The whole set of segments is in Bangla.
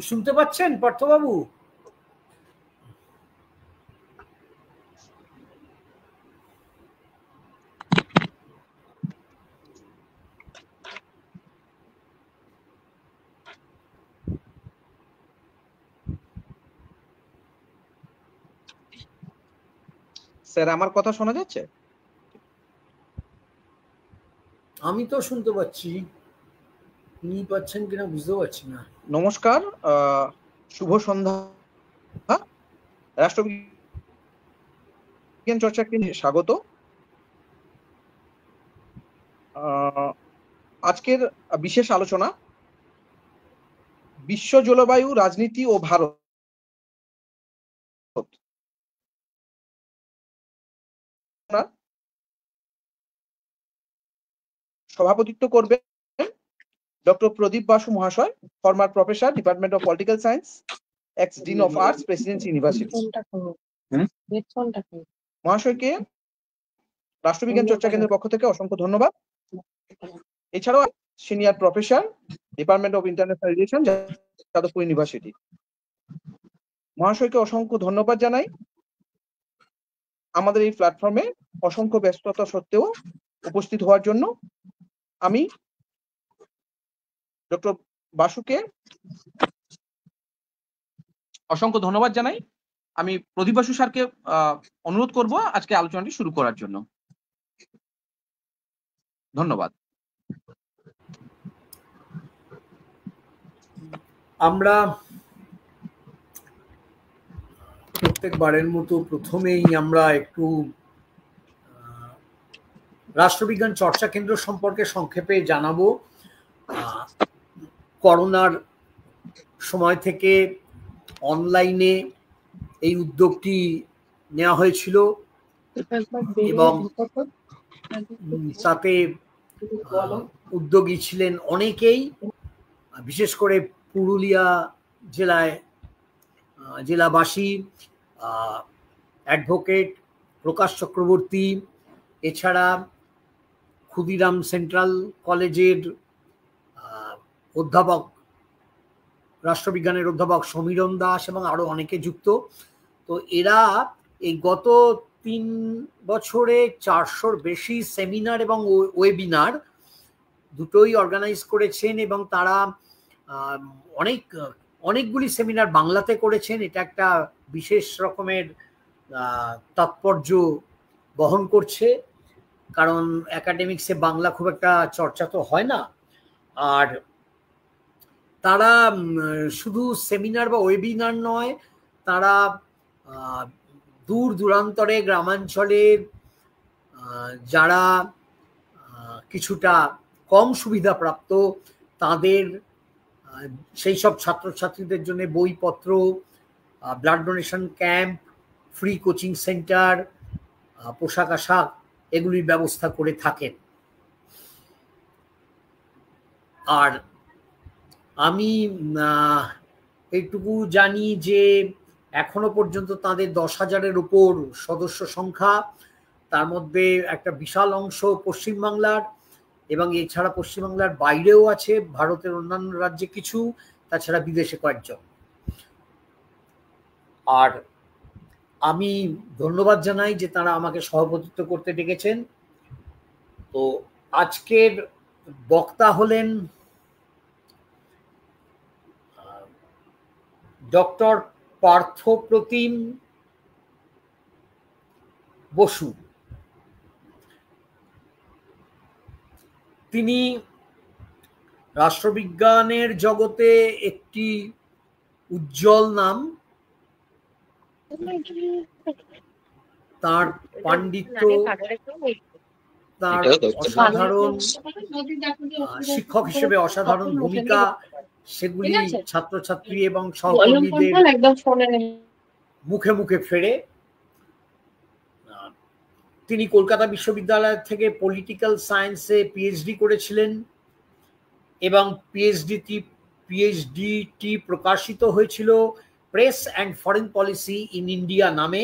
শুনতে পাচ্ছেন পার্থবাবু? স্যার আমার কথা শোনা যাচ্ছে? আমি তো শুনতে পাচ্ছি, উনি পাচ্ছেন কিনা বুঝতে পারছি না। নমস্কার, শুভ সন্ধ্যা। রাষ্ট্রবিজ্ঞান চর্চা কেন্দ্রে স্বাগত। আজকের বিশেষ আলোচনা বিশ্ব জলবায়ু রাজনীতি ও ভারত। সভাপতিত্ব করবেন ডক্টর প্রদীপ বাসু মহাশয়, former professor, department of political science, x dean of arts, Presidency university. মহাশয়কে রাষ্ট্রবিজ্ঞান চর্চা কেন্দ্রের পক্ষ থেকে অসংখ্য ধন্যবাদ। এছাড়াও senior professor, department of international relation, Jadavpur university. মহাশয়কে অসংখ্য ধন্যবাদ জানাই আমাদের এই প্ল্যাটফর্মে অসংখ্য ব্যস্ততা সত্ত্বেও উপস্থিত হওয়ার জন্য। আমি ডক্টর বাসুকে অসংখ্য ধন্যবাদ জানাই। আমি প্রদীপ বাসু স্যারকে অনুরোধ করব আজকে আলোচনাটি শুরু করার জন্য। ধন্যবাদ। আমরা প্রত্যেকবারের মতো প্রথমেই আমরা একটু রাষ্ট্রবিজ্ঞান চর্চা কেন্দ্র সম্পর্কে সংক্ষেপে জানাবো। করোনার সময় থেকে অনলাইনে এই উদ্যোগটি নেওয়া হয়েছিল এবং তাতে উদ্যোগী ছিলেন অনেকেই, বিশেষ করে পুরুলিয়া জেলাবাসী, অ্যাডভোকেট প্রকাশ চক্রবর্তী, এছাড়া ক্ষুদিরাম সেন্ট্রাল কলেজের অধ্যাপক, রাষ্ট্রবিজ্ঞানের অধ্যাপক সমীরণ দাস এবং আরো অনেকে যুক্ত। তো এরা এই গত 3 বছরে 400-র বেশি সেমিনার এবং ওয়েবিনার দুটোই অর্গানাইজ করেছেন এবং তারা অনেকগুলি সেমিনার বাংলাতে করেছেন। এটা একটা বিশেষ রকমের তাৎপর্য বহন করছে, কারণ একাডেমিক্সে বাংলা খুব একটা চর্চা তো হয় না। আর তারা শুধু সেমিনার বা ওয়েবিনার নয়, তারা দূর দূরান্তরে গ্রামাঞ্চলের যারা কিছুটা কম সুবিধাপ্রাপ্ত তাদের সেই সব ছাত্রছাত্রীদের জন্য বইপত্র, blood donation camp, free coaching centre, পোশাক আশাক এগুলির ব্যবস্থা করে থাকেন। আর আমি এইটুকু জানি যে এখনো পর্যন্ত তাদের 10,000-এর উপর সদস্য সংখ্যা, তার মধ্যে একটা বিশাল অংশ পশ্চিমবাংলার এবং এছাড়া পশ্চিমবাংলার বাইরেও আছে, ভারতের অন্যান্য রাজ্যে কিছু, তাছাড়া বিদেশে কয়েকজন। আর আমি ধন্যবাদ জানাই যে তারা আমাকে সভাপতিত্ব করতে ডেকেছেন। তো আজকের বক্তা হলেন ডক্টর পার্থপ্রতিম বসু। তিনি রাষ্ট্রবিজ্ঞানের জগতে একটি উজ্জ্বল নাম। তার পাণ্ডিত্য, তার অসাধারণ শিক্ষক হিসেবে অসাধারণ ভূমিকা, সেগুলি ছাত্রছাত্রী এবং সহকর্মীদের মুখে মুখে ফেরে। তিনি কলকাতা বিশ্ববিদ্যালয় থেকে পলিটিক্যাল সায়েন্সে পিএইচডি করেছিলেন এবং পিএইচডিটি প্রকাশিত হয়েছিল press and foreign policy in India নামে।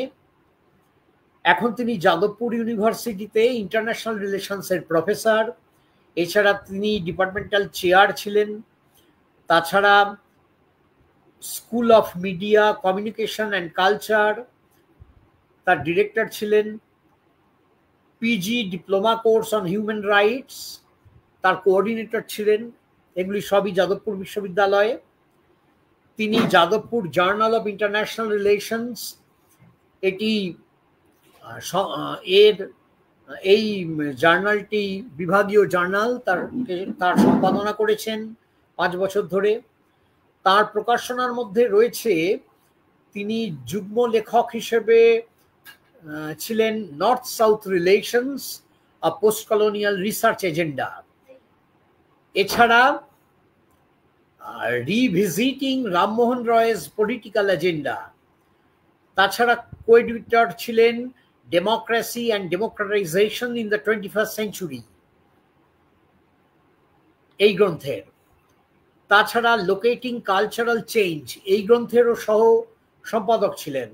এখন তিনি যাদবপুর ইউনিভার্সিটিতে ইন্টারন্যাশনাল রিলেশনসের প্রফেসর। এছাড়া তিনি ডিপার্টমেন্টাল চেয়ার ছিলেন। তাছাড়া school of media communication and culture, তার ডিরেক্টর ছিলেন। PG diploma course on human rights, তার কোঅর্ডিনেটর ছিলেন। এগুলি সবই যাদবপুর বিশ্ববিদ্যালয়ে। তিনি Jadavpur journal of international relations, এটি এর এই জার্নালটি বিভাগীয় জার্নাল, তার সম্পাদনা করেছেন 5 বছর ধরে। তার প্রকাশনার মধ্যে রয়েছে, তিনি যুগ্ম লেখক হিসেবে ছিলেন নর্থ সাউথ রিলেশনস, আ পোস্ট কলোনিয়াল রিসার্চ এজেন্ডা। এছাড়া রিভিজিটিং রামমোহন রয়েস পলিটিক্যাল এজেন্ডা। তাছাড়া কোএডিটর ছিলেন democracy and democratisation in the 21st century এই গ্রন্থের। তাছাড়া লোকেটিং কালচারাল চেঞ্জ এই গ্রন্থেরও সহ সম্পাদক ছিলেন।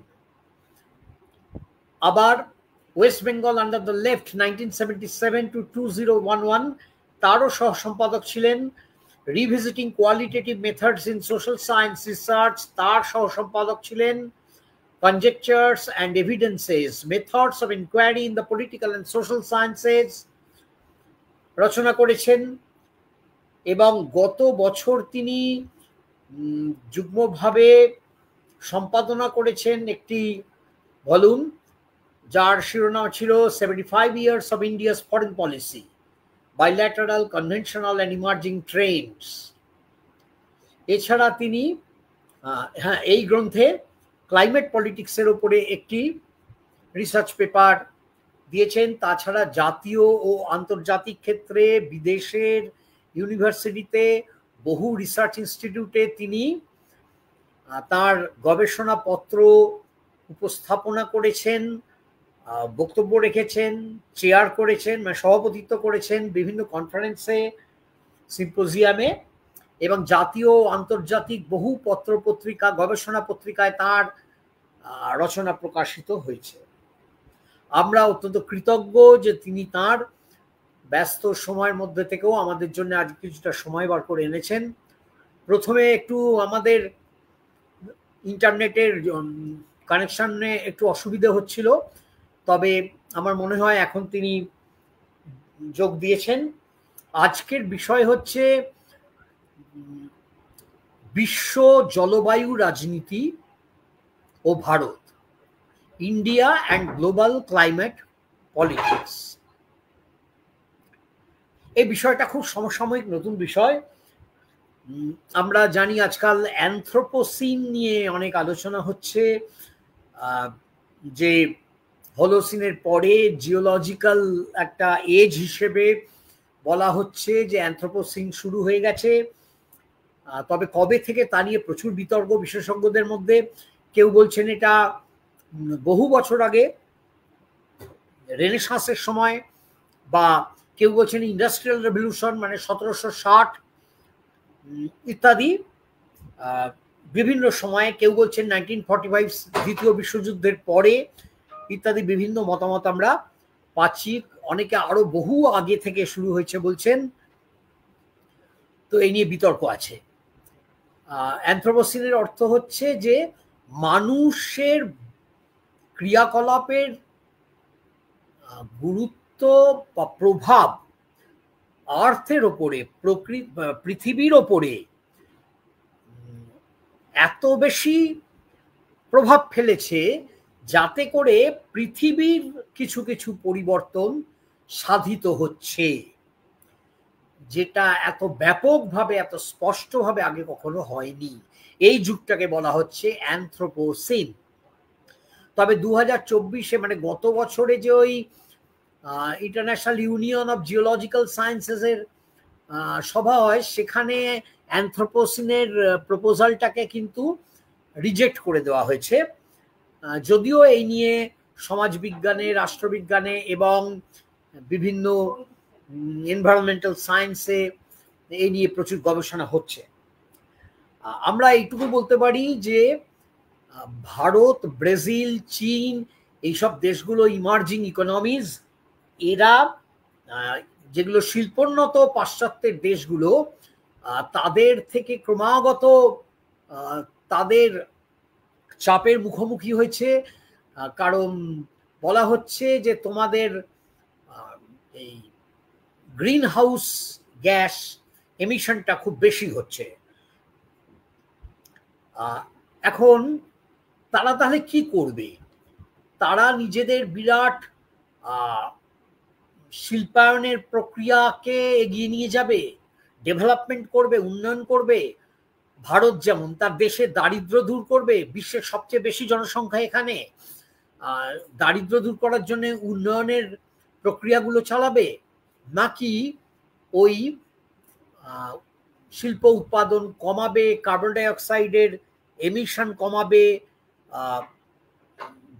আবার West Bengal under the left 1977 to 2011 তারও সহ সম্পাদক ছিলেন। Revisiting qualitative methods in social science research তার সহ সম্পাদক ছিলেন। Conjectures and Evidences, Methods of Inquiry in the Political and Social Sciences রচনা করেছেন। এবং গত বছর তিনি যুগ্মভাবে সম্পাদনা করেছেন একটি ভলিউম, যার শিরোনাম ছিল 75 Years of India's Foreign Policy, Bilateral, Conventional and Emerging Trends। এছাড়া তিনি এই গ্রন্থে ক্লাইমেট পলিটিক্সের উপরে একটি রিসার্চ পেপার দিয়েছেন। তাছাড়া জাতীয় ও আন্তর্জাতিক ক্ষেত্রে বিদেশের ইউনিভার্সিটিতে বহু রিসার্চ ইনস্টিটিউটে তিনি তার গবেষণাপত্র উপস্থাপনা করেছেন, বক্তব্য রেখেছেন, চেয়ার করেছেন, মানে সভাপতিত্ব করেছেন বিভিন্ন কনফারেন্সে, সিম্পোজিয়ামে, এবং জাতীয় ও আন্তর্জাতিক বহু পত্রপত্রিকা গবেষণা পত্রিকায় তার রচনা প্রকাশিত হয়েছে। আমরা অত্যন্ত কৃতজ্ঞ যে তিনি তার ব্যস্ত সময়ের মধ্যে থেকেও আমাদের জন্য আজ কিছুটা সময় বার করে এনেছেন। প্রথমে একটু আমাদের ইন্টারনেটের কানেকশনে একটু অসুবিধা হচ্ছিল, তবে আমার মনে হয় এখন তিনি যোগ দিয়েছেন। আজকের বিষয় হচ্ছে বিশ্ব জলবায়ু রাজনীতি ও Bharat, India and global climate politics. এই বিষয়টা খুব সমসাময়িক নতুন বিষয়। আমরা জানি আজকাল অ্যানথ্রোপোসিন নিয়ে অনেক আলোচনা হচ্ছে, যে হোলোসিনের পরে জিওলজিক্যাল একটা এজ হিসেবে বলা হচ্ছে যে অ্যানথ্রোপোসিন শুরু হয়ে গেছে। তবে কবে থেকে তা নিয়ে প্রচুর বিতর্ক বিশেষজ্ঞদের মধ্যে। কেউ বলছেন এটা বহু বছর আগে, রেনেসাঁসের সময়, বা কেউ বলছেন ইন্ডাস্ট্রিয়াল রেভলিউশন মানে 1760 ইত্যাদি বিভিন্ন সময়ে। কেউ বলছেন 1945 দ্বিতীয় বিশ্বযুদ্ধের পরে ইত্যাদি বিভিন্ন মতামত আমরা পাচ্ছি। অনেকে আরো বহু আগে থেকে শুরু হয়েছে বলছেন। তো এই নিয়ে বিতর্ক আছে। অ্যানথ্রোপোসিনের অর্থ হচ্ছে যে মানুষের ক্রিয়াকলাপের গুরুত্ব বা প্রভাব আর্থের ওপরে, পৃথিবীর ওপরে এত বেশি প্রভাব ফেলেছে যাতে করে পৃথিবীর কিছু কিছু পরিবর্তন সাধিত হচ্ছে, যেটা এত ব্যাপকভাবে এত স্পষ্টভাবে আগে কখনো হয়নি। এই যুগটাকে বলা হচ্ছে অ্যানথ্রোপোসিন। তবে 2024-এ মানে গত বছরে যে ওই ইন্টারন্যাশনাল ইউনিয়ন অফ জিওলজিক্যাল সায়েন্সেসের সভা হয়, সেখানে অ্যানথ্রোপোসিনের প্রপোজালটাকে কিন্তু রিজেক্ট করে দেওয়া হয়েছে। যদিও এই নিয়ে সমাজবিজ্ঞানে, রাষ্ট্রবিজ্ঞানে এবং বিভিন্ন এনভায়রনমেন্টাল সায়েন্সে এই নিয়ে প্রচুর গবেষণা হচ্ছে। আমরা এইটুকু বলতে পারি যে ভারত, ব্রাজিল, চীন এইসব দেশগুলো ইমার্জিং ইকোনমিজ, এরা যেগুলো শিল্পোন্নত পাশ্চাত্যের দেশগুলো, তাদের থেকে ক্রমাগত তাদের চাপের মুখোমুখি হয়েছে, কারণ বলা হচ্ছে যে তোমাদের এই গ্রিন হাউস গ্যাস এমিশনটা খুব বেশি হচ্ছে। এখন তারা তাহলে কি করবে? তারা নিজেদের বিরাট শিল্পায়নের প্রক্রিয়াকে এগিয়ে নিয়ে যাবে, ডেভেলপমেন্ট করবে, উন্নয়ন করবে। ভারত যেমন তার দেশে দারিদ্র দূর করবে, বিশ্বের সবচেয়ে বেশি জনসংখ্যা এখানে, দারিদ্র দূর করার জন্য উন্নয়নের প্রক্রিয়াগুলো চালাবে, নাকি ওই শিল্প উৎপাদন কমাবে, কার্বন ডাই অক্সাইডের এমিশন কমাবে,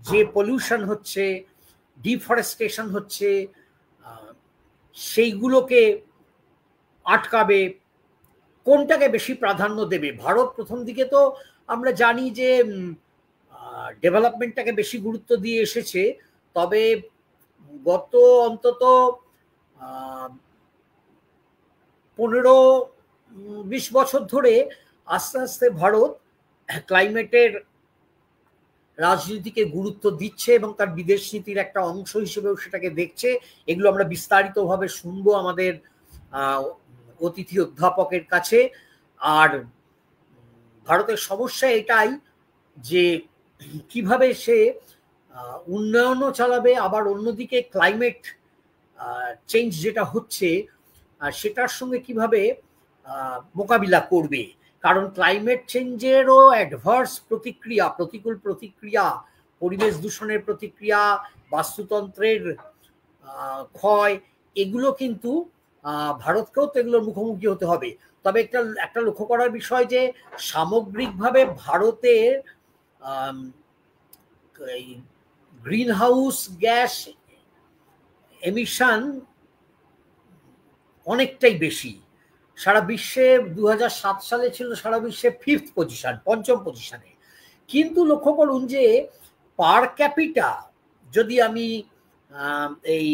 যে পলিউশন হচ্ছে, ডিফরেস্টেশন হচ্ছে, সেইগুলোকে আটকাবে? কোনটাকে বেশি প্রাধান্য দেবে? ভারত প্রথম দিকে তো আমরা জানি যে ডেভেলপমেন্টটাকে বেশি গুরুত্ব দিয়ে এসেছে, তবে গত অন্তত 15-20 বছর ধরে আস্তে আস্তে ভারত ক্লাইমেটের রাজনীতিকে গুরুত্ব দিচ্ছে এবং তার বিদেশ নীতির একটা অংশ হিসেবেও সেটাকে দেখছে। এগুলো আমরা বিস্তারিতভাবে শুনবো আমাদের অতিথি অধ্যাপকের কাছে। আর ভারতের সমস্যা এটাই যে কিভাবে সে উন্নয়নও চালাবে, আবার অন্যদিকে ক্লাইমেট চেঞ্জ যেটা হচ্ছে সেটার সঙ্গে কিভাবে মোকাবিলা করবে। কারণ ক্লাইমেট চেঞ্জেরও অ্যাডভার্স প্রতিক্রিয়া, প্রতিকূল প্রতিক্রিয়া, পরিবেশ দূষণের প্রতিক্রিয়া, বাস্তুতন্ত্রের ক্ষয়, এগুলো কিন্তু ভারতকেও তো এগুলোর মুখোমুখি হতে হবে। তবে একটা লক্ষ্য করার বিষয় যে সামগ্রিকভাবে ভারতের গ্রিন হাউস গ্যাস এমিশন অনেকটাই বেশি। সারা বিশ্বে 2007 সালে ছিল সারা বিশ্বে 5th পজিশন, পঞ্চম পজিশনে। কিন্তু লক্ষ্য করুন যে পার ক্যাপিটা যদি আমি এই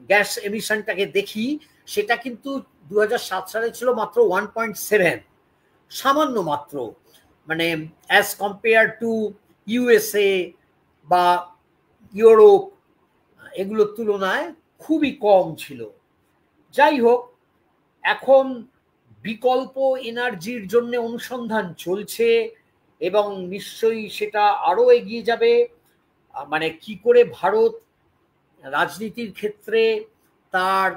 গ্যাস এমিশনটাকে দেখি, সেটা কিন্তু 2007 সালে ছিল মাত্র 1.7, সামান্য মাত্র, মানে অ্যাজ কম্পেয়ার টু ইউএসএ বা ইউরোপ, এগুলোর তুলনায় খুবই কম ছিল। যাই হোক, এখন বিকল্প এনার্জির জন্য অনুসন্ধান চলছে এবং নিশ্চয়ই সেটা আরো এগিয়ে যাবে। মানে কি করে ভারত রাজনীতির ক্ষেত্রে তার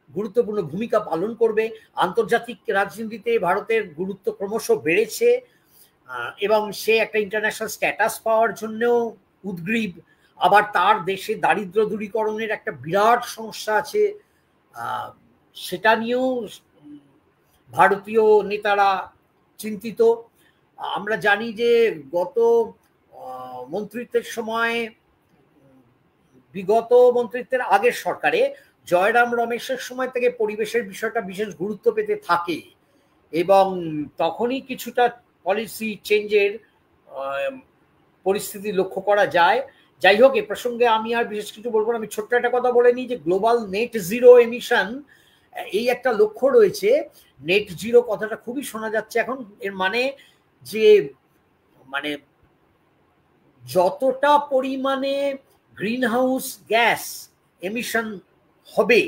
গুরুত্বপূর্ণ ভূমিকা পালন করবে। আন্তর্জাতিক রাজনীতিতে ভারতের গুরুত্ব ক্রমশ বেড়েছে এবং সে একটা ইন্টারন্যাশনাল স্ট্যাটাস পাওয়ার জন্যও উদ্গ্রীব। আবার তার দেশে দারিদ্র দূরীকরণের একটা বিরাট সমস্যা আছে, সেটা নিয়েও ভারতীয় নেতারা চিন্তিত। আমরা জানি যে গত মন্ত্রিত্বের সময়, বিগত মন্ত্রিত্বের আগের সরকারে জয়রাম রমেশের সময় থেকে পরিবেশের বিষয়টা বিশেষ গুরুত্ব পেতে থাকে এবং তখনই কিছুটা পলিসি চেঞ্জের পরিস্থিতি লক্ষ্য করা যায়। যাই হোক, এ প্রসঙ্গে আমি আর বিশেষ কিছু বলবো না। আমি ছোট্ট একটা কথা বলে নিই যে গ্লোবাল নেট জিরো এমিশন, এই একটা লক্ষ্য রয়েছে। নেট জিরো কথাটা খুবই শোনা যাচ্ছে এখন। এর মানে যে মানে যতটা পরিমাণে গ্রিন হাউস গ্যাস এমিশন হবে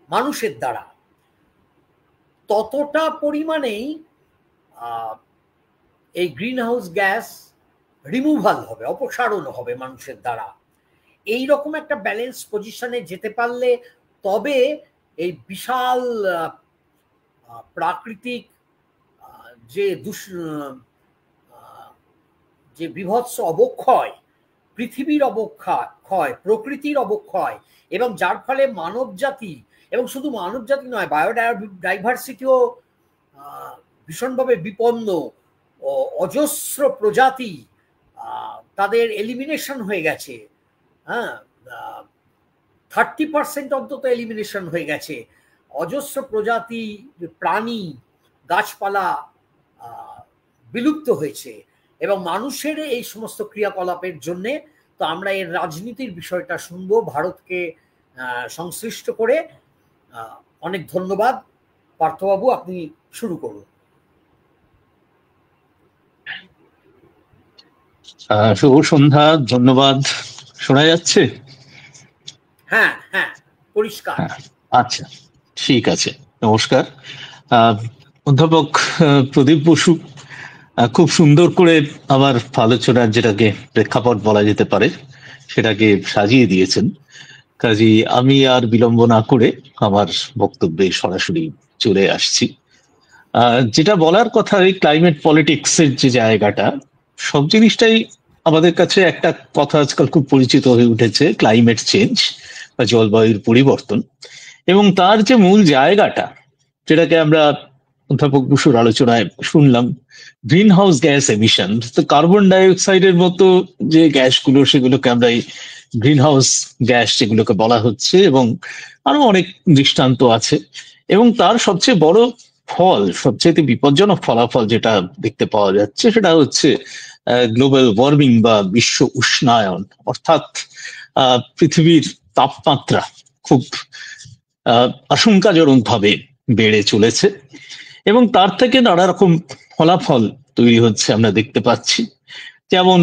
মানুষের দ্বারা, ততটা পরিমাণেই এই গ্রিন হাউস গ্যাস রিমুভাল হবে, অপসারণ হবে মানুষের দ্বারা। এই রকম একটা ব্যালেন্স পজিশনে যেতে পারলে তবে এই বিশাল প্রাকৃতিক যে বিভৎস অবক্ষয়, পৃথিবীর অবক্ষয়, প্রকৃতির অবক্ষয়, এবং যার ফলে মানব জাতি, এবং শুধু মানব জাতি নয়, বায়োডাইভার্সিটিও ভীষণভাবে বিপন্ন। অজস্র প্রজাতি তাদের এলিমিনেশন হয়ে গেছে। হ্যাঁ, 30% অন্তত এলিমিনেশন হয়ে গেছে। অজস্র প্রজাতি প্রাণী, গাছপালা বিলুপ্ত হয়েছে এবং মানুষের এই সমস্ত ক্রিয়াকলাপের জন্যে। তো আমরা এর রাজনীতির বিষয়টা শুনবো ভারতকে সংশ্লিষ্ট করে। অনেক ধন্যবাদ। পার্থবাবু, আপনি শুরু করুন। শুভ সন্ধ্যা, ধন্যবাদ। শোনা যাচ্ছে? হ্যাঁ হ্যাঁ, পরিষ্কার। আচ্ছা, ঠিক আছে। নমস্কার। অধ্যাপক প্রদীপ বসু খুব সুন্দর করে আমার আলোচনার যেটাকে প্রেক্ষাপট বলা যেতে পারে সেটাকে সাজিয়ে দিয়েছেন। কাজী আমি আর বিলম্ব না করে আমার বক্তব্যে সরাসরি চলে আসছি। যেটা বলার কথা, এই ক্লাইমেট পলিটিক্স এর যে জায়গাটা, সব জিনিসটাই আমাদের কাছে একটা কথা আজকাল খুব পরিচিত হয়ে উঠেছে, ক্লাইমেট চেঞ্জ বা জলবায়ুর পরিবর্তন। এবং তার যে মূল জায়গাটা, যেটাকে আমরা অধ্যাপক বসুর আলোচনায় শুনলাম, গ্রিন হাউস গ্যাস এমিশন। তো কার্বন ডাই অক্সাইডের মতো যে গ্যাসগুলো, সেগুলোকে আমরা এই গ্রিন হাউস গ্যাস যেগুলোকে বলা হচ্ছে, এবং আরো অনেক দৃষ্টান্ত আছে। এবং তার সবচেয়ে বড় ফল, সবচেয়ে বিপজ্জনক ফলাফল যেটা দেখতে পাওয়া যাচ্ছে, সেটা হচ্ছে গ্লোবাল ওয়ার্মিং বা বিশ্ব উষ্ণায়ন। অর্থাৎ পৃথিবীর তাপমাত্রা খুব আশঙ্কাজনক ভাবে বেড়ে চলেছে, এবং তার থেকে নানা রকম ফলাফল তৈরি হচ্ছে আমরা দেখতে পাচ্ছি। যেমন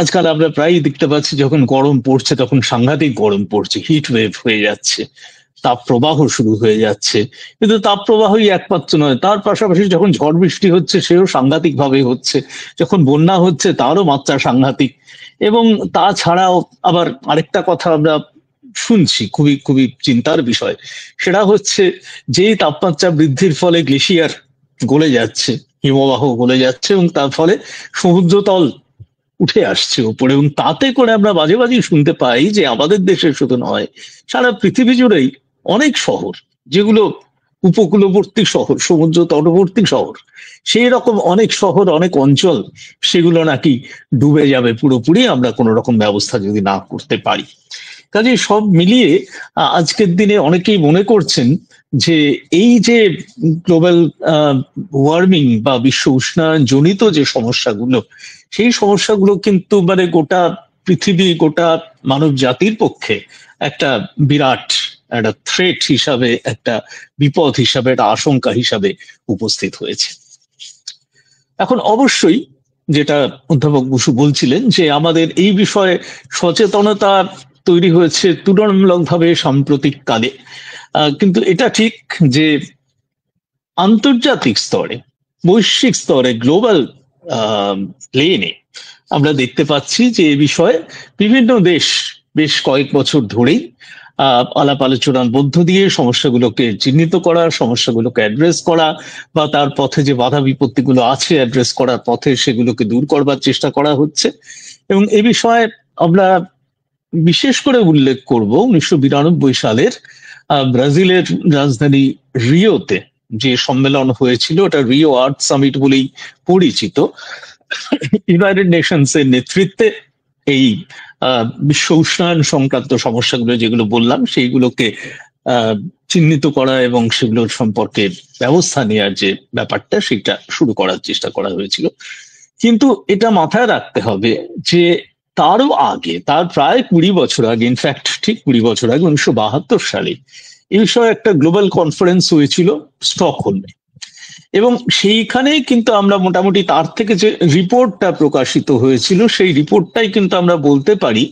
আজকাল আমরা প্রায়ই দেখতে পাচ্ছি, যখন গরম পড়ছে তখন সাংঘাতিক গরম পড়ছে, হিট ওয়েভ হয়ে যাচ্ছে, তাপ প্রবাহ শুরু হয়ে যাচ্ছে। কিন্তু তাপ প্রবাহই একমাত্র নয়, তার পাশাপাশি যখন ঝড় বৃষ্টি হচ্ছে সেও সাংঘাতিক ভাবে হচ্ছে, যখন বন্যা হচ্ছে তারও মাত্রা সাংঘাতিক। এবং তাছাড়াও আবার আরেকটা কথা আমরা শুনছি, খুবই খুবই চিন্তার বিষয়, সেটা হচ্ছে যেই তাপমাত্রা বৃদ্ধির ফলে গ্লেশিয়ার গলে যাচ্ছে, হিমবাহ গলে যাচ্ছে, এবং তার ফলে সমুদ্রতল উঠে আসছে উপরে। এবং তাতে করে আমরা মাঝে মাঝে শুনতে পাই যে আমাদের দেশে শুধু নয়, সারা পৃথিবী জুড়েই অনেক শহর, যেগুলো উপকূলবর্তী শহর, সমুদ্র তটবর্তী শহর, সেই রকম অনেক শহর, অনেক অঞ্চল, সেগুলো নাকি ডুবে যাবে পুরোপুরি আমরা কোনো রকম ব্যবস্থা যদি না করতে পারি। কাজে সব মিলিয়ে আজকের দিনে অনেকেই মনে করছেন যে এই যে গ্লোবাল ওয়ার্মিং বা বিশ্ব উষ্ণায়ন জনিত যে সমস্যাগুলো, সেই সমস্যাগুলো কিন্তু মানে গোটা পৃথিবী, গোটা মানব জাতির পক্ষে একটা বিরাট একটা থ্রেট হিসাবে, একটা বিপদ হিসাবে, একটা আশঙ্কা হিসাবে উপস্থিত হয়েছে। এখন অবশ্যই যেটা অধ্যাপক বসু বলছিলেন, যে আমাদের এই বিষয়ে সচেতনতা তৈরি হয়েছে তুলনামূলকভাবে সাম্প্রতিক কালে, কিন্তু এটা ঠিক যে আন্তর্জাতিক স্তরে, বৈশ্বিক স্তরে, গ্লোবাল প্লেনে আমরা দেখতে পাচ্ছি যে এ বিষয়ে বিভিন্ন দেশ বেশ কয়েক বছর ধরেই আলাপ আলোচনার মধ্য দিয়ে সমস্যাগুলোকে চিহ্নিত করা, সমস্যাগুলোকে অ্যাড্রেস করা, বা তার পথে যে বাধা বিপত্তিগুলো আছে অ্যাড্রেস করার পথে, সেগুলোকে দূর করবার চেষ্টা করা হচ্ছে। এবং এ বিষয়ে আমরা বিশেষ করে উল্লেখ করব 1992 সালের ব্রাজিলের রাজধানী রিওতে যে সম্মেলন হয়েছিল, ওটা রিও আর্থ সামিট বলেই পরিচিত। ইউনাইটেড নেশনস এর নেতৃত্বে এই বিশ্ব উষ্ণায়ন সংক্রান্ত সমস্যাগুলো যেগুলো বললাম, সেইগুলোকে চিহ্নিত করা এবং সেগুলোর সম্পর্কে ব্যবস্থা নেওয়ার যে ব্যাপারটা, সেটা শুরু করার চেষ্টা করা হয়েছিল। কিন্তু এটা মাথায় রাখতে হবে যে তারও আগে, তার প্রায় 20 বছর আগে, ইনফ্যাক্ট ঠিক 20 বছর আগে 1972 সালে এই বিষয়ে একটা গ্লোবাল কনফারেন্স হয়েছিল স্টকহোমে। এবং সেইখানেই কিন্তু আমরা মোটামুটি তার থেকে যে রিপোর্টটা প্রকাশিত হয়েছিল, সেই রিপোর্টটাই কিন্তু আমরা বলতে পারি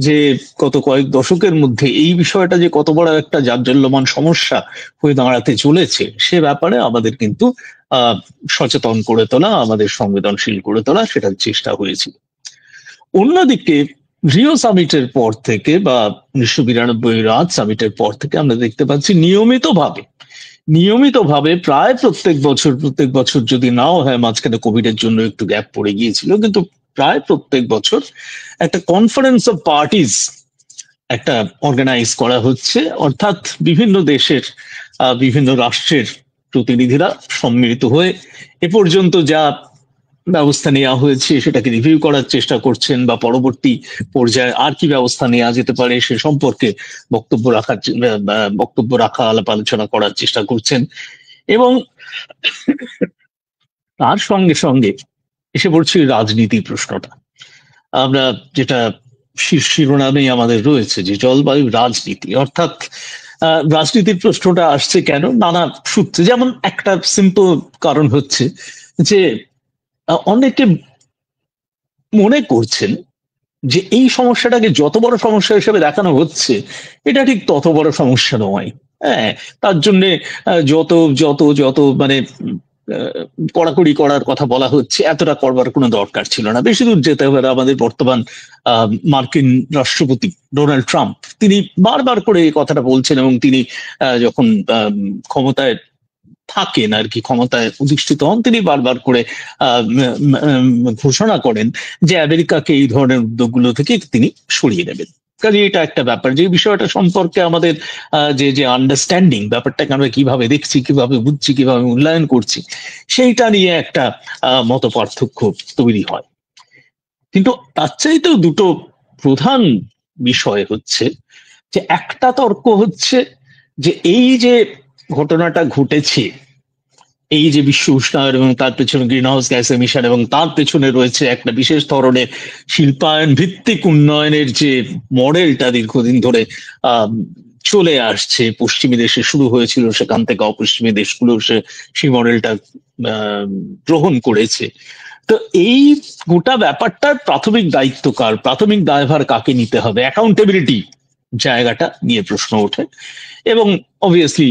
যে গত কয়েক দশকের মধ্যে এই বিষয়টা যে কত বড় একটা জাজ্বল্যমান সমস্যা হয়ে দাঁড়াতে চলেছে, সে ব্যাপারে আমাদের কিন্তু সচেতন করে তোলা, আমাদের সংবেদনশীল করে তোলা, সেটার চেষ্টা হয়েছিল। অন্যদিকে রিও সামিটের পর থেকে বা 1992 রাত সামিটের পর থেকে আমরা দেখতে পাচ্ছি নিয়মিতভাবে প্রায় প্রত্যেক বছর যদি নাও হয়, মাঝখানে কোভিড এর জন্য একটু গ্যাপ পড়ে গিয়েছিল, কিন্তু প্রায় প্রত্যেক বছর একটা কনফারেন্স অফ পার্টিজ একটা অর্গানাইজ করা হচ্ছে। অর্থাৎ বিভিন্ন দেশের বিভিন্ন রাষ্ট্রের প্রতিনিধিরা সম্মিলিত হয়ে এ পর্যন্ত যা ব্যবস্থা নেওয়া হয়েছে সেটাকে রিভিউ করার চেষ্টা করছেন, বা পরবর্তী পর্যায়ে আর কি ব্যবস্থা নেওয়া যেতে পারে সে সম্পর্কে বক্তব্য রাখা, আলাপ আলোচনা করার চেষ্টা করছেন। এবং তার সঙ্গে সঙ্গে এসে পড়ছে রাজনীতির প্রশ্নটা, আমরা যেটা শিরোনামেই আমাদের রয়েছে যে জলবায়ু রাজনীতি। অর্থাৎ রাজনীতির প্রশ্নটা আসছে কেন? নানা সূত্রে। যেমন একটা সিম্পল কারণ হচ্ছে যে অনেকে মনে করছেন যে এই সমস্যাটাকে যত বড় সমস্যা হিসেবে দেখানো হচ্ছে এটা ঠিক তত বড় সমস্যা নয়। হ্যাঁ, তার জন্য যত যত যত মানে কড়াকড়ি করার কথা বলা হচ্ছে, এতটা করবার কোনো দরকার ছিল না। বেশি দূর যেতে হবে, আমাদের বর্তমান মার্কিন রাষ্ট্রপতি ডোনাল্ড ট্রাম্প তিনি বারবার করে এই কথাটা বলছেন, এবং তিনি যখন ক্ষমতায় থাকেন আর কি, ক্ষমতায় অধিষ্ঠিত হন, তিনি বারবার করে ঘোষণা করেন যে আমেরিকাকে এই ধরনের উদ্যোগগুলো থেকে তিনি সরিয়ে নেবেন। কাজে এটা একটা ব্যাপার, যে বিষয়টা সম্পর্কে আমাদের যে যে আন্ডারস্ট্যান্ডিং, ব্যাপারটাকে আমরা কিভাবে দেখছি, কিভাবে বুঝছি, কিভাবে মূল্যায়ন করছি, সেইটা নিয়ে একটা মত পার্থক্য তৈরি হয়। কিন্তু তার চাইতেও দুটো প্রধান বিষয় হচ্ছে যে, একটা তর্ক হচ্ছে যে এই যে ঘটনাটা ঘটেছে, এই যে বিশ্ব উষ্ণায়ন এবং তার পেছনে গ্রিন হাউস গ্যাস এমিশন, এবং তার পেছনে রয়েছে একটা বিশেষ ধরনের শিল্পায়ন ভিত্তিক উন্নয়নের যে মডেলটা দীর্ঘদিন ধরে চলে আসছে, পশ্চিমী দেশে শুরু হয়েছিল, সেখান থেকে অপশ্চিমী দেশগুলো সেই মডেলটা গ্রহণ করেছে। তো এই গোটা ব্যাপারটার প্রাথমিক দায়িত্ব কার, প্রাথমিক দায়ভার কাকে নিতে হবে, অ্যাকাউন্টেবিলিটি জায়গাটা নিয়ে প্রশ্ন ওঠে। এবং অবভিয়াসলি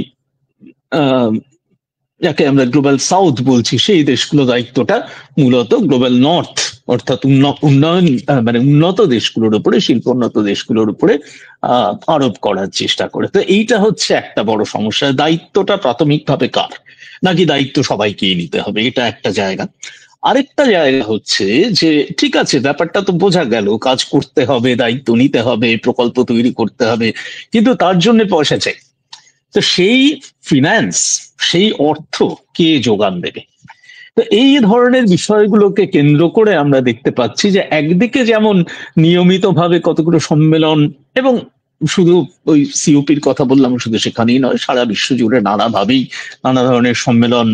যাকে আমরা গ্লোবাল সাউথ বলছি, সেই দেশগুলো দায়িত্বটা মূলত গ্লোবাল নর্থ অর্থাৎ উন্নয়ন মানে উন্নত দেশগুলোর উপরে, শিল্পোন্নত দেশগুলোর উপরে আরোপ করার চেষ্টা করে। তো এইটা হচ্ছে একটা বড় সমস্যা, দায়িত্বটা প্রাথমিকভাবে কার, নাকি দায়িত্ব সবাইকেই নিতে হবে, এটা একটা জায়গা। আরেকটা জায়গা হচ্ছে যে ঠিক আছে, ব্যাপারটা তো বোঝা গেল, কাজ করতে হবে, দায়িত্ব নিতে হবে, প্রকল্প তৈরি করতে হবে, কিন্তু তার জন্য পয়সা চাই। তো সেই ফিন্যান্স, সেই অর্থ কে যোগান দেবে? তো এই ধরনের বিষয়গুলোকে কেন্দ্র করে আমরা দেখতে পাচ্ছি যে একদিকে যেমন নিয়মিতভাবে কতগুলো সম্মেলন, এবং শুধু ওই সিওপির কথা বললাম, শুধু সেখানেই নয়, সারা বিশ্ব জুড়ে নানাভাবেই নানা ধরনের সম্মেলন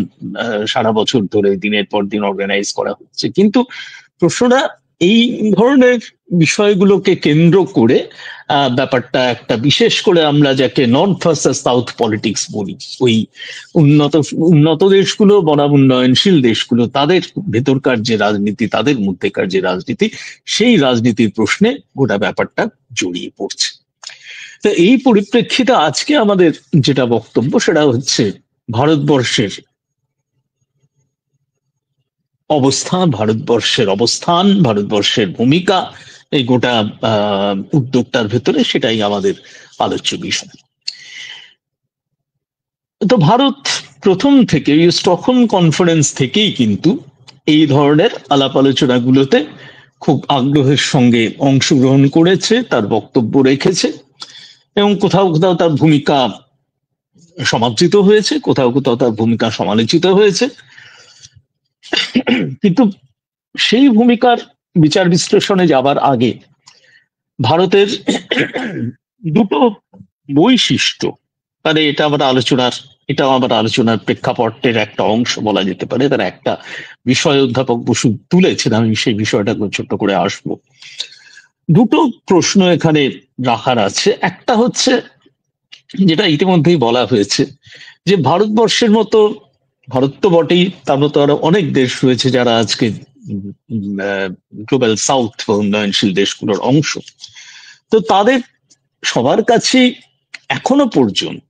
সারা বছর ধরে দিনের পর দিন অর্গানাইজ করা হচ্ছে। কিন্তু প্রশ্নটা এই ধরনের বিষয়গুলোকে কেন্দ্র করে ব্যাপারটা একটা, বিশেষ করে আমরা যাকে নর্থ ভার্সাস সাউথ পলিটিক্স বলি, ওই উন্নত দেশগুলো বনাম উন্নয়নশীল দেশগুলো, তাদের ভেতরকার যে রাজনীতি, তাদের মধ্যেকার যে রাজনীতি, সেই রাজনীতির প্রশ্নে গোটা ব্যাপারটা জড়িয়ে পড়ছে। তো এই পরিপ্রেক্ষিতে আজকে আমাদের যেটা বক্তব্য, সেটা হচ্ছে ভারতবর্ষের অবস্থান, ভারতবর্ষের ভূমিকা এই গোটা উদ্যোগটার ভেতরে, সেটাই আমাদের আলোচ্য বিষয়। তো ভারত প্রথম থেকে স্টকহোম কনফারেন্স থেকেই কিন্তু এই ধরনের আলাপ আলোচনাগুলোতে খুব আগ্রহের সঙ্গে অংশগ্রহণ করেছে, তার বক্তব্য রেখেছে, এবং কোথাও কোথাও তার ভূমিকা সমাদৃত হয়েছে, কোথাও কোথাও তার ভূমিকা সমালোচিত হয়েছে। কিন্তু সেই ভূমিকার বিচার বিশ্লেষণে যাবার আগে ভারতের দুটো বৈশিষ্ট্য, মানে এটাও আমার আলোচনার প্রেক্ষাপটের একটা অংশ বলা যেতে পারে। তার একটা বিষয় অধ্যাপক বসু তুলেছেন, আমি সেই বিষয়টা ছোট্ট করে আসবো। দুটো প্রশ্ন এখানে রাখার আছে। একটা হচ্ছে যেটা ইতিমধ্যেই বলা হয়েছে, যে ভারতবর্ষের মতো, ভারত তো বটেই, তার মতো আরো অনেক দেশ রয়েছে যারা আজকে গ্লোবাল সাউথ বা উন্নয়নশীল দেশগুলোর অংশ। তো তাদের সবার কাছে এখনো পর্যন্ত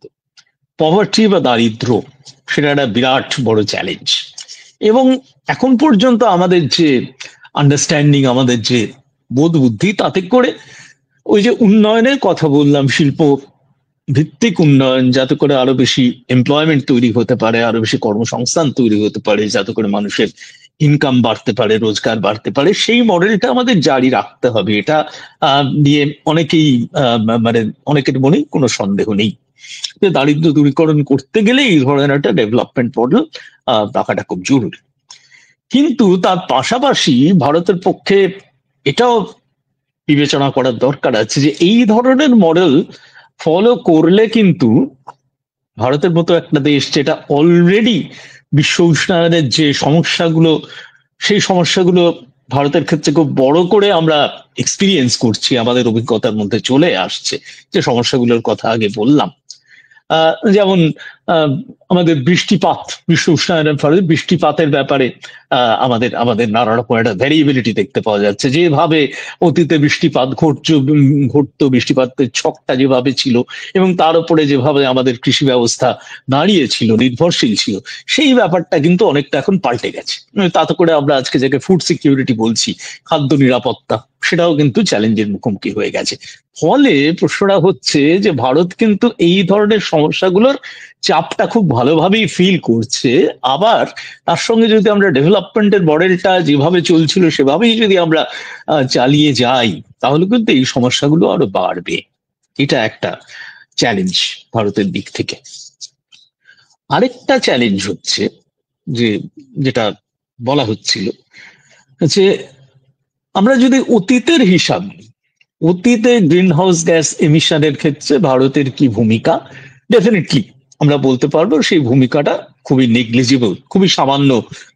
পভার্টি বা দারিদ্র, সেটা একটা বিরাট বড় চ্যালেঞ্জ। এবং এখন পর্যন্ত আমাদের যে আন্ডারস্ট্যান্ডিং, আমাদের যে বোধ বুদ্ধি, তাতে করে ওই যে উন্নয়নের কথা বললাম, শিল্প ভিত্তিক উন্নয়ন, যাতে করে আরো বেশি এমপ্লয়মেন্ট তৈরি হতে পারে, আরো বেশি কর্মসংস্থান তৈরি হতে পারে, যাতে করে মানুষের ইনকাম বাড়তে পারে, রোজগার বাড়তে পারে, সেই মডেলটা আমাদের জারি রাখতে হবে। এটা নিয়ে অনেকেই মানে অনেকের মনেই কোনো সন্দেহ নেই যে দারিদ্র দূরীকরণ করতে গেলে এই ধরনের একটা ডেভেলপমেন্ট মডেল রাখাটা খুব জরুরি। কিন্তু তার পাশাপাশি ভারতের পক্ষে এটাও বিবেচনা করার দরকার আছে যে এই ধরনের মডেল ফলো করলে কিন্তু ভারতের মতো একটা দেশ, যেটা অলরেডি বিশ্ব উষ্ণায়নের যে সমস্যাগুলো, সেই সমস্যাগুলো ভারতের ক্ষেত্রে খুব বড় করে আমরা এক্সপিরিয়েন্স করছি, আমাদের অভিজ্ঞতার মধ্যে চলে আসছে, যে সমস্যাগুলোর কথা আগে বললাম, যেমন আমাদের বৃষ্টিপাত, বিশ্ব উষ্ণায়নের ফলে বৃষ্টিপাতের ব্যাপারে আমাদের নানা রকম একটা ভ্যারিয়েবিলিটি দেখতে পাওয়া যাচ্ছে। যেভাবে অতীতে বৃষ্টিপাত ঘটতো, বৃষ্টিপাতের ছকটা যেভাবে ছিল এবং তার উপরে যেভাবে আমাদের কৃষি ব্যবস্থা দাঁড়িয়েছিল, নির্ভরশীল ছিল, সেই ব্যাপারটা কিন্তু অনেকটা এখন পাল্টে গেছে। তাতে করে আমরা আজকে যাকে ফুড সিকিউরিটি বলছি, খাদ্য নিরাপত্তা, সেটাও কিন্তু চ্যালেঞ্জের মুখোমুখি হয়ে গেছে। ফলে প্রশ্নটা হচ্ছে যে ভারত কিন্তু এই ধরনের সমস্যাগুলোর চাপটা খুব ভালোভাবেই ফিল করছে। আবার তার সঙ্গে যদি আমরা ডেভেলপমেন্টের মডেলটা যেভাবে চলছিল সেভাবেই যদি আমরা চালিয়ে যাই, তাহলে কিন্তু এই সমস্যাগুলো আরো বাড়বে। এটা একটা চ্যালেঞ্জ ভারতের দিক থেকে। আরেকটা চ্যালেঞ্জ হচ্ছে যেটা বলা হচ্ছিল যে আমরা যদি অতীতের হিসাব নিই, অতীতে গ্রিন হাউস গ্যাস এমিশনের ক্ষেত্রে ভারতের কি ভূমিকা, ডেফিনেটলি আমরা বলতে পারবো সেই ভূমিকাটা খুবই নেগলিজিবল, খুবই সামান্য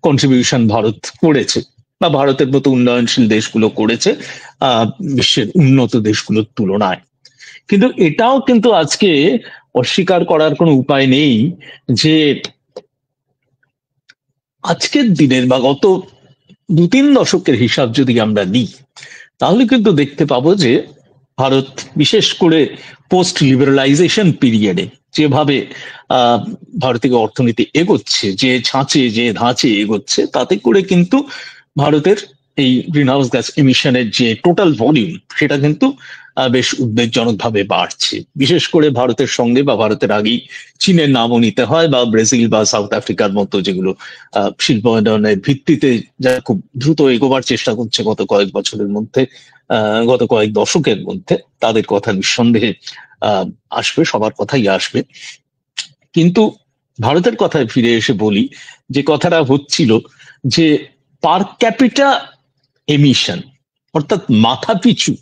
কন্ট্রিবিউশন ভারত করেছে বা ভারতের মতো উন্নয়নশীল দেশগুলো করেছে বিশ্বের উন্নত দেশগুলোর তুলনায়। কিন্তু এটাও কিন্তু আজকে অস্বীকার করার কোনো উপায় নেই যে আজকের দিনের বা গত 2-3 দশকের হিসাব যদি আমরা নিই, তাহলে কিন্তু দেখতে পাবো যে ভারত বিশেষ করে পোস্ট লিবারালাইজেশন পিরিয়ডে যেভাবে ভারতীয় অর্থনীতি এগোচ্ছে, যে ধাঁচে এগোচ্ছে, তাতে করে কিন্তু ভারতের এই গ্রিনহাউস গ্যাস এমিশনের যে টোটাল ভলিউম, সেটা কিন্তু বেশ উদ্বেগজনকভাবে বাড়ছে। বিশেষ করে ভারতের সঙ্গে বা ভারতের আগেই চীনের নামও নিতে হয়, বা ব্রাজিল বা সাউথ আফ্রিকার মতো যেগুলো শিল্পায়নের ভিত্তিতে যারা খুব দ্রুত এগোবার চেষ্টা করছে গত কয়েক বছরের মধ্যে, গত কয়েক দশকের মধ্যে, তাদের কথা নিঃসন্দেহে আসবে, সবার কথাই আসবে। কিন্তু ভারতের কথায় ফিরে এসে বলি, যে কথাটা হচ্ছিল যে পার ক্যাপিটা এমিশন, অর্থাৎ মাথা পিছু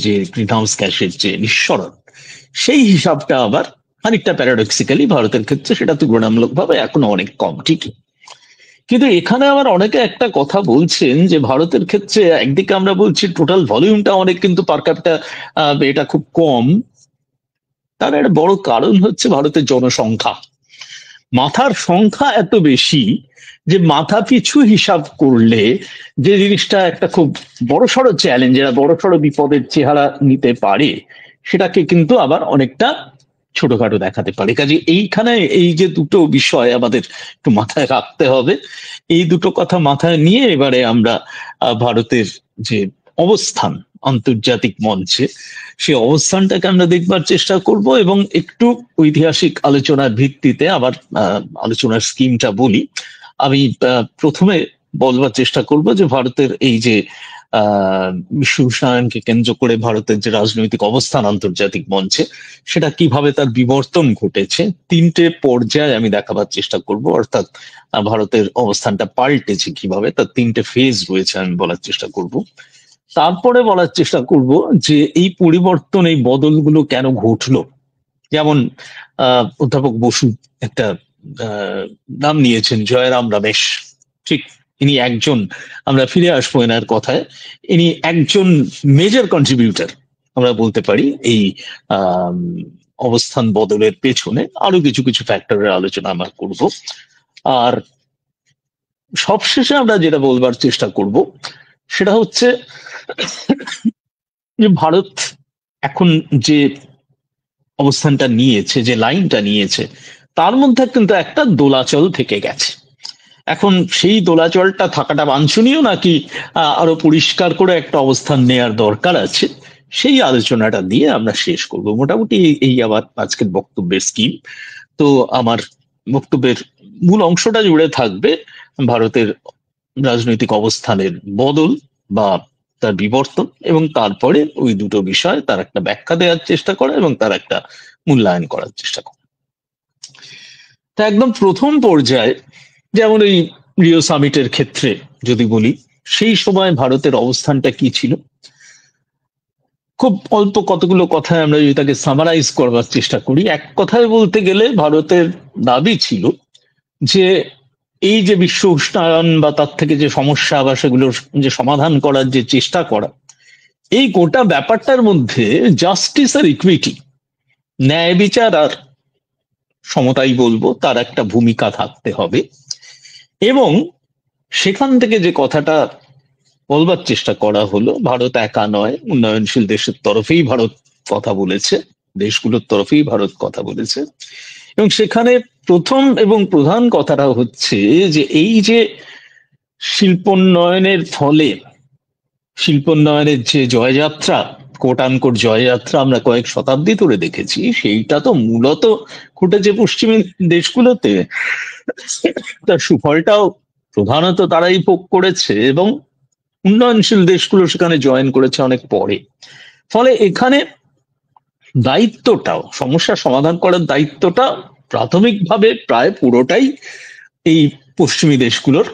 যে গ্রিনহাউস গ্যাসের যে নিঃসরণ, সেই হিসাবটা আবার খানিকটা প্যারাডক্সিক্যালি ভারতের ক্ষেত্রে সেটা তুলনামূলকভাবে এখনো অনেক কম, ঠিকই। কিন্তু এখানে আবার অনেকে একটা কথা বলছেন যে ভারতের ক্ষেত্রে একদিকে আমরা বলছি টোটাল ভলিউমটা অনেক, কিন্তু পার ক্যাপিটা এটা খুব কম। তার একটা বড় কারণ হচ্ছে ভারতের জনসংখ্যা, মাথার সংখ্যা এত বেশি যে মাথা পিছু হিসাব করলে যে জিনিসটা একটা খুব বড়সড় চ্যালেঞ্জ, বড়সড় বিপদের চেহারা নিতে পারে, সেটাকে কিন্তু আবার অনেকটা ছোটখাটো দেখাতে পারে। কাজে এইখানে এই যে দুটো বিষয় আমাদের একটু মাথায় রাখতে হবে, এই দুটো কথা মাথায় নিয়ে এবারে আমরা ভারতের যে অবস্থান আন্তর্জাতিক মঞ্চে, সেই অবস্থানটাকে আমরা দেখবার চেষ্টা করব এবং একটু ঐতিহাসিক আলোচনার ভিত্তিতে আবার আলোচনার স্কিমটা বলি। আমি প্রথমে বলবার চেষ্টা করব যে ভারতের এই যে বিশ্ব উষ্ণায়নকে কেন্দ্র করে ভারতের যে রাজনৈতিক অবস্থান আন্তর্জাতিক মঞ্চে, সেটা কিভাবে তার বিবর্তন ঘটেছে 3টে পর্যায়ে আমি দেখাবার চেষ্টা করব। অর্থাৎ ভারতের অবস্থানটা পাল্টেছে কিভাবে, তার 3টে ফেজ রয়েছে আমি বলার চেষ্টা করব। তারপরে বলার চেষ্টা করব যে এই পরিবর্তন, এই বদলগুলো কেন ঘটলো। যেমন অধ্যাপক বসু একটা নাম নিয়েছেন, জয়রাম রমেশ, ঠিক ইনি একজন, আমরা ফিরে আসবো এনার কথায়, ইনি একজন মেজর কন্ট্রিবিউটর আমরা বলতে পারি এই অবস্থান বদলের পেছনে। আরো কিছু কিছু ফ্যাক্টরের আলোচনা আমরা করব। আর সবশেষে আমরা যেটা বলবার চেষ্টা করব সেটা হচ্ছে যে ভারত এখন যে অবস্থানটা নিয়েছে, যে লাইনটা নিয়েছে, তার মধ্যে কিন্তু একটা দোলাচল থেকে গেছে। এখন সেই দোলাচলটা থাকাটা বাঞ্ছনীয় নাকি আরো পরিষ্কার করে একটা অবস্থান নেয়ার দরকার আছে, সেই আলোচনাটা দিয়ে আমরা শেষ করব। মোটামুটি এই আবার আজকের বক্তব্যের স্কিম। তো আমার বক্তব্যের মূল অংশটা জুড়ে থাকবে ভারতের রাজনৈতিক অবস্থানের বদল বা তার বিবর্তন, এবং তারপরে ওই দুটো বিষয় তার একটা ব্যাখ্যা দেওয়ার চেষ্টা করা এবং তার একটা মূল্যায়ন করার চেষ্টা করা। তা একদম প্রথম পর্যায়ে, যেমন এই রিও সামিটের ক্ষেত্রে যদি বলি, সেই সময় ভারতের অবস্থানটা কি ছিল, খুব অল্প কতগুলো কথায় আমরা যদি তাকে সামারাইজ করবার চেষ্টা করি, এক কথায় বলতে গেলে ভারতের দাবি ছিল যে এই যে বিশ্ব উষ্ণায়ন বা তার থেকে যে সমস্যা বা সেগুলোর যে সমাধান করার যে চেষ্টা করা, এই গোটা ব্যাপারটার মধ্যে জাস্টিস আর ইকুইটি, ন্যায় বিচার আর সমতাই বলবো, তার একটা ভূমিকা থাকতে হবে। এবং সেখান থেকে যে কথাটা বলবার চেষ্টা করা হলো, ভারত একা নয়, উন্নয়নশীল দেশের তরফেই ভারত কথা বলেছে, দেশগুলোর তরফেই ভারত কথা বলেছে। এবং সেখানে প্রথম এবং প্রধান কথাটা হচ্ছে যে এই যে শিল্পোন্নয়নের ফলে, শিল্পোন্নয়নের যে জয়যাত্রা, কোট আনকোট জয়যাত্রা আমরা কয়েক শতাব্দী ধরে দেখেছি, সেইটা তো মূলত ঘটেছে পশ্চিমী দেশগুলোতে। তার সুফলটাও প্রধানত তারাই ভোগ করেছে এবং উন্নয়নশীল দেশগুলো সেখানে জয়েন করেছে অনেক পরে। ফলে এখানে দায়িত্বটাও, সমস্যা সমাধান করার দায়িত্বটা প্রাথমিকভাবে প্রায় পুরোটাই এই পশ্চিমী দেশগুলোর,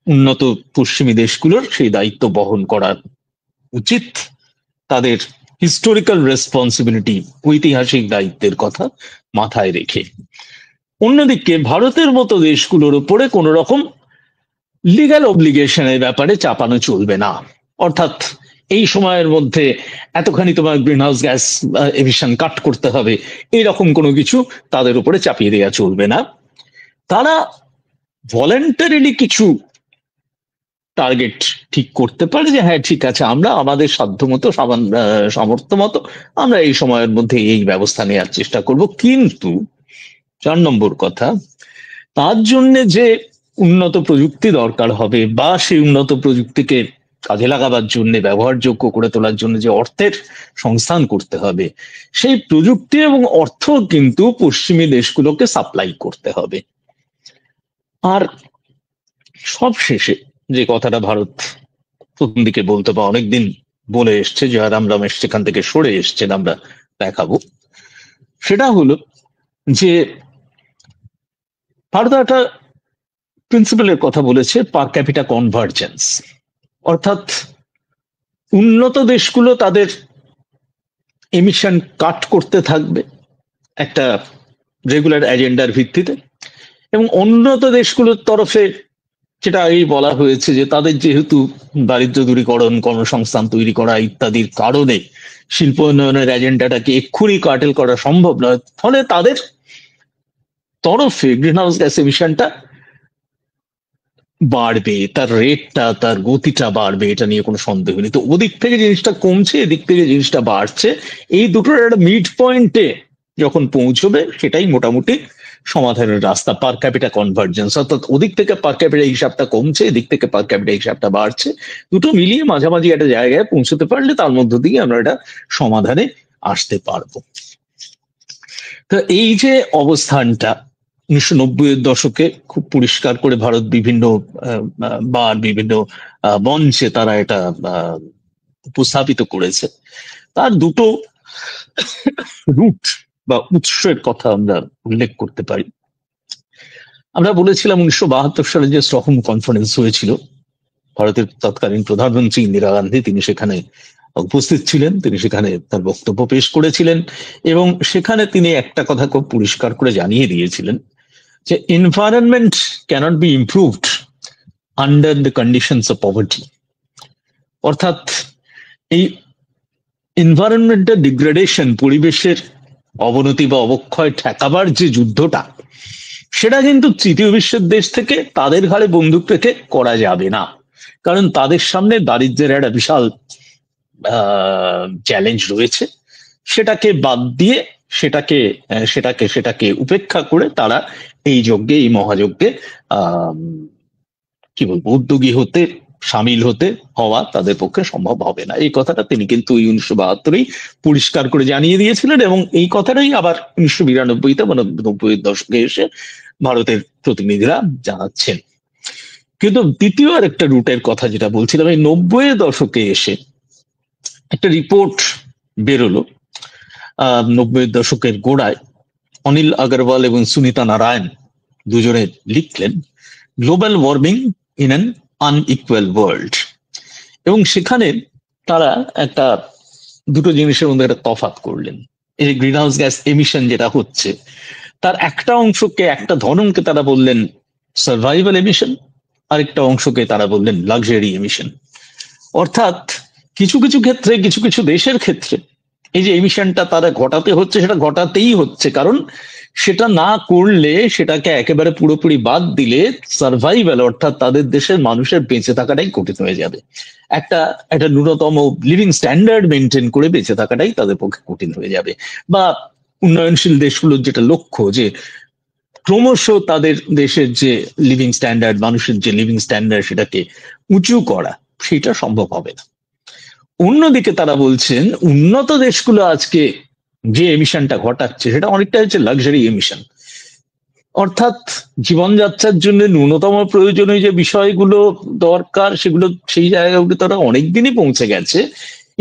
উন্নত পশ্চিমী দেশগুলোর সেই দায়িত্ব বহন করা উচিত, তাদের হিস্টোরিক্যাল রেসপন্সিবিলিটি, ঐতিহাসিক দায়িত্বের কথা মাথায় রেখে। অন্যদিকে ভারতের মতো দেশগুলোর উপরে কোন রকম লিগ্যাল অব্লিগেশনের ব্যাপারে চাপানো চলবে না। অর্থাৎ এই সময়ের মধ্যে এতখানি তোমার গ্রিন হাউস গ্যাস এমিশন কাট করতে হবে, এইরকম কোনো কিছু তাদের উপরে চাপিয়ে দেওয়া চলবে না। তারা ভলেন্টারিলি কিছু টার্গেট ঠিক করতে পারে যে হ্যাঁ ঠিক আছে, আমরা আমাদের সাধ্যমতো, সামর্থ্য মতো আমরা এই সময়ের মধ্যে এই ব্যবস্থা নেওয়ার চেষ্টা করব। কিন্তু 4 নম্বর কথা, তার জন্য যে উন্নত প্রযুক্তি দরকার হবে বা সেই উন্নত প্রযুক্তিকে কাজে লাগাবার জন্য, ব্যবহারযোগ্য করে তোলার জন্য যে অর্থের সংস্থান করতে হবে, সেই প্রযুক্তি এবং অর্থ কিন্তু পশ্চিমী দেশগুলোকে সাপ্লাই করতে হবে। আর সবশেষে যে কথাটা ভারত প্রথম দিকে বলতে বা অনেকদিন বলে এসছে, জয়রাম রমেশ সেখান থেকে সরে এসছেন, আমরা দেখাবো, সেটা হলো যে ভারত একটা প্রিন্সিপালের কথা বলেছে, পার ক্যাপিটা কনভার্জেন্স। অর্থাৎ উন্নত দেশগুলো তাদের এমিশন কাট করতে থাকবে একটা রেগুলার এজেন্ডার ভিত্তিতে, এবং উন্নত দেশগুলোর তরফে যেটা আগেই বলা হয়েছে যে তাদের যেহেতু দারিদ্র দূরীকরণ, কর্মসংস্থান তৈরি করা ইত্যাদির কারণে শিল্প উন্নয়নের এজেন্ডাটাকে এক্ষুনি কাটেল করা সম্ভব নয়, ফলে তাদের তরফে গ্রিন হাউস গ্যাস এমিশনটা বাড়বে, তার রেটটা, তার গতিটা বাড়বে, এটা নিয়ে কোনো সন্দেহ নেই। তো ওদিক থেকে জিনিসটা কমছে, এদিক থেকে জিনিসটা বাড়ছে, এই দুটোর একটা মিড পয়েন্টে যখন পৌঁছবে সেটাই মোটামুটি সমাধানের রাস্তা, পার ক্যাপিটা কনভার্জেন্স। অর্থাৎ ওদিক থেকে পার ক্যাপিটা হিসাবটা কমছে, এদিক থেকে পার ক্যাপিটা হিসাবটা বাড়ছে, দুটো মিলিয়ে মাঝামাঝি একটা জায়গায় পৌঁছতে পারলে তার মধ্য দিয়ে আমরা এটা সমাধানে আসতে পারবো। তো এই যে অবস্থানটা 1990-এর দশকে খুব পরিষ্কার করে ভারত বিভিন্ন বিভিন্ন মঞ্চে তারা এটা উপস্থাপিত করেছে, তার দুটো রুট বা উৎসের কথা আমরা উল্লেখ করতে পারি। আমরা বলেছিলাম 1972 সালে যে স্টকহোম কনফারেন্স হয়েছিল, ভারতের তৎকালীন প্রধানমন্ত্রী ইন্দিরা গান্ধী তিনি সেখানে উপস্থিত ছিলেন, তিনি সেখানে তার বক্তব্য পেশ করেছিলেন এবং সেখানে তিনি একটা কথা খুব পরিষ্কার করে জানিয়ে দিয়েছিলেন যে environment cannot be improved under the conditions of poverty. অর্থাৎ এই এনভায়রনমেন্টের ডিগ্রেডেশন, পরিবেশের অবনতি বা অবক্ষয় ঠেকাবার যে যুদ্ধটা, সেটা কিন্তু তৃতীয় বিশ্বের দেশ থেকে তাদের ঘাড়ে বন্দুক রেখে করা যাবে না, কারণ তাদের সামনে দারিদ্র্যের একটা বিশাল চ্যালেঞ্জ রয়েছে। সেটাকে বাদ দিয়ে, সেটাকে উপেক্ষা করে তারা এই যজ্ঞে, এই মহাযজ্ঞে কি বলবো, উদ্যোগী হতে, সামিল হওয়া তাদের পক্ষে সম্ভব হবে না। এই কথাটা তিনি কিন্তু 1972-এই পরিষ্কার করে জানিয়ে দিয়েছিলেন এবং এই কথাটাই আবার 1992-তে বা 90-এর দশকে এসে ভারতের প্রতিনিধিরা জানাচ্ছেন। কিন্তু দ্বিতীয় আর একটা রুটের কথা যেটা বলছিলাম, এই 90-এর দশকে এসে একটা রিপোর্ট বেরোলো 90-এর দশকের গোড়ায়, অনিল আগরওয়াল এবং সুনিতা নারায়ণ দুজনে লিখলেন global warming in an unequal world. এবং সেখানে তারা একটা দুটো জিনিসের মধ্যে একটা তফাৎ করলেন। এই গ্রিন হাউস গ্যাস এমিশন যেটা হচ্ছে, তার একটা অংশকে, একটা ধরনকে তারা বললেন সার্ভাইভাল এমিশন, আরেকটা অংশকে তারা বললেন লাক্সারি এমিশন। অর্থাৎ কিছু কিছু ক্ষেত্রে, কিছু কিছু দেশের ক্ষেত্রে এই যে এমিশনটা তারা ঘটাতে হচ্ছে, সেটা ঘটাতেই হচ্ছে, কারণ সেটা না করলে, সেটাকে একেবারে পুরোপুরি বাদ দিলে সার্ভাইভাল, অর্থাৎ তাদের দেশের মানুষের বেঁচে থাকাটাই কঠিন হয়ে যাবে। একটা একটা ন্যূনতম লিভিং স্ট্যান্ডার্ড মেনটেন করে বেঁচে থাকাটাই তাদের পক্ষে কঠিন হয়ে যাবে। বা উন্নয়নশীল দেশগুলোর যেটা লক্ষ্য, যে ক্রমশ তাদের দেশের যে লিভিং স্ট্যান্ডার্ড, মানুষের যে লিভিং স্ট্যান্ডার্ড, সেটাকে উঁচু করা, সেটা সম্ভব হবে না। অন্যদিকে তারা বলছেন উন্নত দেশগুলো আজকে যে এমিশনটা ঘটাচ্ছে সেটা অনেকটা হচ্ছে লাক্সারি এমিশন, অর্থাৎ জীবনযাত্রার জন্য ন্যূনতম প্রয়োজনীয় যে বিষয়গুলো দরকার সেগুলো, সেই জায়গাগুলো তারা অনেকদিনই পৌঁছে গেছে।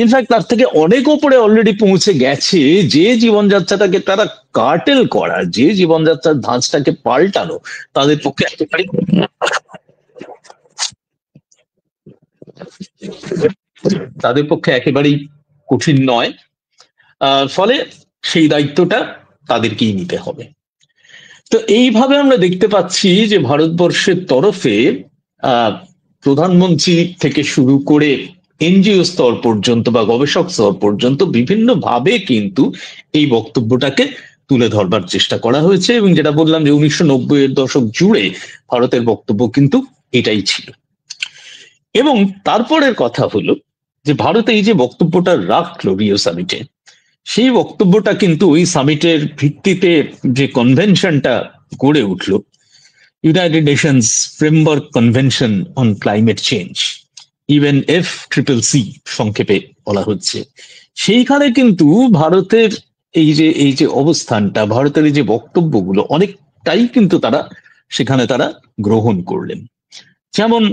ইনফ্যাক্ট তার থেকে অনেক ওপরে অলরেডি পৌঁছে গেছে। যে জীবনযাত্রাটাকে তারা কার্টেল করা, যে জীবনযাত্রার ধাঁচটাকে পাল্টানো তাদের পক্ষে একেবারেই কঠিন নয়। ফলে সেই দায়িত্বটা তাদেরকেই নিতে হবে। তো এইভাবে আমরা দেখতে পাচ্ছি যে ভারতবর্ষের তরফে প্রধানমন্ত্রী থেকে শুরু করে এনজিও স্তর পর্যন্ত বা গবেষক স্তর পর্যন্ত বিভিন্ন ভাবে কিন্তু এই বক্তব্যটাকে তুলে ধরবার চেষ্টা করা হয়েছে। এবং যেটা বললাম যে 1990-এর দশক জুড়ে ভারতের বক্তব্য কিন্তু এটাই ছিল। এবং তারপরের কথা হলো যে ভারত এই যে বক্তব্যটা রাখলো রিও সামিটে, সেই বক্তব্যটা কিন্তু ওই সামিটের ভিত্তিতে যে কনভেনশনটা গড়ে উঠল, United Nations framework convention on climate change, UNFCCC সংক্ষেপে বলা হচ্ছে, সেইখানে কিন্তু ভারতের এই যে অবস্থানটা, ভারতের এই যে বক্তব্যগুলো অনেকটাই কিন্তু সেখানে তারা গ্রহণ করলেন। যেমন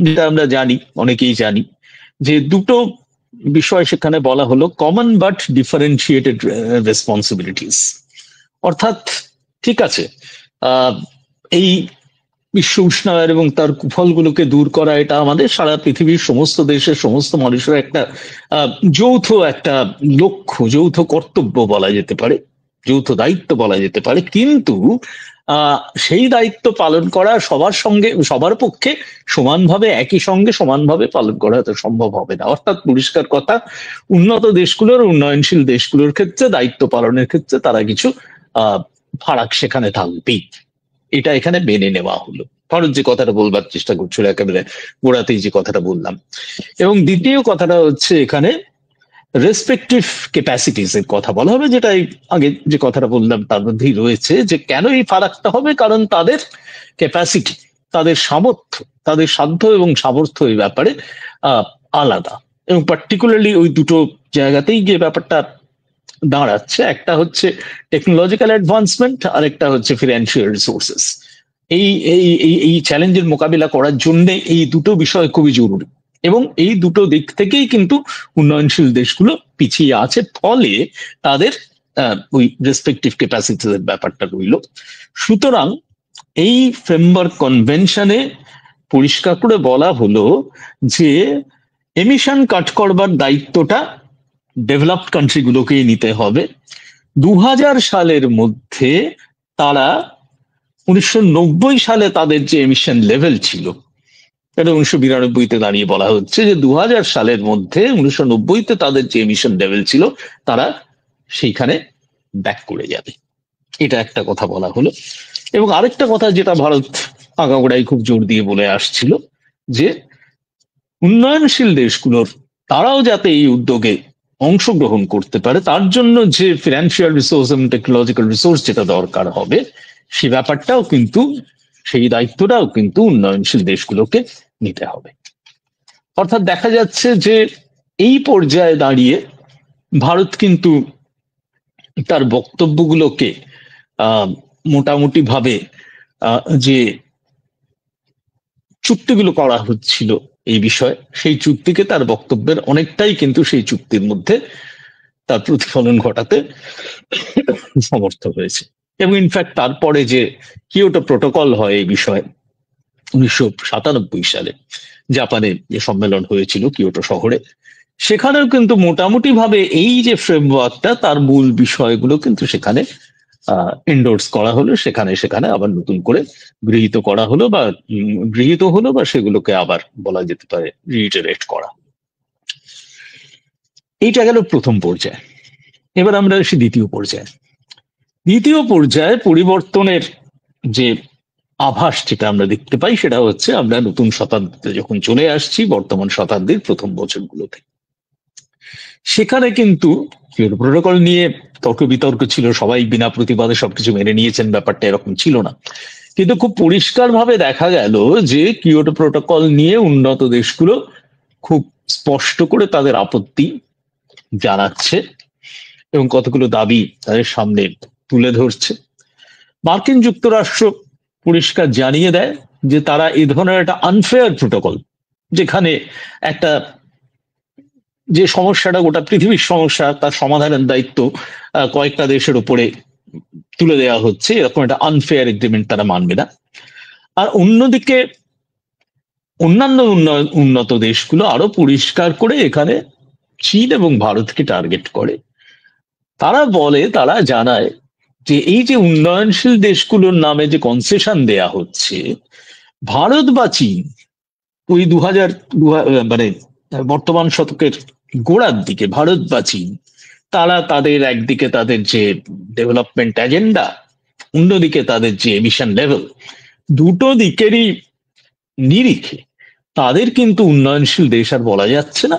যেটা আমরা জানি, অনেকেই জানি, যে দুটো বিষয় সেখানে বলা হলো, কমন বাট ডিফারেন্সিয়েটেড রেসপন্সিবিলিটিস। অর্থাৎ ঠিক আছে, এই বিশ্ব উষ্ণায়ন এবং তার কুফলগুলোকে দূর করা, এটা আমাদের সারা পৃথিবীর সমস্ত দেশের সমস্ত মানুষের একটা যৌথ একটা লক্ষ্য, যৌথ কর্তব্য বলা যেতে পারে, যৌথ দায়িত্ব বলা যেতে পারে। কিন্তু সেই দায়িত্ব পালন করা সবার পক্ষে সমানভাবে, একই সঙ্গে সমানভাবে পালন করা তো সম্ভব হবে না। অর্থাৎ পরিষ্কার কথা, উন্নত দেশগুলোর, উন্নয়নশীল দেশগুলোর ক্ষেত্রে দায়িত্ব পালনের ক্ষেত্রে তারা কিছু ফারাক সেখানে থাকবেই। এটা এখানে মেনে নেওয়া হলো। ভারত যে কথাটা বলবার চেষ্টা করছিল একেবারে গোড়াতেই যে কথাটা বললাম। এবং দ্বিতীয় কথাটা হচ্ছে এখানে রেসপেক্টিভ ক্যাপাসিটিস এর কথা বলা হবে, যেটা আগে যে কথাটা বললাম তার মধ্যেই রয়েছে। যে কেন এই ফারাকটা হবে? কারণ তাদের ক্যাপাসিটি, তাদের সামর্থ্য, তাদের সাধ্য এবং সামর্থ্য এই ব্যাপারে আলাদা। এবং পার্টিকুলারলি ওই দুটো জায়গাতেই যে ব্যাপারটা দাঁড়াচ্ছে, একটা হচ্ছে টেকনোলজিক্যাল অ্যাডভান্সমেন্ট, আর একটা হচ্ছে ফিনান্সিয়াল রিসোর্সেস। এই চ্যালেঞ্জের মোকাবিলা করার জন্য এই দুটো বিষয় খুবই জরুরি। এবং এই দুটো দিক থেকেই কিন্তু উন্নয়নশীল দেশগুলো পিছিয়ে আছে, ফলে তাদের ওই রেসপেক্টিভ ক্যাপাসিটিস এর ব্যাপারটা রইল। সুতরাং এই ফ্রেমওয়ার্ক কনভেনশনে পরিষ্কার করে বলা হলো যে এমিশন কাট করবার দায়িত্বটা ডেভেলপড কান্ট্রিগুলোকেই নিতে হবে। 2000 সালের মধ্যে তারা 1990 সালে তাদের যে এমিশন লেভেল ছিল, এটা 1992-তে দাঁড়িয়ে বলা হচ্ছে যে 2000 সালের মধ্যে 1990-তে তাদের যে এমিশন লেভেল ছিল তারা সেইখানে ব্যাক করে যাবে। এটা একটা কথা বলা হলো। এবং আরেকটা কথা যেটা ভারত আগাগোড়াই খুব জোর দিয়ে বলে আসছিল, যে উন্নয়নশীল দেশগুলোর তারাও যাতে এই উদ্যোগে অংশগ্রহণ করতে পারে, তার জন্য যে ফিনান্সিয়াল রিসোর্স এবং টেকনোলজিক্যাল রিসোর্স যেটা দরকার হবে, সে ব্যাপারটাও কিন্তু, সেই দায়িত্বটাও কিন্তু উন্নয়নশীল দেশগুলোকে নিতে হবে। অর্থাৎ দেখা যাচ্ছে যে এই পর্যায়ে দাঁড়িয়ে ভারত কিন্তু তার বক্তব্যগুলোকে মোটামুটি ভাবে যে চুক্তিগুলো করা হচ্ছিল এই বিষয়ে, সেই চুক্তিকে তার বক্তব্যের অনেকটাই কিন্তু সেই চুক্তির মধ্যে তার প্রতিফলন ঘটাতে সমর্থ হয়েছে। এবং ইনফ্যাক্ট তারপরে যে কিয়োটো প্রোটোকল হয় এই বিষয়ে 1997 সালে জাপানে যে সম্মেলন হয়েছিল কিয়োটো শহরে, সেখানেও কিন্তু মোটামুটি ভাবে এই যে ফ্রেমওয়ার্কটা, তার মূল বিষয়গুলো কিন্তু সেখানে এন্ডোর্স করা হলো, সেখানে আবার নতুন করে গৃহীত হলো বা সেগুলোকে আবার বলা যেতে পারে রিইটারেট করা। এইটা গেল প্রথম পর্যায়ে। এবার আমরা আসি দ্বিতীয় পর্যায়ে। দ্বিতীয় পর্যায়ে পরিবর্তনের যে আভাস যেটা আমরা দেখতে পাই সেটা হচ্ছে আমরা নতুন শতাব্দীতে যখন চলে আসছি, বর্তমান শতাব্দীর প্রথম বছরগুলোতে। সেখানে কিন্তু কিয়োটো প্রোটোকল নিয়ে তর্ক বিতর্ক ছিল, সবাই বিনা প্রতিবাদে সবকিছু মেনে নিয়েছেন, ব্যাপারটা এরকম ছিল না। কিন্তু খুব পরিষ্কারভাবে দেখা গেল যে কিয়োটো প্রোটোকল নিয়ে উন্নত দেশগুলো খুব স্পষ্ট করে তাদের আপত্তি জানাচ্ছে এবং কতগুলো দাবি তাদের সামনে তুলে ধরছে। মার্কিন যুক্তরাষ্ট্র পরিষ্কার জানিয়ে দেয় যে তারা এই ধরনের একটা আনফেয়ার প্রোটোকল, যেখানে একটা যে সমস্যাটা গোটা পৃথিবীর সমস্যা, তার সমাধানের দায়িত্ব কয়েকটা দেশের উপরে তুলে দেওয়া হচ্ছে, এরকম একটা আনফেয়ার এগ্রিমেন্ট তারা মানবে না। আর অন্যদিকে অন্যান্য উন্নত দেশগুলো আরো পরিষ্কার করে এখানে চীন এবং ভারতকে টার্গেট করে। তারা বলে, তারা জানায় যে এই যে উন্নয়নশীল দেশগুলোর নামে যে কনসেশন দেয়া হচ্ছে, ভারত বা চীন ওই মানে বর্তমান শতকের গোড়ার দিকে ভারত বা চীন তারা তাদের একদিকে তাদের যে ডেভেলপমেন্ট এজেন্ডা, অন্যদিকে তাদের যে এমিশন লেভেল, দুটো দিকেরই নিরিখে তাদের কিন্তু উন্নয়নশীল দেশ আর বলা যাচ্ছে না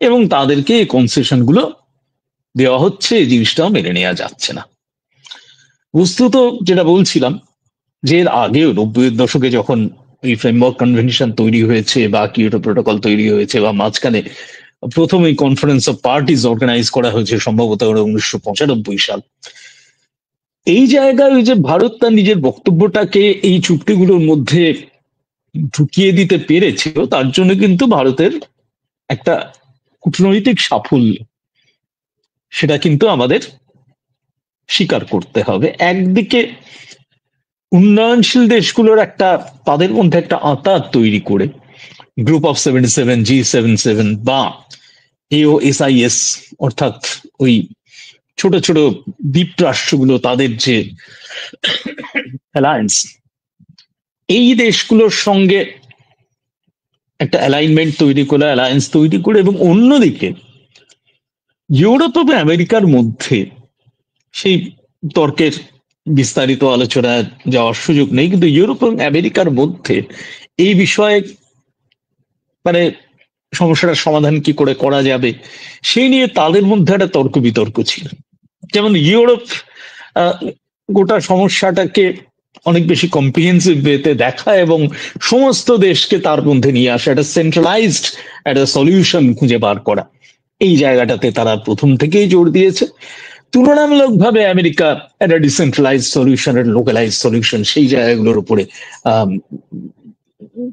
এবং তাদেরকে এই কনসেশন গুলো দেওয়া হচ্ছে, এই জিনিসটাও মেনে নেওয়া যাচ্ছে না। বস্তুত যেটা বলছিলাম যে এর আগেও 90-এর দশকে যখন এই ফ্রেমওয়ার্ক কনভেনশন তৈরি হয়েছে বা কিয়োটো প্রোটোকল তৈরি হয়েছে বা মাঝখানে প্রথম এই কনফারেন্স অফ পার্টিজ অর্গানাইজ করা হয়েছে সম্ভবত 1995 সাল, এই জায়গায় ওই যে ভারত তার নিজের বক্তব্যটাকে এই চুক্তিগুলোর মধ্যে ঢুকিয়ে দিতে পেরেছিল, তার জন্য কিন্তু ভারতের একটা কূটনৈতিক সাফল্য, সেটা কিন্তু আমাদের স্বীকার করতে হবে। একদিকে উন্নয়নশীল দেশগুলোর একটা তাদের মধ্যে একটা আঁতাত তৈরি করে গ্রুপ অফ 77, G77 বা AOSIS অর্থাৎ ওই ছোট ছোট দ্বীপ রাষ্ট্রগুলো, তাদের যে অ্যালায়েন্স, এই দেশগুলোর সঙ্গে একটা অ্যালাইনমেন্ট তৈরি করে, অ্যালায়েন্স তৈরি করে, এবং অন্যদিকে ইউরোপ এবং আমেরিকার মধ্যে সেই তর্কের বিস্তারিত আলোচনায় যাওয়ার সুযোগ নেই, কিন্তু ইউরোপ এবং আমেরিকার মধ্যে এই বিষয়ে মানে সমস্যাটার সমাধান কি করে করা যাবে সেই নিয়ে তাদের মধ্যে একটা তর্ক বিতর্ক ছিল। যেমন ইউরোপ গোটা সমস্যাটাকে অনেক বেশি কম্প্রিহেন্সিভ ওয়েতে দেখা এবং সমস্ত দেশকে তার মধ্যে নিয়ে আসা, একটা সেন্ট্রালাইজড একটা সলিউশন খুঁজে বার করা, এই জায়গাটাতে তারা প্রথম থেকেই জোর দিয়েছে। তুলনামূলকভাবে আমেরিকা একটা ডিসেন্ট্রালাইজ সলিউশন, একটা লোকালাইজ সলিউশন, সেই জায়গাগুলোর উপরে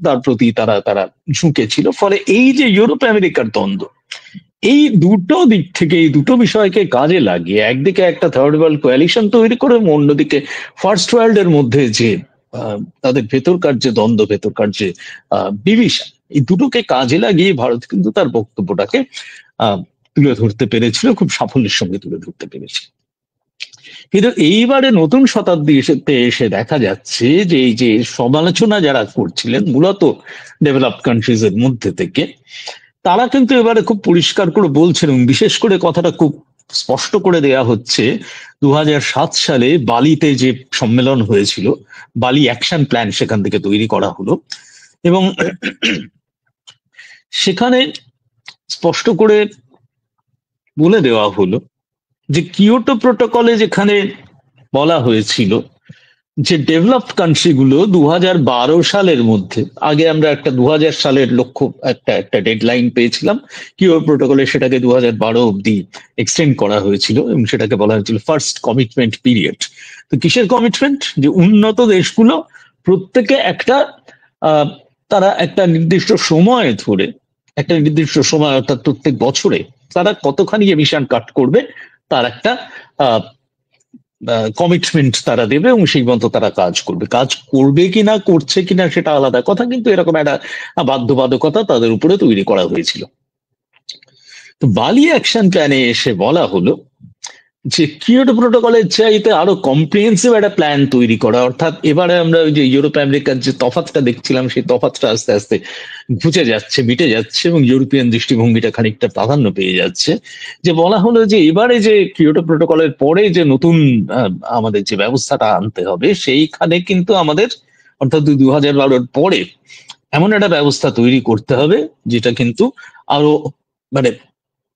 তার প্রতি তারা ঝুঁকে ছিল। ফলে এই যে ইউরোপ আমেরিকার দ্বন্দ্ব, এই দুটো দিক থেকে এই দুটো বিষয়কে কাজে লাগিয়ে একদিকে একটা থার্ড ওয়ার্ল্ড কোয়ালিশন তৈরি করে, অন্যদিকে ফার্স্ট ওয়ার্ল্ড এর মধ্যে যে তাদের ভেতরকার যে দ্বন্দ্ব, ভেতরকার যে ডিভিশন, এই দুটোকে কাজে লাগিয়ে ভারত কিন্তু তার বক্তব্যটাকে তুলে ধরতে পেরেছিল, খুব সাফল্যের সঙ্গে তুলে ধরতে পেরেছিল। কিন্তু এইবারে নতুন শতাব্দী এসে দেখা যাচ্ছে যে এই যে সমালোচনা যারা করছিলেন মূলত ডেভেলপড কান্ট্রিজ এর মধ্যে থেকে, তারা কিন্তু এবারে খুব পরিষ্কার করে বলছেন, এবং বিশেষ করে কথাটা খুব স্পষ্ট করে দেয়া হচ্ছে 2007 সালে বালিতে যে সম্মেলন হয়েছিল, বালি অ্যাকশন প্ল্যান সেখান থেকে তৈরি করা হলো, এবং সেখানে স্পষ্ট করে বলে দেওয়া হলো যে কিয়োটো প্রোটোকলে যেখানে বলা হয়েছিল যে ডেভেলপড কান্ট্রিগুলো 2012 সালের মধ্যে, আগে আমরা একটা 2000 সালের লক্ষ্য একটা ডেডলাইন পেয়েছিলাম কিয়োটো প্রোটোকলে, সেটাকে 2012 অব্দি এক্সটেন্ড করা হয়েছিল এবং সেটাকে বলা হয়েছিল ফার্স্ট কমিটমেন্ট পিরিয়ড। তো কিসের কমিটমেন্ট? যে উন্নত দেশগুলো প্রত্যেকে একটা তারা একটা নির্দিষ্ট সময় ধরে, একটা নির্দিষ্ট সময় অর্থাৎ প্রত্যেক বছরে তারা কতখানি এমিশন কাট করবে তার একটা কমিটমেন্ট তারা দেবে এবং সেই মতো তারা কাজ করবে। কাজ করবে কিনা, করছে কিনা সেটা আলাদা কথা, কিন্তু এরকম একটা বাধ্যবাধকতা তাদের উপরে তৈরি করা হয়েছিল। তো বালি অ্যাকশন প্ল্যানে এসে বলা হলো যে কিয়োটো প্রোটোকলের চাইতে আরো কম্প্রিহেন্সিভ একটা প্ল্যান তৈরি করা, অর্থাৎ এবারে আমরা ওই যে ইউরোপ আমেরিকার যে তফাৎটা দেখছিলাম সেই তফাৎটা আস্তে আস্তে ঘুচে যাচ্ছে, মিটে যাচ্ছে এবং ইউরোপিয়ান দৃষ্টিভঙ্গিটা খানিকটা প্রাধান্য পেয়ে যাচ্ছে। যে বলা হলো যে এবারে যে কিয়োটো প্রোটোকলের পরে যে নতুন আমাদের যে ব্যবস্থাটা আনতে হবে সেইখানে কিন্তু আমাদের অর্থাৎ 2012 পরে এমন একটা ব্যবস্থা তৈরি করতে হবে যেটা কিন্তু আরো মানে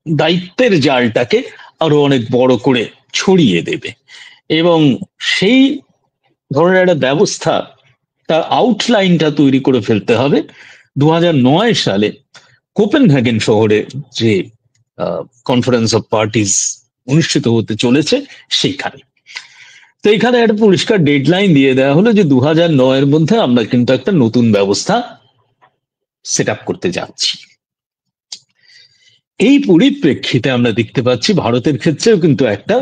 দায়িত্বের জালটাকে আরো অনেক বড় করে ছড়িয়ে দেবে, এবং সেই ধরনের একটা ব্যবস্থা তার আউটলাইনটা তৈরি করে ফেলতে হবে 2009 সালে কোপেনহেগেন শহরে যে কনফারেন্স অফ পার্টিজ অনুষ্ঠিত হতে চলেছে সেইখানে। তো এখানে একটা পরিষ্কার ডেডলাইন দিয়ে দেওয়া হলো যে 2009 মধ্যে আমরা কিন্তু একটা নতুন ব্যবস্থা সেট আপ করতে যাচ্ছি। এই পরিপ্রেক্ষিতে আমরা দেখতে পাচ্ছি ভারতের ক্ষেত্রেও কিন্তু একটা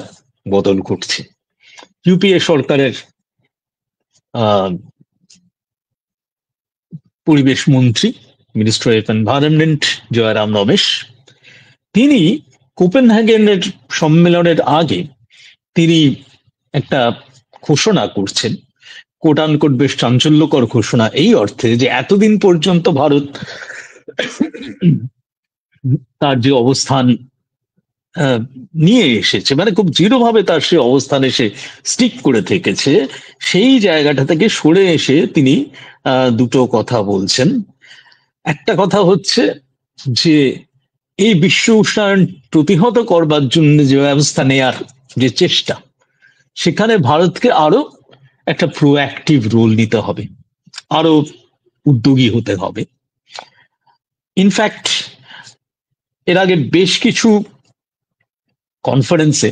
বদল ঘটছে। ইউপিএ সরকারের পরিবেশ মন্ত্রী, minister of environment Jairam Ramesh, তিনি কোপেনহেগেনের সম্মেলনের আগে তিনি একটা ঘোষণা করছেন, কোট আনকোট বেশ চাঞ্চল্যকর ঘোষণা, এই অর্থে যে এতদিন পর্যন্ত ভারত তার যে অবস্থান নিয়ে এসেছে, মানে খুব দৃঢ়ভাবে তার সে অবস্থানে সে স্টিক করে থেকেছে, সেই জায়গাটা থেকে সরে এসে তিনি দুটো কথা বলছেন। একটা কথা হচ্ছে যে এই বিশ্ব উষ্ণায়ন প্রতিহত করবার জন্য যে ব্যবস্থা নেয়ার যে চেষ্টা, সেখানে ভারতকে আরো একটা প্রোঅ্যাক্টিভ রোল নিতে হবে, আরো উদ্যোগী হতে হবে। ইনফ্যাক্ট এর আগে বেশ কিছু কনফারেন্সে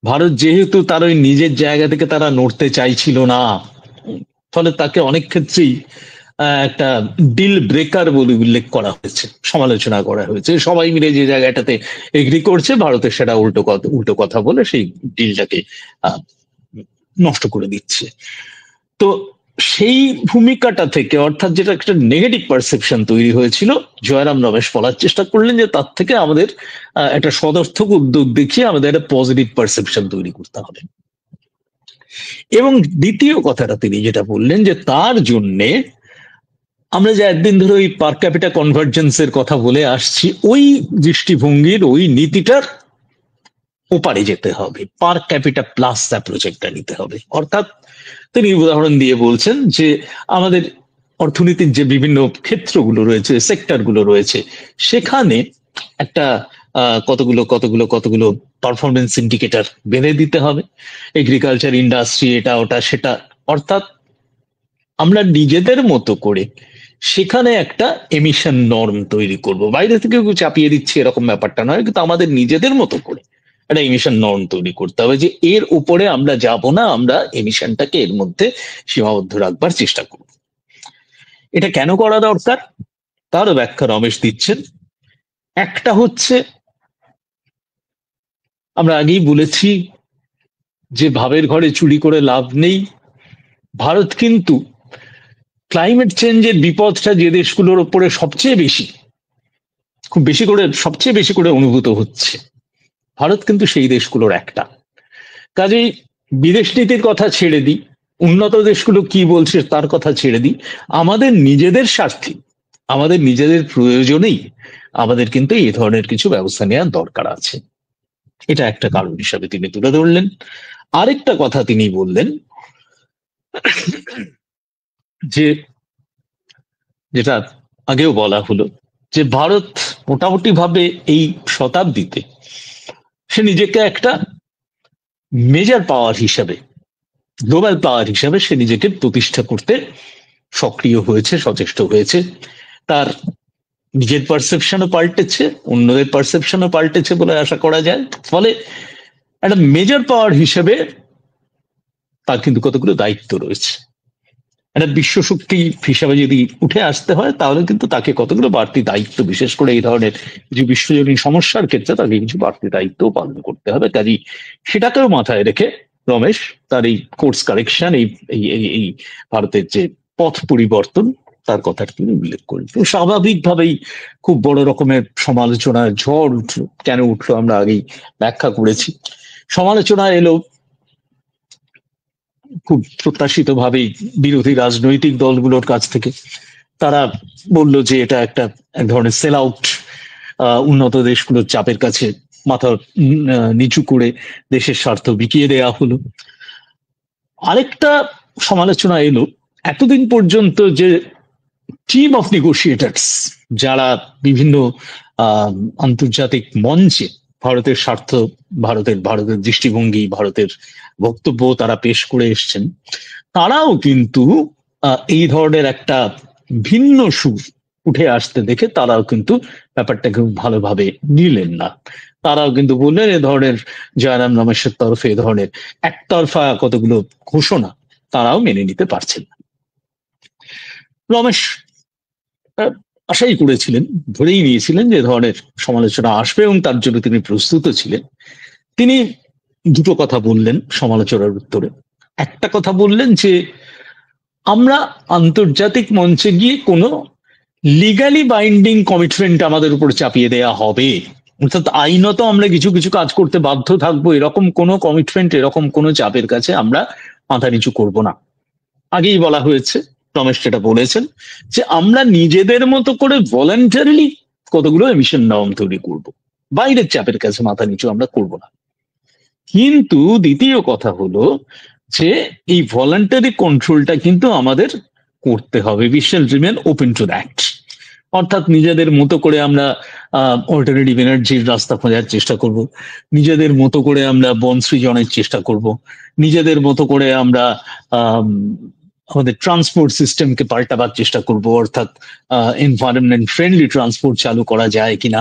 ভারত যেহেতু তার ওই নিজের জায়গা থেকে তারা নড়তে চাইছিল না, ফলে তাকে অনেক ক্ষেত্রেই একটা ডিল ব্রেকার বলে উল্লেখ করা হয়েছে, সমালোচনা করা হয়েছে। সবাই মিলে যে জায়গাটাতে এগ্রি করছে ভারতের সেটা উল্টো কথা বলে সেই ডিলটাকে নষ্ট করে দিচ্ছে। তো সেই ভূমিকাটা থেকে, অর্থাৎ যেটা একটা নেগেটিভ পারসেপশন তৈরি হয়েছিল, জয়রাম রমেশ বলার চেষ্টা করলেন যে তার থেকে আমাদের একটা সদর্থক উদ্যোগ দেখিয়ে আমাদের একটা পজিটিভ পারসেপশন তৈরি করতে হবে। এবং দ্বিতীয় কথাটা তিনি যেটা বললেন যে তার জন্যে আমরা যে একদিন ধরে ওই পার ক্যাপিটা কনভার্জেন্সের কথা বলে আসছি, ওই দৃষ্টিভঙ্গির ওই নীতিটার ওপারে যেতে হবে, পার ক্যাপিটা প্লাস প্রজেক্টটা নিতে হবে। অর্থাৎ তিনি উদাহরণ দিয়ে বলছেন যে আমাদের অর্থনীতির যে বিভিন্ন ক্ষেত্রগুলো রয়েছে, সেক্টরগুলো রয়েছে, সেখানে একটা কতগুলো পারফরমেন্স ইন্ডিকেটর বেঁধে দিতে হবে, এগ্রিকালচার, ইন্ডাস্ট্রি, এটা ওটা সেটা। অর্থাৎ আমরা নিজেদের মতো করে সেখানে একটা এমিশন নর্ম তৈরি করব, বাইরে থেকে চাপিয়ে দিচ্ছি এরকম ব্যাপারটা নয়, কিন্তু আমাদের নিজেদের মতো করে একটা এমিশন নর্ম তৈরি করতে হবে যে এর উপরে আমরা যাব না, আমরা এমিশনটাকে এর মধ্যে সীমাবদ্ধ রাখবার চেষ্টা করব। এটা কেন করা দরকার তারও ব্যাখ্যা রমেশ দিচ্ছেন। একটা হচ্ছে, আমরা আগেই বলেছি যে ভাবের ঘরে চুরি করে লাভ নেই। ভারত কিন্তু ক্লাইমেট চেঞ্জের বিপদটা যে দেশগুলোর উপরে সবচেয়ে বেশি করে অনুভূত হচ্ছে, ভারত কিন্তু সেই দেশগুলোর একটা। কাজেই বিদেশ নীতির কথা ছেড়ে দিই, উন্নত দেশগুলো কি বলছে তার কথা ছেড়ে দিই, আমাদের নিজেদের স্বার্থে, আমাদের নিজেদের প্রয়োজনেই আমাদের কিন্তু এই ধরনের কিছু ব্যবস্থা নেওয়ার দরকার আছে। এটা একটা কারণ হিসাবে তিনি তুলে ধরলেন। আরেকটা কথা তিনি বললেন যে, যেটা আগেও বলা হলো, যে ভারত মোটামুটি ভাবে এই শতাব্দীতে সে নিজেকে একটা মেজর পাওয়ার হিসাবে, গ্লোবাল পাওয়ার হিসাবে সে নিজেকে প্রতিষ্ঠা করতে সক্রিয় হয়েছে, সচেষ্ট হয়েছে। তার নিজের পারসেপশনও পাল্টেছে, অন্যদের পারসেপশনও পাল্টেছে বলে আশা করা যায়। ফলে একটা মেজর পাওয়ার হিসেবে তার কিন্তু কতগুলো দায়িত্ব রয়েছে। একটা বিশ্ব শক্তি হিসাবে যদি উঠে আসতে হয় তাহলে কিন্তু তাকে কতগুলো বাড়তি দায়িত্ব, বিশেষ করে এই ধরনের যে বিশ্বজনীন সমস্যার ক্ষেত্রে তাকে কিছু বাড়তি দায়িত্ব পালন করতে হবে। কাজেই সেটাকেও মাথায় রেখে রমেশ তার এই কোর্স কারেকশন, এই ভারতের যে পথ পরিবর্তন, তার কথাটা তিনি উল্লেখ করলেন। স্বাভাবিকভাবেই খুব বড় রকমের সমালোচনার ঝড় উঠলো। কেন উঠলো আমরা আগেই ব্যাখ্যা করেছি। সমালোচনা এলো খুব প্রত্যাশিত ভাবেই বিরোধী রাজনৈতিক দলগুলোর কাছ থেকে। তারা বলল যে এটা এক ধরনের সেল আউট, উন্নত দেশগুলোর চাপের কাছে মাথা নিচু করে দেশের স্বার্থ বিকিয়ে দেয়া হলো। আরেকটা সমালোচনা এলো, এতদিন পর্যন্ত যে টিম অফ নেগোশিয়েটার্স যারা বিভিন্ন আন্তর্জাতিক মঞ্চে ভারতের স্বার্থ, ভারতের দৃষ্টিভঙ্গি, ভারতের বক্তব্য তারা পেশ করে এসছেন, তারাও কিন্তু এই ধরনের একটা ভিন্ন সুর উঠে আসতে দেখে তারাও কিন্তু ব্যাপারটাকে ভালোভাবে নিলেন না। তারাও কিন্তু বললেন এ ধরনের জয়রাম রমেশের তরফে এ ধরনের একতরফা কতগুলো ঘোষণা তারাও মেনে নিতে পারছেন না। রমেশ আশাই করেছিলেন, ধরেই নিয়েছিলেন যে ধরনের সমালোচনা আসবে এবং তার জন্য তিনি প্রস্তুত ছিলেন। তিনি দুটো কথা বললেন সমালোচনার উত্তরে। একটা কথা বললেন যে আমরা আন্তর্জাতিক মঞ্চে গিয়ে কোনো লিগালি বাইন্ডিং কমিটমেন্ট আমাদের উপর চাপিয়ে দেয়া হবে, অর্থাৎ আইনত আমরা কিছু কিছু কাজ করতে বাধ্য থাকবো, এরকম কোনো কমিটমেন্ট, এরকম কোনো চাপের কাছে আমরা মাথা নিচু করবো না। আগেই বলা হয়েছে, রমেশ যেটা বলেছেন যে আমরা নিজেদের মতো করে ভলান্টারিলি কতগুলো এমিশন নর্ম তৈরি করব, বাইরের চাপের কাছে মাথা নিচু আমরা করব না। কিন্তু দ্বিতীয় কথা হলো যে এই ভলান্টারি কন্ট্রোলটা কিন্তু আমাদের করতে হবে, we shall remain open to that. অর্থাৎ নিজেদের মতো করে আমরা অল্টারনেটিভ এনার্জির রাস্তা খোঁজার চেষ্টা করব, নিজেদের মতো করে আমরা বন সৃজনের চেষ্টা করব, নিজেদের মতো করে আমরা আমাদের ট্রান্সপোর্ট সিস্টেমকে পাল্টাবার চেষ্টা করব, অর্থাৎ এনভায়রনমেন্ট ফ্রেন্ডলি ট্রান্সপোর্ট চালু করা যায় কিনা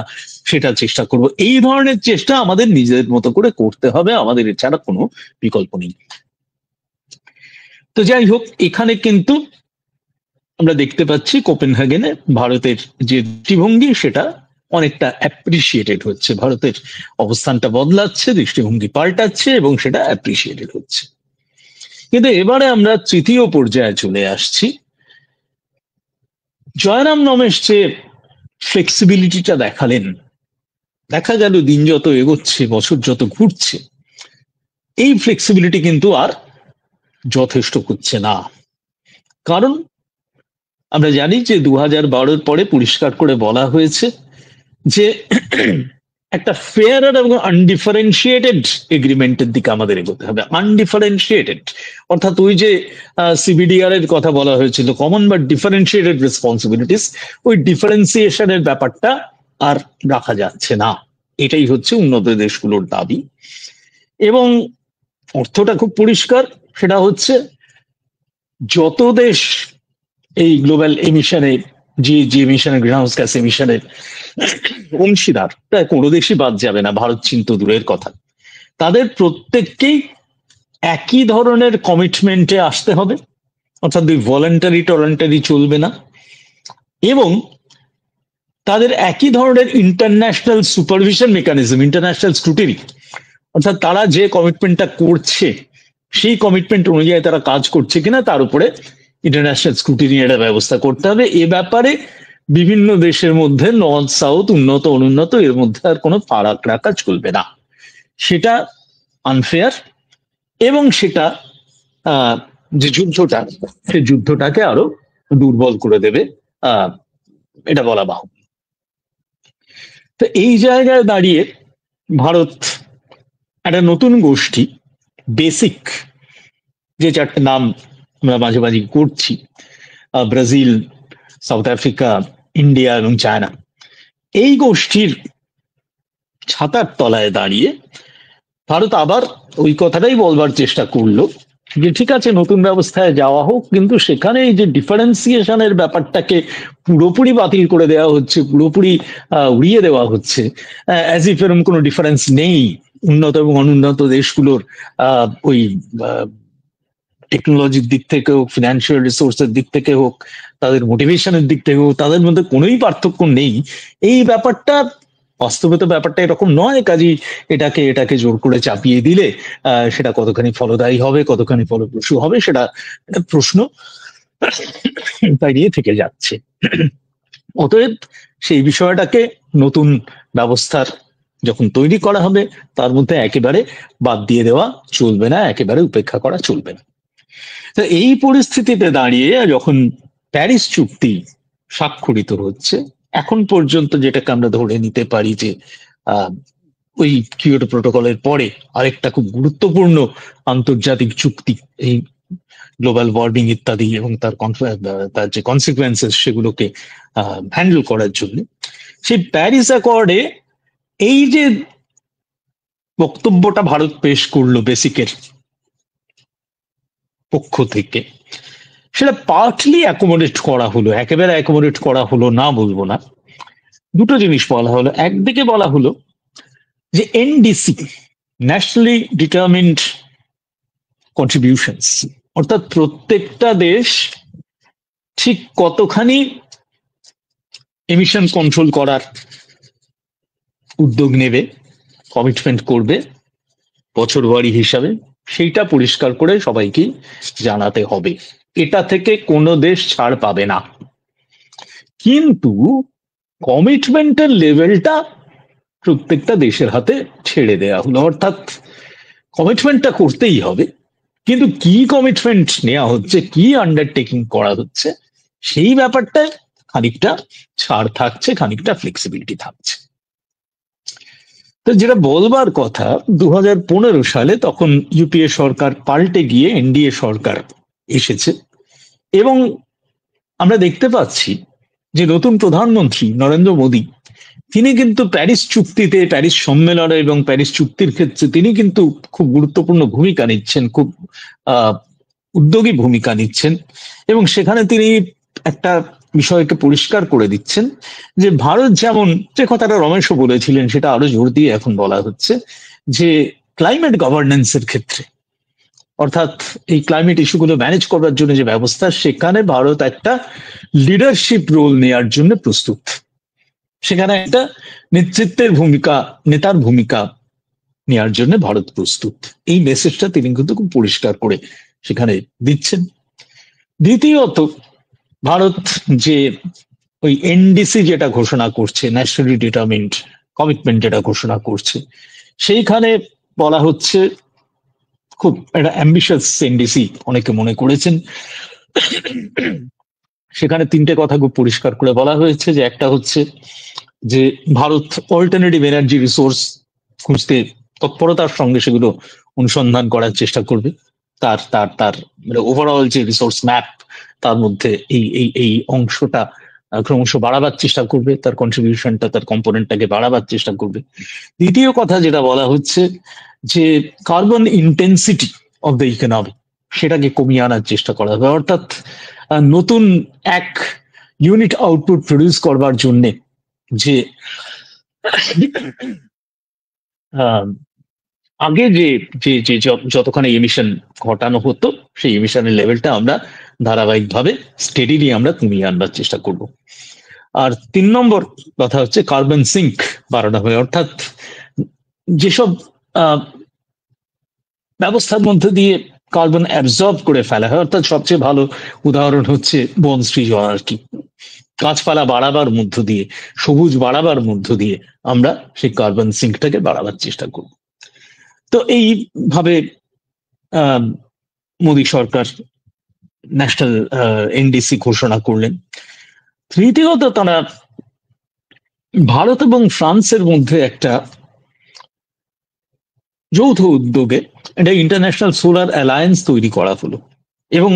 সেটা চেষ্টা করব। এই ধরনের চেষ্টা আমাদের নিজেদের মতো করে করতে হবে, আমাদের এছাড়া কোনো বিকল্প নেই। তো যাই হোক, এখানে কিন্তু আমরা দেখতে পাচ্ছি কোপেনহেগেনে ভারতের যে দৃষ্টিভঙ্গি সেটা অনেকটা অ্যাপ্রিসিয়েটেড হচ্ছে, ভারতের অবস্থানটা বদলাচ্ছে, দৃষ্টিভঙ্গি পাল্টাচ্ছে এবং সেটা অ্যাপ্রিসিয়েটেড হচ্ছে। কিন্তু এবারে আমরা তৃতীয় পর্যায়ে চলে আসছি। জয়রাম রমেশ যে ফ্লেক্সিবিলিটিটা দেখালেন, দেখা গেল দিন যত এগোচ্ছে, বছর যত ঘুরছে, এই ফ্লেক্সিবিলিটি কিন্তু আর যথেষ্ট হচ্ছে না। কারণ আমরা জানি যে 2012 পরে পরিষ্কার করে বলা হয়েছে যে একটা ফেয়ার এবং আনডিফারেন্সিয়েটেড এগ্রিমেন্টের দিকে আমাদের এগোতে হবে। আনডিফারেন্সিয়েটেড অর্থাৎ ওই যে সিবিডিআর এর কথা বলা হয়েছিল, কমন বাট ডিফারেন্সিয়েটেড রেসপন্সিবিলিটিস, ওই ডিফারেন্সিয়েশনের ব্যাপারটা আর রাখা যাচ্ছে না। এটাই হচ্ছে উন্নত দেশগুলোর দাবি এবং অর্থটা খুব পরিষ্কার, সেটা হচ্ছে যত দেশ এই গ্লোবাল এমিশনে যে এমিশনের গ্রিন হাউস গ্যাস এমিশনের অংশীদার, প্রায় কোনো দেশই বাদ যাবে না, ভারত চীন তো দূরের কথা, তাদের প্রত্যেককেই একই ধরনের কমিটমেন্টে আসতে হবে, অর্থাৎ ওই ভলান্টারি চলবে না, এবং তাদের একই ধরনের international supervision mechanism, international scrutiny, অর্থাৎ তারা যে কমিটমেন্টটা করছে সেই কমিটমেন্ট অনুযায়ী তারা কাজ করছে কিনা তার উপরে ইন্টারন্যাশনাল স্ক্রুটিনি একটা ব্যবস্থা করতে হবে। এ ব্যাপারে বিভিন্ন দেশের মধ্যে নর্থ সাউথ, উন্নত অনুন্নত, এর মধ্যে আর কোনো ফারাক রাখা চলবে না। সেটা আনফেয়ার এবং সেটা যে যুদ্ধটা, সে যুদ্ধটাকে আরো দুর্বল করে দেবে, এটা বলা বাহুল্য। তো এই জায়গায় দাঁড়িয়ে ভারত একটা নতুন গোষ্ঠী, বেসিক, যে চারটে নাম আমরা মাঝে মাঝে করছি, ব্রাজিল, সাউথ আফ্রিকা, ইন্ডিয়া এবং চায়না, এই গোষ্ঠীর ছাতার তলায় দাঁড়িয়ে ভারত আবার ওই কথাটাই বলবার চেষ্টা করলো যে ঠিক আছে, নতুন ব্যবস্থায় যাওয়া হোক, কিন্তু সেখানে এই যে ডিফারেন্সিয়েশনের ব্যাপারটাকে পুরোপুরি বাতিল করে দেওয়া হচ্ছে, পুরোপুরি উড়িয়ে দেওয়া হচ্ছে, অ্যাজ ইফ এরকম কোনো ডিফারেন্স নেই উন্নত এবং অনুন্নত দেশগুলোর ওই টেকনোলজির দিক থেকে হোক, ফিনান্সিয়াল রিসোর্সের দিক থেকে হোক, তাদের মোটিভেশনের দিক থেকে হোক, তাদের মধ্যে কোনোই পার্থক্য নেই। এই ব্যাপারটা বাস্তবে তো ব্যাপারটা এরকম নয়, কাজেই এটাকে জোর করে চাপিয়ে দিলে সেটা কতখানি ফলদায়ী হবে, কতখানি ফলপ্রসূ হবে, সেটা প্রশ্ন তাই নিয়ে থেকে যাচ্ছে। অতএব সেই বিষয়টাকে নতুন ব্যবস্থার যখন তৈরি করা হবে তার মধ্যে একেবারে বাদ দিয়ে দেওয়া চলবে না, একেবারে উপেক্ষা করা চলবে না। তো এই পরিস্থিতিতে দাঁড়িয়ে যখন প্যারিস চুক্তি স্বাক্ষরিত হচ্ছে, এখন পর্যন্ত যেটাকে আমরা ধরে নিতে পারি যে ওই কিয়োটো প্রোটোকলের পরে আরেকটা খুব গুরুত্বপূর্ণ আন্তর্জাতিক চুক্তি, এই গ্লোবাল ওয়ার্মিং ইত্যাদি এবং তার যে কনসিকুয়েন্সেস সেগুলোকে হ্যান্ডেল করার জন্য, সেই প্যারিস অ্যাকর্ডে এই যে বক্তব্যটা ভারত পেশ করলো বেসিকের পক্ষ থেকে, সেটা পার্টলি অ্যাকোমোডেট করা হলো, একেবারে অ্যাকোমোডেট করা হলো না বলবো না। দুটো জিনিস বলা হলো। একদিকে বলা হলো যে এনডিসি, ন্যাশনালি ডিটারমিন্ড কন্ট্রিবিউশনস, অর্থাৎ প্রত্যেকটা দেশ ঠিক কতখানি এমিশন কন্ট্রোল করার উদ্যোগ নেবে, কমিটমেন্ট করবে বছরওয়ারি হিসাবে, সেইটা পরিষ্কার করে সবাইকে জানাতে হবে। এটা থেকে কোনো দেশ ছাড় পাবে না। কিন্তু কমিটমেন্টের লেভেলটা প্রত্যেকটা দেশের হাতে ছেড়ে দেয়া হলো, অর্থাৎ কমিটমেন্টটা করতেই হবে, কিন্তু কি কমিটমেন্ট নেওয়া হচ্ছে, কি আন্ডারটেকিং করা হচ্ছে, সেই ব্যাপারটা খানিকটা ছাড় থাকছে, খানিকটা ফ্লেক্সিবিলিটি থাকছে। তো যেটা বলবার কথা, 2015 সালে তখন ইউপিএ সরকার পাল্টে গিয়ে এনডিএ সরকার এসেছে এবং আমরা দেখতে পাচ্ছি যে নতুন প্রধানমন্ত্রী নরেন্দ্র মোদী, তিনি কিন্তু প্যারিস চুক্তিতে, প্যারিস সম্মেলনে এবং প্যারিস চুক্তির ক্ষেত্রে তিনি কিন্তু খুব গুরুত্বপূর্ণ ভূমিকা নিচ্ছেন, খুব উদ্যোগী ভূমিকা নিচ্ছেন এবং সেখানে তিনি একটা বিষয়কে পরিষ্কার করে দিচ্ছেন যে ভারত যেমন, যে কথাটা রমেশও বলেছিলেন সেটা আরো জোর দিয়ে এখন বলা হচ্ছে, যে ক্লাইমেট গভর্নেন্সের ক্ষেত্রে, অর্থাৎ এই ক্লাইমেট ইস্যুগুলো ম্যানেজ করবার জন্য যে ব্যবস্থা, সেখানে ভারত একটা লিডারশিপ রোল নেওয়ার জন্য প্রস্তুত, সেখানে একটা নেতৃত্বের ভূমিকা, নেতার ভূমিকা নেওয়ার জন্য ভারত প্রস্তুত। এই মেসেজটা তিনি কিন্তু খুব পরিষ্কার করে সেখানে দিচ্ছেন। দ্বিতীয়ত, ভারত যে ওই এনডিসি যেটা ঘোষণা করছে, ন্যাশনালি ডিটারমিন্ড কমিটমেন্ট যেটা ঘোষণা করছে, সেইখানে বলা হচ্ছে খুব একটা অ্যাম্বিশাস এনডিসি অনেকে মনে করেছেন। সেখানে তিনটে কথা খুব পরিষ্কার করে বলা হয়েছে, যে একটা হচ্ছে যে ভারত অল্টারনেটিভ এনার্জি রিসোর্স খুঁজতে তৎপরতার সঙ্গে সেগুলো অনুসন্ধান করার চেষ্টা করবে, তার তার তার মানে ওভারঅল যে রিসোর্স ম্যাপ, তার মধ্যে এই এই এই অংশটা ক্রমশ বাড়াবার চেষ্টা করবে, তার কন্ট্রিবিউশনটা, তার কম্পোনেন্টটাকে বাড়াবার চেষ্টা করবে। দ্বিতীয় কথা যেটা বলা হচ্ছে, যে carbon intensity of the economy, সেটাকে কমিয়ে আনার চেষ্টা করা হবে, অর্থাৎ নতুন এক ইউনিট আউটপুট প্রডিউস করবার জন্যে যে আগে যে যতখানি এমিশন ঘটানো হতো, সেই এমিশনের লেভেলটা আমরা ধারাবাহিকভাবে স্টেডিলি আমরা কমিয়ে আনবার চেষ্টা করব। আর 3 নম্বর কথা হচ্ছে কার্বন সিঙ্ক বাড়ানো হবে, অর্থাৎ যেসব ব্যবস্থার মধ্যে দিয়ে কার্বন অ্যাবজর্ব করে ফেলা হয়, অর্থাৎ সবচেয়ে ভালো উদাহরণ হচ্ছে বন সৃজন আর কি, গাছপালা বাড়াবার মধ্য দিয়ে, সবুজ বাড়াবার মধ্য দিয়ে আমরা সেই কার্বন সিঙ্কটাকে বাড়াবার চেষ্টা করব। তো এইভাবে মোদী সরকার ন্যাশনাল এনডিসি ঘোষণা করলেন। তৃতীয়ত, তারা ভারত এবং ফ্রান্সের মধ্যে একটা যৌথ উদ্যোগে একটা ইন্টারন্যাশনাল সোলার অ্যালায়েন্স তৈরি করা হলো এবং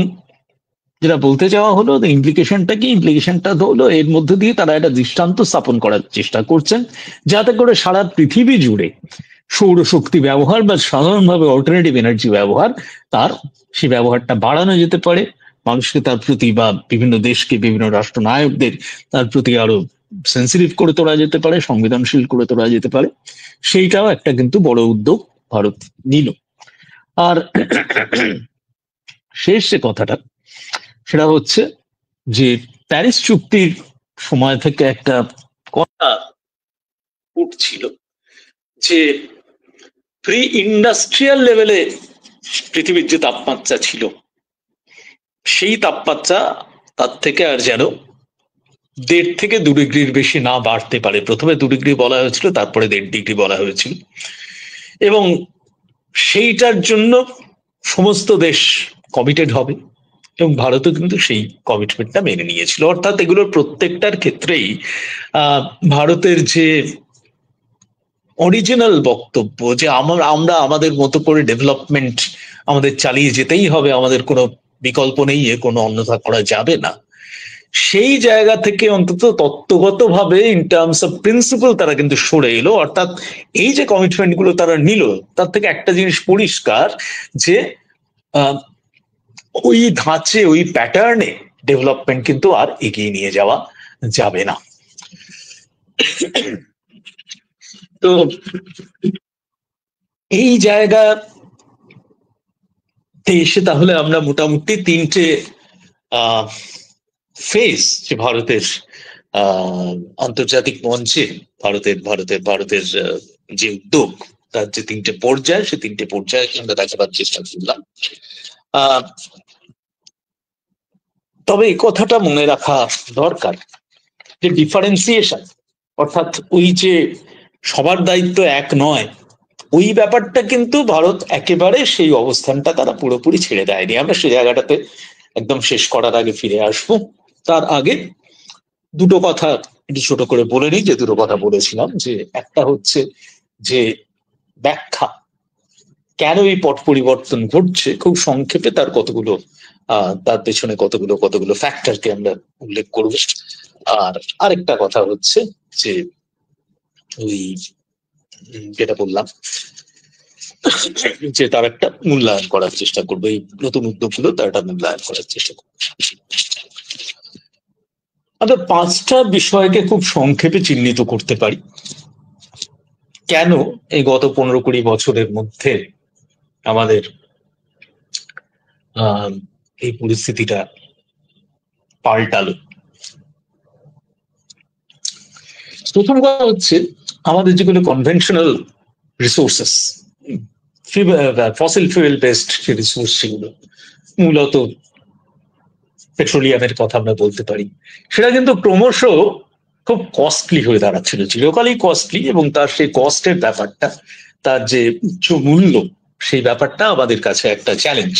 যেটা বলতে চাওয়া হলো, ইমপ্লিকেশনটা কি, ইমপ্লিকেশনটা হলো এর মধ্যে দিয়ে তারা একটা দৃষ্টান্ত স্থাপন করার চেষ্টা করছেন, যাতে করে সারা পৃথিবী জুড়ে সৌরশক্তি ব্যবহার বা সাধারণভাবে অল্টারনেটিভ এনার্জি ব্যবহার, তার সেই ব্যবহারটা বাড়ানো যেতে পারে, মানুষকে তার প্রতি বা বিভিন্ন দেশকে, বিভিন্ন রাষ্ট্রনায়কদের তার প্রতি আরো সেন্সিটিভ করে তোলা যেতে পারে, সংবেদনশীল করে তোলা যেতে পারে। সেইটাও একটা কিন্তু বড় উদ্যোগ ভারত নিল। আর শেষ যে কথাটা, সেটা হচ্ছে যে প্যারিস চুক্তির সময় থেকে একটা কথা উঠছিল যে প্রি ইন্ডাস্ট্রিয়াল লেভেলে পৃথিবীর যে তাপমাত্রা ছিল, সেই তাপমাত্রা তার থেকে আর যেন 1.5 থেকে 2 ডিগ্রির বেশি না বাড়তে পারে। প্রথমে 2 ডিগ্রি বলা হয়েছিল, তারপরে 1.5 ডিগ্রি বলা হয়েছিল, এবং সেইটার জন্য সমস্ত দেশ কমিটেড হবে, এবং ভারতও কিন্তু সেই কমিটমেন্টটা মেনে নিয়েছিল। অর্থাৎ এগুলোর প্রত্যেকটার ক্ষেত্রেই ভারতের যে অরিজিনাল বক্তব্য যে আমরা আমাদের মতো করে ডেভেলপমেন্ট আমাদের চালিয়ে যেতেই হবে, আমাদের কোনো বিকল্প নেই, কোনো অন্যথা করা যাবে না, সেই জায়গা থেকে অন্তত তত্ত্বগতভাবে ইন টার্মস অফ প্রিন্সিপাল তারা কিন্তু সরে এলো। অর্থাৎ এই যে কমিটমেন্ট গুলো তারা নিল, তার থেকে একটা জিনিস পরিষ্কার যে ওই ধাঁচে, ওই প্যাটার্নে ডেভেলপমেন্ট কিন্তু আর এগিয়ে নিয়ে যাওয়া যাবে না। তো এই জায়গাতে এসে তাহলে আমরা মোটামুটি 3টে ফেজ যে ভারতের আন্তর্জাতিক মঞ্চে ভারতের যে উদ্যোগ, তার যে 3টে পর্যায়, সে 3টে পর্যায়ে আমরা দেখাবার চেষ্টা করলাম। তবে এই কথাটা মনে রাখা দরকার যে ডিফারেন্সিয়েশন, অর্থাৎ ওই যে সবার দায়িত্ব এক নয়, ওই ব্যাপারটা কিন্তু ভারত একেবারে সেই অবস্থানটা তারা পুরোপুরি ছেড়ে দেয়নি। আমরা সেই জায়গাটাতে একদম শেষ করার আগে ফিরে আসবো। তার আগে দুটো কথা একটু ছোট করে বলে নিই, যে দুটো কথা বলেছিলাম, যে একটা হচ্ছে যে ব্যাখ্যা কেন এই পট পরিবর্তন ঘটছে, খুব সংক্ষেপে তার কতগুলো তার পেছনে কতগুলো ফ্যাক্টরকে আমরা উল্লেখ করব। আর আরেকটা কথা হচ্ছে যে ওই যেটা বললাম যে তার একটা মূল্যায়ন করার চেষ্টা করবো, এই নতুন উদ্যোগগুলো তার একটা মূল্যায়ন করার চেষ্টা করবো। আমরা 5টা বিষয়কে খুব সংক্ষেপে চিহ্নিত করতে পারি কেন এই গত 15-20 বছরের মধ্যে আমাদের এই পরিস্থিতিটা পাল্টালো। প্রথম কথা হচ্ছে আমাদের যেগুলো conventional resources, fossil fuel based যে রিসোর্স, সেগুলো মূলত পেট্রোলিয়ামের কথা আমরা বলতে পারি, সেটা কিন্তু ক্রমশ খুব কস্টলি হয়ে দাঁড়াচ্ছিল, চিরকালই কস্টলি, এবং তার সেই কস্টের ব্যাপারটা, তার যে উচ্চ মূল্য, সেই ব্যাপারটা আমাদের কাছে একটা চ্যালেঞ্জ।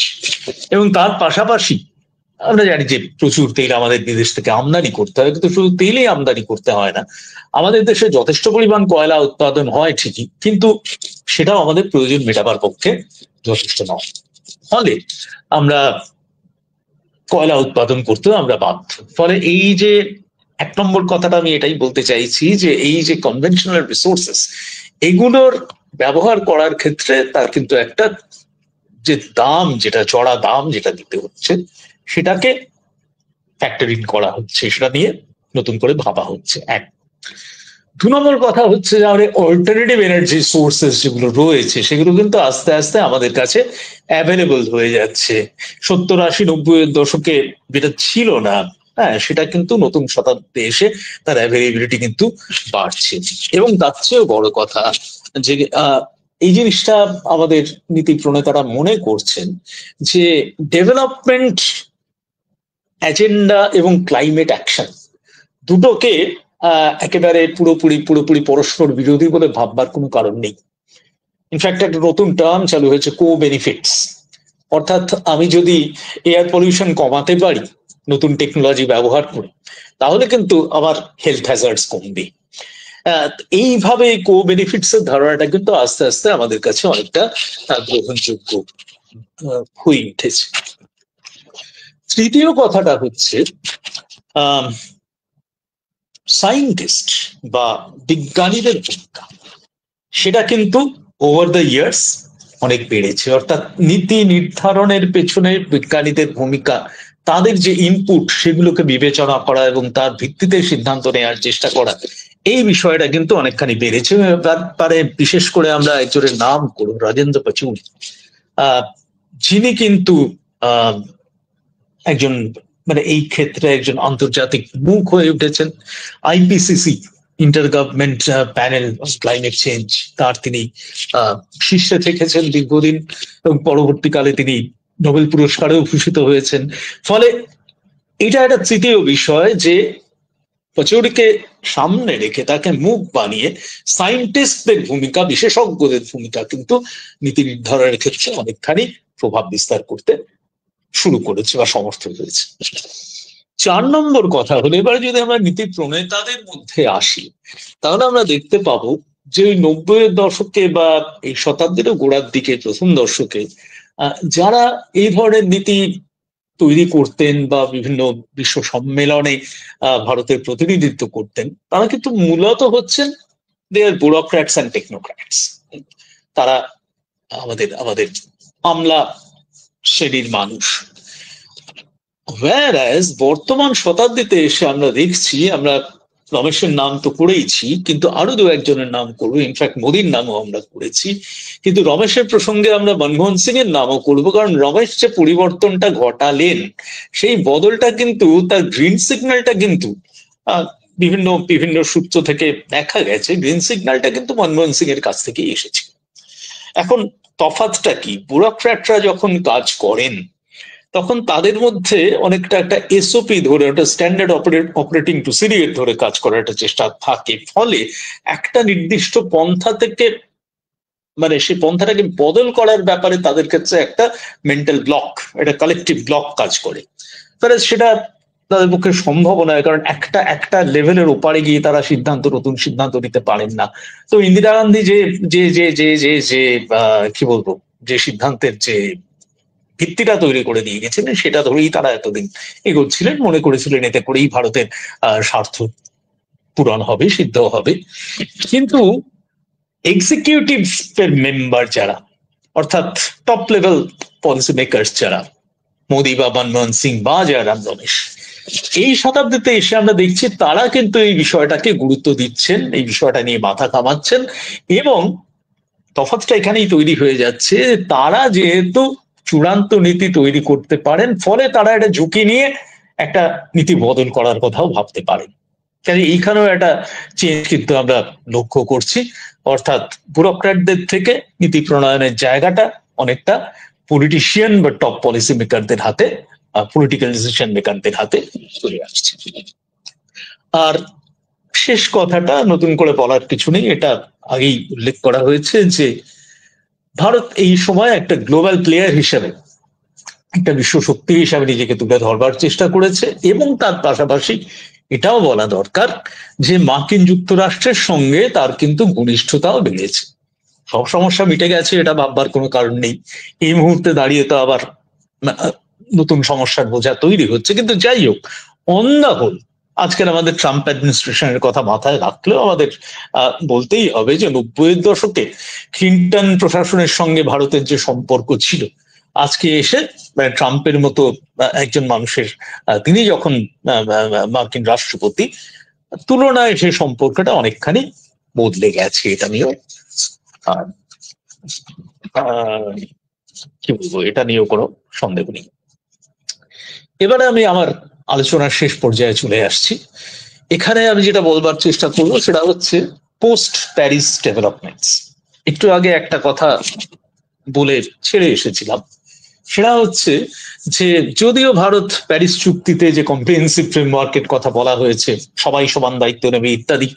এবং তার পাশাপাশি আমরা জানি যে প্রচুর তেল আমাদের বিদেশ থেকে আমদানি করতে হয়, কিন্তু শুধু তেলই আমদানি করতে হয় না, আমাদের দেশে যথেষ্ট পরিমাণ কয়লা উৎপাদন হয় ঠিকই, কিন্তু সেটাও আমাদের প্রয়োজন মেটাবার পক্ষে যথেষ্ট নয়। ফলে আমরা কয়লা উৎপাদন করতেও আমরা বাধ্য। ফলে এই যে 1 নম্বর কথাটা আমি এটাই বলতে চাইছি, যে এই যে কনভেনশনাল রিসোর্সেস, এগুলোর ব্যবহার করার ক্ষেত্রে তার কিন্তু একটা যে দাম, যেটা চড়া দাম যেটা দিতে হচ্ছে, সেটাকে ফ্যাক্টর ইন করা হচ্ছে, সেটা নিয়ে নতুন করে ভাবা হচ্ছে। 1 2 নম্বর কথা হচ্ছে যে আমাদের অল্টারনেটিভ এনার্জি সোর্সেস যেগুলো রয়েছে, সেগুলো কিন্তু আস্তে আস্তে আমাদের কাছে অ্যাভেলেবল হয়ে যাচ্ছে। 70, 80, 90 এর দশকে যেটা ছিল না, সেটা কিন্তু নতুন শতাব্দীতে এসে তার অ্যাভেলেবিলিটি কিন্তু বাড়ছে। এবং তার চেয়েও বড় কথা যে এই জিনিসটা আমাদের নীতি প্রণেতারা মনে করছেন যে ডেভেলপমেন্ট এজেন্ডা এবং ক্লাইমেট অ্যাকশন দুটোকে একেবারে পুরোপুরি পরস্পর বিরোধী বলে ভাববার কোনো কারণ নেই। ইনফ্যাক্ট একটা নতুন টার্ম চালু হয়েছে, কো বেনিফিটস। অর্থাৎ আমি যদি এয়ার পলিউশন কমাতে পারি নতুন টেকনোলজি ব্যবহার করে, তাহলে কিন্তু আমার হেলথ হ্যাজার্ডস কমবে। এইভাবে কো বেনিফিটস এর ধারণাটা কিন্তু আস্তে আস্তে আমাদের কাছে অনেকটা গ্রহণযোগ্য হয়ে উঠেছে। তৃতীয় কথাটা হচ্ছে সায়েন্টিস্ট বা বিজ্ঞানীদের ভূমিকা, সেটা কিন্তু ওভার দ্য ইয়ার্স অনেক বেড়েছে। অর্থাৎ নীতি নির্ধারণের পেছনে বিজ্ঞানীদের ভূমিকা, তাদের যে ইনপুট, সেগুলোকে বিবেচনা করা এবং তার ভিত্তিতে সিদ্ধান্ত নেওয়ার চেষ্টা করা, এই বিষয়টা কিন্তু অনেকখানি বেড়েছে। ব্যাপারে বিশেষ করে আমরা একজনের নাম করব, রাজেন্দ্র পাচৌরি, যিনি কিন্তু একজন মানে এই ক্ষেত্রে একজন আন্তর্জাতিক মুখ হয়ে উঠেছেন। IPCC, inter government panel on climate change, তার তিনি শীর্ষে থেকেছেন দীর্ঘদিন, এবং পরবর্তীকালে তিনি নোবেল পুরস্কারেও ভূষিত হয়েছেন। ফলে এটা একটা তৃতীয় বিষয়, যে পচৌরিকে সামনে রেখে তাকে মুখ বানিয়ে সায়েন্টিস্টদের ভূমিকা, বিশেষজ্ঞদের ভূমিকা কিন্তু নীতি নির্ধারণের ক্ষেত্রে অনেকখানি প্রভাব বিস্তার করতে শুরু করেছে বা সমর্থন হয়েছে। 4 নম্বর কথা হলো, এবারে যদি আমরা নীতি প্রণেতাদের মধ্যে আসি তাহলে আমরা দেখতে পাবো যে ওই 90-এর দশকে বা এই শতাব্দীরও গোড়ার দিকে প্রথম দশকে যারা এই ধরনের নীতি তৈরি করতেন বা বিভিন্ন বিশ্ব সম্মেলনে ভারতের প্রতিনিধিত্ব করতেন, তারা কিন্তু মূলত হচ্ছেন দে আর ব্যুরোক্র্যাটস অ্যান্ড টেকনোক্র্যাটস। তারা আমাদের আমলা শ্রেণীর মানুষ। whereas বর্তমান শতাব্দীতে এসে আমরা দেখছি, আমরা রমেশের নাম তো করেইছি, কিন্তু আরো 2-1 নাম করবো, ইনফ্যাক্ট মোদীর নামও আমরা করেছি, কিন্তু রমেশের প্রসঙ্গে আমরা মনমোহন সিং এর নামও করবো, কারণ রমেশ যে পরিবর্তনটা ঘটালেন সেই বদলটা কিন্তু, তার গ্রিন সিগন্যালটা কিন্তু বিভিন্ন বিভিন্ন সূত্র থেকে দেখা গেছে গ্রিন সিগন্যালটা কিন্তু মনমোহন সিং এর কাছ থেকেই এসেছে। এখন তফাৎটা কি? ব্যুরোক্র্যাটরা যখন কাজ করেন তখন তাদের মধ্যে অনেকটা একটা এসওপি ধরে, একটা স্ট্যান্ডার্ড অপারেটিং প্রসিডিউর ধরে কাজ করার একটা চেষ্টা থাকে, ফলে একটা নির্দিষ্ট পন্থা থেকে মানে সেই পন্থাটাকে বদল করার ব্যাপারে তাদের ক্ষেত্রে একটা মেন্টাল ব্লক, একটা কালেকটিভ ব্লক কাজ করে। তাহলে সেটা তাদের পক্ষে সম্ভব নয়, কারণ একটা লেভেলের ওপারে গিয়ে তারা নতুন সিদ্ধান্ত নিতে পারেন না। তো ইন্দিরা গান্ধী যে যে যে যে যে যে কি বলবো, যে সিদ্ধান্তের যে ভিত্তিটা তৈরি করে দিয়ে গেছিলেন সেটা ধরেই তারা এতদিন এগোচ্ছিলেন, মনে করেছিলেন এতে করেই ভারতের স্বার্থ পূরণ হবে, সিদ্ধ হবে। কিন্তু এক্সিকিউটিভ মেম্বার যারা, অর্থাৎ টপ লেভেল পলিসি মেকার্স যারা, মোদী বা মনমোহন সিং বা জয়রাম রমেশ, এই শতাব্দীতে এসে আমরা দেখছি তারা কিন্তু এই বিষয়টাকে গুরুত্ব দিচ্ছেন, এই বিষয়টা নিয়ে মাথা কামাচ্ছেন, এবং তফাৎটা এখানেই তৈরি হয়ে যাচ্ছে। তারা যেহেতু চূড়ান্ত নীতি তৈরি করতে পারেন, ফলে তারা একটা ঝুঁকি নিয়ে একটা নীতি বদল করার কথাও ভাবতে পারেন। কাজে এইখানেও একটা চেঞ্জ কিন্তু আমরা লক্ষ্য করছি, অর্থাৎ ব্যুরোক্র্যাটদের থেকে নীতি প্রণয়নের জায়গাটা অনেকটা পলিটিশিয়ান বা টপ পলিসি মেকারদের হাতে, পলিটিক্যাল ডিসিশন মেকারদের হাতে চলে আসছে। আর শেষ কথাটা নতুন করে বলার কিছু নেই, এটা আগেই উল্লেখ করা হয়েছে যে ভারত এই সময় একটা গ্লোবাল প্লেয়ার হিসেবে, একটা বিশ্ব শক্তি হিসাবে নিজেকে তুলে ধরবার চেষ্টা করেছে, এবং তার পাশাপাশি এটাও বলা দরকার যে মার্কিন যুক্তরাষ্ট্রের সঙ্গে তার কিন্তু ঘনিষ্ঠতাও বেড়েছে। সব সমস্যা মিটে গেছে এটা ভাববার কোনো কারণ নেই, এই মুহূর্তে দাঁড়িয়ে তো আবার নতুন সমস্যার বোঝা তৈরি হচ্ছে। কিন্তু যাই হোক, অন দ্য হোল আজকের আমাদের ট্রাম্প অ্যাডমিনিস্ট্রেশনের কথা মাথায় রাখলেও আমাদের বলতেই হবে যে 90-এর দশকে ক্লিন্টন প্রশাসনের সঙ্গে ভারতের যে সম্পর্ক ছিল, আজকে এসে ট্রাম্পের মতো একজন মানুষের, তিনি যখন মার্কিন রাষ্ট্রপতি, তুলনায় সেই সম্পর্কটা অনেকখানি বদলে গেছে। এটা নিয়েও কি বলবো, এটা নিয়েও কোনো সন্দেহ নেই। এবারে আমি আমার আলোচনার শেষ পর্যায়ে চলে আসছি। এখানে আমি যেটা বলবার চেষ্টা করবো সেটা হচ্ছে পোস্ট প্যারিস ডেভেলপমেন্টস। একটু আগে একটা কথা বলে ছেড়ে এসেছিলাম, সেটা হচ্ছে যে যদিও ভারত প্যারিস চুক্তিতে যে কম্প্রিহেন্সিভ ফ্রেমওয়ার্কের কথা বলা হয়েছে, সবাই সমান দায়িত্ব নেবে ইত্যাদি,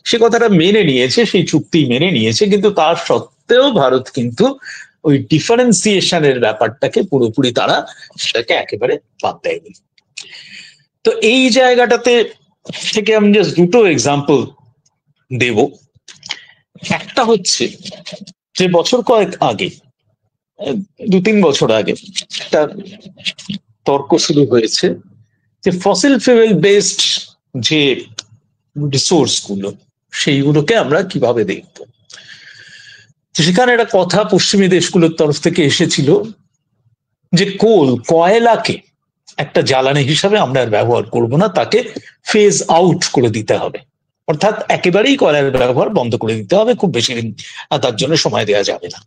সে কথাটা মেনে নিয়েছে, সেই চুক্তি মেনে নিয়েছে, কিন্তু তার সত্ত্বেও ভারত কিন্তু ওই ডিফারেন্সিয়েশনের ব্যাপারটাকে পুরোপুরি তারা সেটাকে একেবারে বাদ দেয়নি। তো এই জায়গাটাতে থেকে আমি জাস্ট 2টো এক্সাম্পল দেব। একটা হচ্ছে যে বছর কয়েক আগে, 2-3 বছর আগে একটা তর্ক শুরু হয়েছে যে ফসিল ফুয়েল বেসড যে রিসোর্স গুলো, সেইগুলোকে আমরা কিভাবে দেখব। সেখানে একটা কথা পশ্চিমী দেশগুলোর তরফ থেকে এসেছিল যে কয়লাকে একটা জ্বালানি হিসাবে আমরা আর ব্যবহার করব না, তাকে ফেজ আউট করে দিতে হবে, অর্থাৎ একেবারেই কয়লার ব্যবহার বন্ধ করে দিতে হবে, খুব বেশি দিন তার জন্য সময় দেওয়া যাবে না।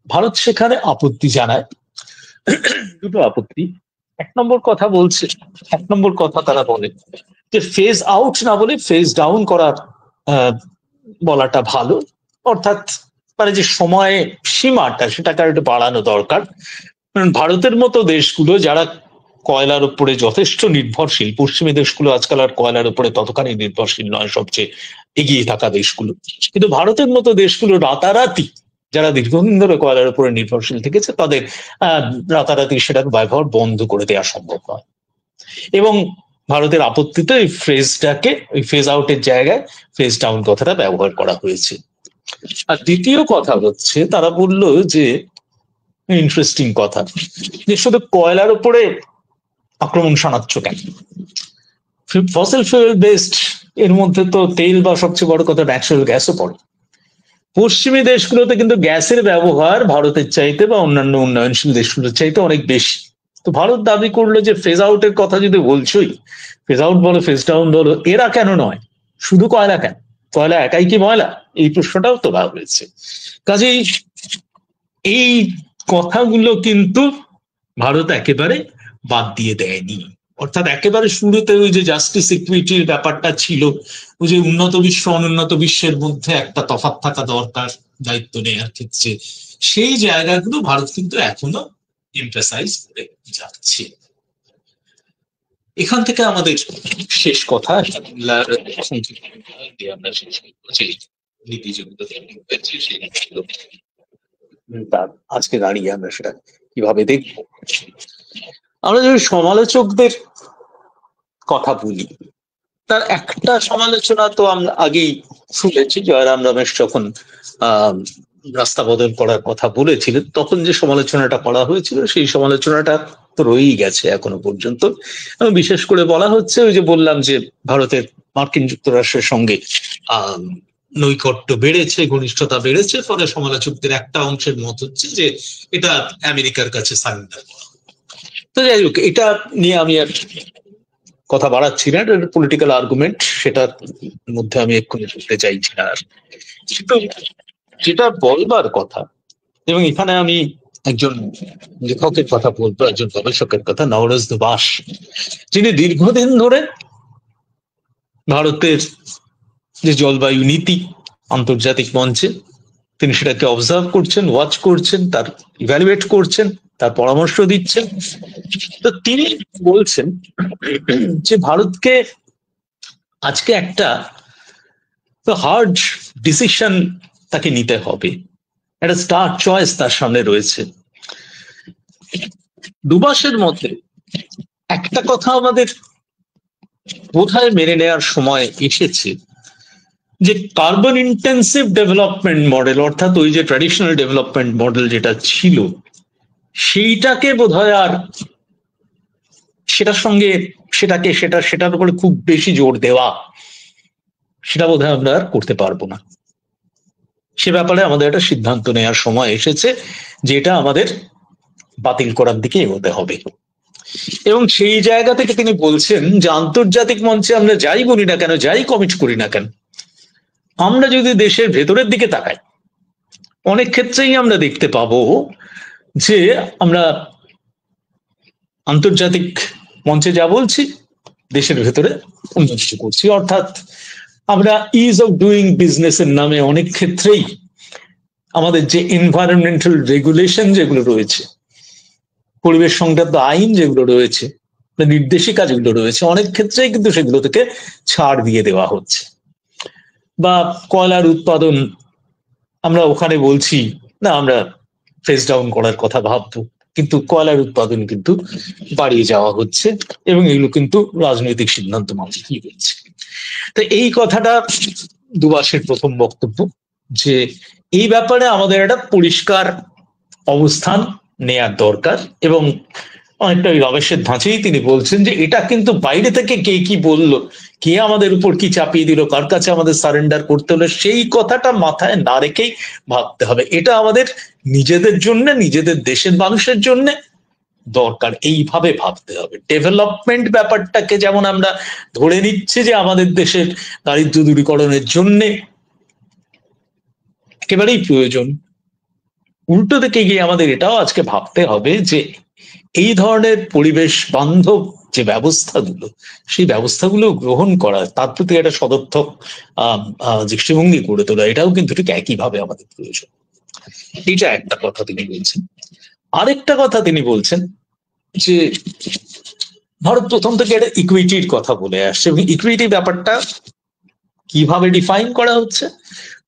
ভারত সেখানে আপত্তি জানায়, 2টো আপত্তি। 1 নম্বর কথা তারা বলে যে ফেজ আউট না বলে ফেজ ডাউন করার বলাটা ভালো, অর্থাৎ মানে যে সময় সীমাটা সেটাকে একটু বাড়ানো দরকার। কারণ ভারতের মতো দেশগুলো যারা কয়লার উপরে যথেষ্ট নির্ভরশীল, পশ্চিমী দেশগুলো আজকাল আর কয়লার উপরে ততখানি নির্ভরশীল নয়, সবচেয়ে এগিয়ে থাকা দেশগুলো। কিন্তু ভারতের মতো দেশগুলো রাতারাতি, যারা দীর্ঘদিন ধরে কয়লার উপরে নির্ভরশীল থেকেছে, তাদের রাতারাতি সেটাকে ব্যবহার বন্ধ করে দেওয়া সম্ভব নয়। এবং ভারতের আপত্তিতে এই ফ্রেজটাকে, ওই ফেজ আউটের জায়গায় ফেজ ডাউন কথাটা ব্যবহার করা হয়েছে। আর দ্বিতীয় কথা হচ্ছে, তারা বলল যে ইন্টারেস্টিং কথা, যে শুধু কয়লার উপরে আক্রমণ শোনাচ্ছ কেন, ফসিল ফুয়েল বেসড এর মধ্যে তো তেল বা সবচেয়ে বড় কথা ন্যাচারাল গ্যাসও পড়ে। পশ্চিমী দেশগুলোতে কিন্তু গ্যাসের ব্যবহার ভারতের চাইতে বা অন্যান্য উন্নয়নশীল দেশগুলোর চাইতে অনেক বেশি। তো ভারত দাবি করলো যে ফেজ আউটের কথা যদি বলছোই, ফেজ আউট বলো ফেজ ডাউন বলো, এরা কেন নয়, শুধু কয়লা কেন, কয়লা একাই কি ময়লা, এই প্রশ্নটাও তোলা হয়েছে। কাজেই এই কথাগুলো কিন্তু ভারত একেবারে বাদ দিয়ে দেয়নি। অর্থাৎ একেবারে শুরুতে ওই যে জাস্টিস ইকুইটির ব্যাপারটা ছিল, ওই যে উন্নত বিশ্ব অনুন্নত বিশ্বের মধ্যে একটা তফাৎ থাকা দরকার দায়িত্ব নেওয়ার ক্ষেত্রে, সেই জায়গাগুলো ভারত কিন্তু এখনো এমফাসাইজ করে যাচ্ছে। এখান থেকে আমাদের শেষ কথা, আজকে দাঁড়িয়ে আমরা সেটা কিভাবে দেখব। আমরা যদি সমালোচকদের কথা বলি, তার একটা সমালোচনা তো আমরা আগেই শুনেছি, জয়রাম রমেশ যখন রাস্তা বদল করার কথা বলেছিলেন, তখন যে সমালোচনাটা করা হয়েছিল সেই সমালোচনাটা তো রয়েই গেছে এখনো পর্যন্ত। এবং বিশেষ করে বলা হচ্ছে, ওই যে বললাম যে ভারতের মার্কিন যুক্তরাষ্ট্রের সঙ্গে নৈকট্য বেড়েছে, ঘনিষ্ঠতা বেড়েছে, ফলে সমালোচকদের একটা অংশের মত হচ্ছে যে এটা আমেরিকার কাছে সারেন্ডার করা। তো যাই হোক, এটা নিয়ে আমি আর কথা বাড়াচ্ছি না, এটা পলিটিক্যাল আর্গুমেন্ট, সেটার মধ্যে আমি এক্ষুনি ঢুকতে চাইছি না। কিন্তু যেটা বলবার কথা, এবং এখানে আমি একজন লেখকের কথা বলবো, একজন গবেষকের কথা, নওরোজ দুবাস, যিনি দীর্ঘদিন ধরে ভারতের যে জলবায়ু নীতি আন্তর্জাতিক মঞ্চে, তিনি সেটাকে অবজার্ভ করছেন, ওয়াচ করছেন, তার ইভ্যালুয়েট করছেন, তার পরামর্শ দিচ্ছেন। তো তিনি বলছেন যে ভারতকে আজকে একটা হার্ড ডিসিশন তাকে নিতে হবে, একটা স্টার চয়েস তার সামনে রয়েছে। দুবাসের মধ্যে একটা কথা আমাদের বোধহয় মেনে নেওয়ার সময় এসেছে, যে কার্বন ইন্টেন্সিভ ডেভেলপমেন্ট মডেল, অর্থাৎ ওই যে ট্র্যাডিশনাল ডেভেলপমেন্ট মডেল যেটা ছিল, সেইটাকে বোধহয় আর সেটার সঙ্গে সেটার উপরে খুব বেশি জোর দেওয়া, সেটা বোধহয় আমরা আর করতে পারবো না। সে ব্যাপারে আমাদের একটা সিদ্ধান্ত নেওয়ার সময় এসেছে, যে এটা আমাদের বাতিল করার দিকে এগোতে হবে। এবং সেই জায়গা থেকে তিনি বলছেন যে আন্তর্জাতিক মঞ্চে আমরা যাই বলি না কেন, যাই কমিট করি না কেন, আমরা যদি দেশের ভেতরের দিকে তাকাই, অনেক ক্ষেত্রেই আমরা দেখতে পাবো যে আমরা আন্তর্জাতিক মঞ্চে যা বলছি, দেশের ভেতরে অন্য কিছু করছি। অর্থাৎ আমরা ইজ অফ ডুইং বিজনেসের নামে অনেক ক্ষেত্রেই আমাদের যে এনভায়রনমেন্টাল রেগুলেশন যেগুলো রয়েছে, পরিবেশ সংক্রান্ত আইন যেগুলো রয়েছে, নির্দেশিকা যেগুলো রয়েছে, অনেক ক্ষেত্রেই কিন্তু সেগুলো থেকে ছাড় দিয়ে দেওয়া হচ্ছে। বা কয়লার উৎপাদন, আমরা ওখানে বলছি না আমরা ফেজ ডাউন করার কথা ভাববো, কিন্তু কয়লার উৎপাদন কিন্তু বাড়িয়ে যাওয়া হচ্ছে, এবং এগুলো কিন্তু রাজনৈতিক সিদ্ধান্ত মাফিকই হচ্ছে। তো এই কথাটা দুবাসের প্রথম বক্তব্য, যে এই ব্যাপারে আমাদের একটা পরিষ্কার অবস্থান নেয়ার দরকার। এবং অনেকটা রমেশের ধাঁচেই তিনি বলছেন যে এটা কিন্তু বাইরে থেকে কে কি বললো, কে আমাদের উপর কি চাপিয়ে দিল, কার কাছে আমাদের সারেন্ডার করতে হলো, সেই কথাটা মাথায় না রেখেই ভাবতে হবে। এটা আমাদের নিজেদের জন্য, নিজেদের দেশের মানুষের জন্য দরকার, এইভাবে ভাবতে হবে। ডেভেলপমেন্ট ব্যাপারটাকে যেমন আমরা ধরে নিচ্ছি যে আমাদের দেশের দারিদ্র দূরীকরণের জন্য একেবারেই প্রয়োজন, উল্টো দিকে গিয়ে আমাদের এটাও আজকে ভাবতে হবে যে এই ধরনের পরিবেশ বান্ধব যে ব্যবস্থাগুলো, সেই ব্যবস্থাগুলো গ্রহণ করা, তার প্রতি একটা সদর্থক দৃষ্টিভঙ্গি গড়ে তোলা, এটাও কিন্তু ঠিক একইভাবে আমাদের প্রয়োজন। এটা একটা কথা তিনি বলছেন। আরেকটা কথা তিনি বলছেন যে ভারত প্রথম থেকে একটা ইকুইটির কথা বলে আসছে, এবং ইকুইটি ব্যাপারটা কিভাবে ডিফাইন করা হচ্ছে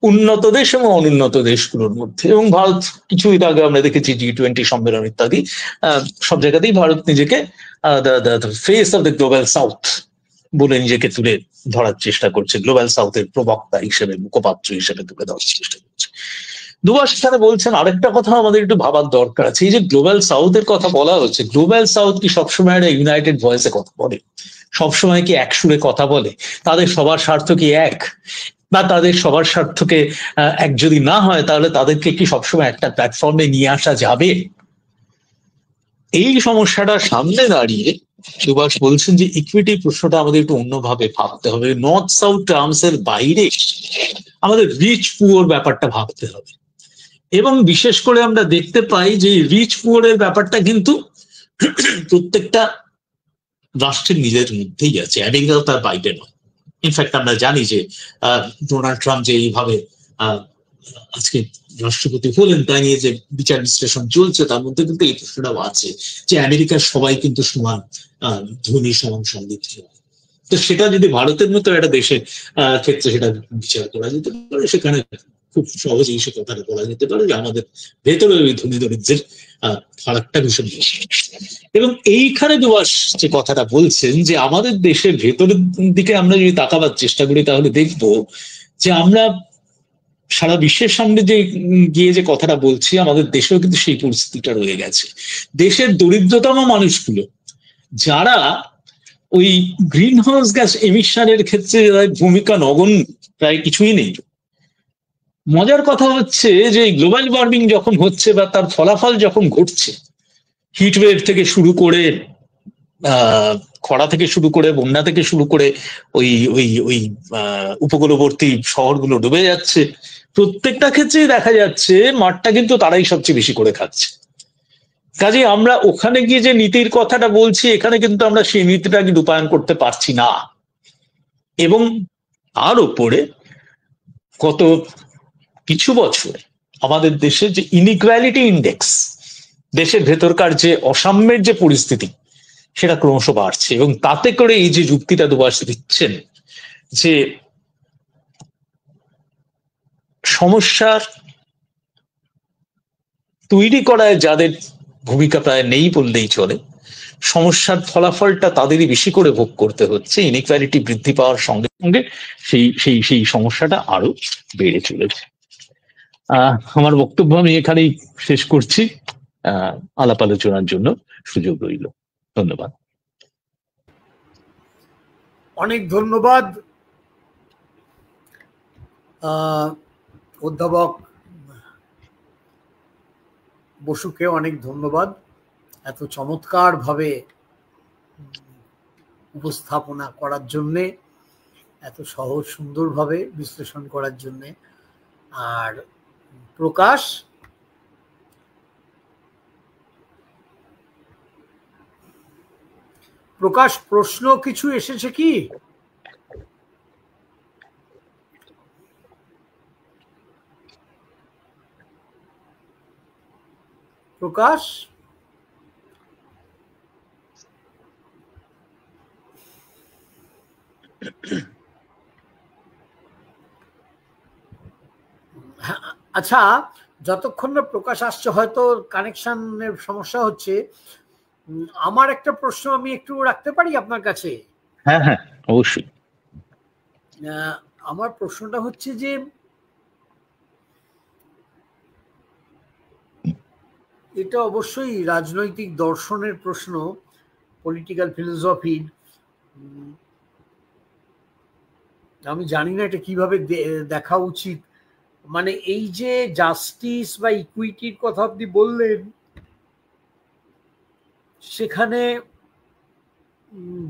উন্নত দেশ এবং অনুন্নত দেশগুলোর মধ্যে। এবং ভারত কিছুদিন আগে আমরা দেখেছি G20 সম্মেলন ইত্যাদি সব জায়গাতেই ভারত নিজেকে face of the global south বলে নিজেকে তুলে ধরার চেষ্টা করছে, গ্লোবাল সাউথের প্রবক্তা হিসেবে, মুখপাত্র হিসেবে তুলে ধরার চেষ্টা করছে। দুবার সেখানে বলছেন আরেকটা কথা আমাদের একটু ভাবার দরকার আছে, এই যে গ্লোবাল সাউথের কথা বলা হচ্ছে, গ্লোবাল সাউথ কি সবসময় একটা ইউনাইটেড ভয়েসে কথা বলে? সবসময় কি এক সুরে কথা বলে? তাদের সবার স্বার্থ কি এক? বা তাদের সবার স্বার্থকে এক যদি না হয়, তাহলে তাদেরকে কি সবসময় একটা প্ল্যাটফর্মে নিয়ে আসা যাবে? এই সমস্যাটা সামনে দাঁড়িয়ে সুভাষ বলছেন যে ইকুইটি প্রশ্নটা আমাদের একটু অন্যভাবে ভাবতে হবে। নর্থ সাউথ টার্মস এর বাইরে আমাদের রিচ পুয়ার ব্যাপারটা ভাবতে হবে। এবং বিশেষ করে আমরা দেখতে পাই যে রিচ পুয়ারের ব্যাপারটা কিন্তু প্রত্যেকটা রাষ্ট্রের নিজের মধ্যেই আছে, আমেরিকা তার বাইরে নয়। ইনফ্যাক্ট আমরা জানি যে ডোনাল্ড ট্রাম্প যে এইভাবে আজকে রাষ্ট্রপতি হলেন, তাই নিয়ে যে বিচার বিশ্লেষণ চলছে, তার মধ্যে কিন্তু এই প্রশ্নটাও আছে যে আমেরিকার সবাই কিন্তু সমান ধনী, সমান সমৃদ্ধ। তো সেটা যদি ভারতের মতো একটা দেশের ক্ষেত্রে সেটা বিচার করা যেতে পারে, সেখানে খুব সহজেই সে কথাটা বলা যেতে পারে যে আমাদের ভেতরে ওই ধনী দরিদ্রের ফারাকটা ভীষণ বেশি। এবং এইখানে দুবাস যে কথাটা বলছেন যে আমাদের দেশের ভেতরের দিকে আমরা যদি তাকাবার চেষ্টা করি, তাহলে দেখবো যে আমরা সারা বিশ্বের সামনে যে গিয়ে যে কথাটা বলছি, আমাদের দেশেও কিন্তু সেই পরিস্থিতিটা রয়ে গেছে। দেশের দরিদ্রতম মানুষগুলো যারা ওই গ্রিন হাউস গ্যাস এমিশনের ক্ষেত্রে ভূমিকা নগণ্য, প্রায় কিছুই নেই। মজার কথা হচ্ছে যে গ্লোবাল ওয়ার্মিং যখন হচ্ছে বা তার ফলাফল যখন ঘটছে, হিটওয়েভ থেকে শুরু করে খরা থেকে শুরু করে বন্যা থেকে শুরু করে ওই ওই ওই উপকূলবর্তী শহরগুলো ডুবে যাচ্ছে, প্রত্যেকটা ক্ষেত্রেই দেখা যাচ্ছে মাঠটা কিন্তু তারাই সবচেয়ে বেশি করে খাচ্ছে। কাজে আমরা ওখানে গিয়ে যে নীতির কথাটা বলছি, এখানে কিন্তু আমরা সেই নীতিটাকে রূপায়ণ করতে পারছি না। এবং তার উপরে গত কিছু বছরে আমাদের দেশে যে ইনইকুয়ালিটি ইন্ডেক্স, দেশের ভেতরকার যে অসাম্যের যে পরিস্থিতি, সেটা ক্রমশ বাড়ছে। এবং তাতে করে এই যে যুক্তিটা দুবাস দিচ্ছেন যে সমস্যার তৈরি করায় যাদের ভূমিকা প্রায় নেই বললেই চলে, সমস্যার ফলাফলটা তাদেরই বেশি করে ভোগ করতে হচ্ছে। ইনইকুয়ালিটি বৃদ্ধি পাওয়ার সঙ্গে সঙ্গে সেই সেই সেই সমস্যাটা আরো বেড়ে চলেছে। আমার বক্তব্য আমি এখানেই শেষ করছি। আলাপ আলোচনার জন্য সুযোগ রইল। ধন্যবাদ। অনেক ধন্যবাদ অধ্যাপক বসুকে, অনেক ধন্যবাদ এত চমৎকার ভাবে উপস্থাপনা করার জন্যে, এত সহজ সুন্দরভাবে বিশ্লেষণ করার জন্যে। আর প্রকাশ, প্রশ্ন কিছু এসেছে কি? প্রকাশ, আচ্ছা, যতক্ষণ না প্রকাশ আসছে, হয়তো কানেকশনের সমস্যা হচ্ছে। আমার একটা প্রশ্ন আমি একটু রাখতে পারি আপনার কাছে? হ্যাঁ হ্যাঁ, অবশ্যই। আমার প্রশ্নটা হচ্ছে যে এটা অবশ্যই রাজনৈতিক দর্শনের প্রশ্ন, পলিটিক্যাল ফিলোসফি। আমি জানি না এটা কিভাবে দেখা উচিত। মানে এই যে জাস্টিস বা ইকুইটির কথা আপনি বললেন, সেখানে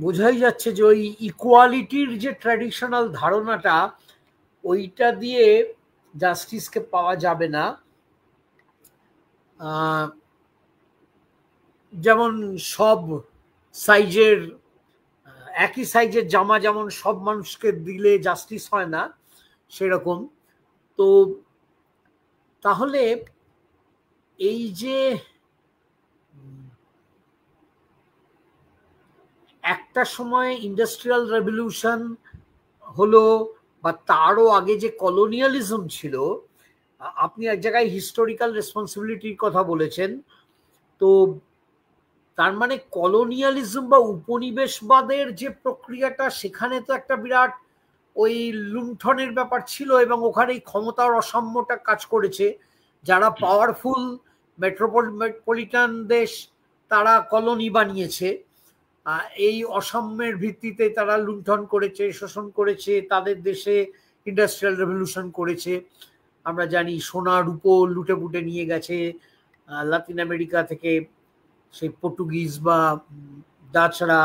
বোঝাই যাচ্ছে যে ওই ইকুয়ালিটির যে ট্র্যাডিশনাল ধারণাটা, ওইটা দিয়ে জাস্টিসকে পাওয়া যাবে না। যেমন সব সাইজের, একই সাইজের জামা যেমন সব মানুষকে দিলে জাস্টিস হয় না, সেরকম। তো তাহলে এই যে একটা সময় ইন্ডাস্ট্রিয়াল রেভলিউশন হলো বা তারও আগে যে কলোনিয়ালিজম ছিল, আপনি এক জায়গায় হিস্টোরিক্যাল রেসপন্সিবিলিটির কথা বলেছেন, তো তার মানে কলোনিয়ালিজম বা উপনিবেশবাদের যে প্রক্রিয়াটা, সেখানে তো একটা বিরাট ওই লুণ্ঠনের ব্যাপার ছিল এবং ওখানেই ক্ষমতার অসাম্যটা কাজ করেছে। যারা পাওয়ারফুল মেট্রোপলিটান দেশ তারা কলোনি বানিয়েছে, এই অসাম্যের ভিত্তিতে তারা লুণ্ঠন করেছে, শোষণ করেছে, তাদের দেশে ইন্ডাস্ট্রিয়াল রেভলিউশন করেছে। আমরা জানি সোনা রূপো লুটে পুটে নিয়ে গেছে লাতিন আমেরিকা থেকে, সেই পর্তুগিজ বা ডাচরা,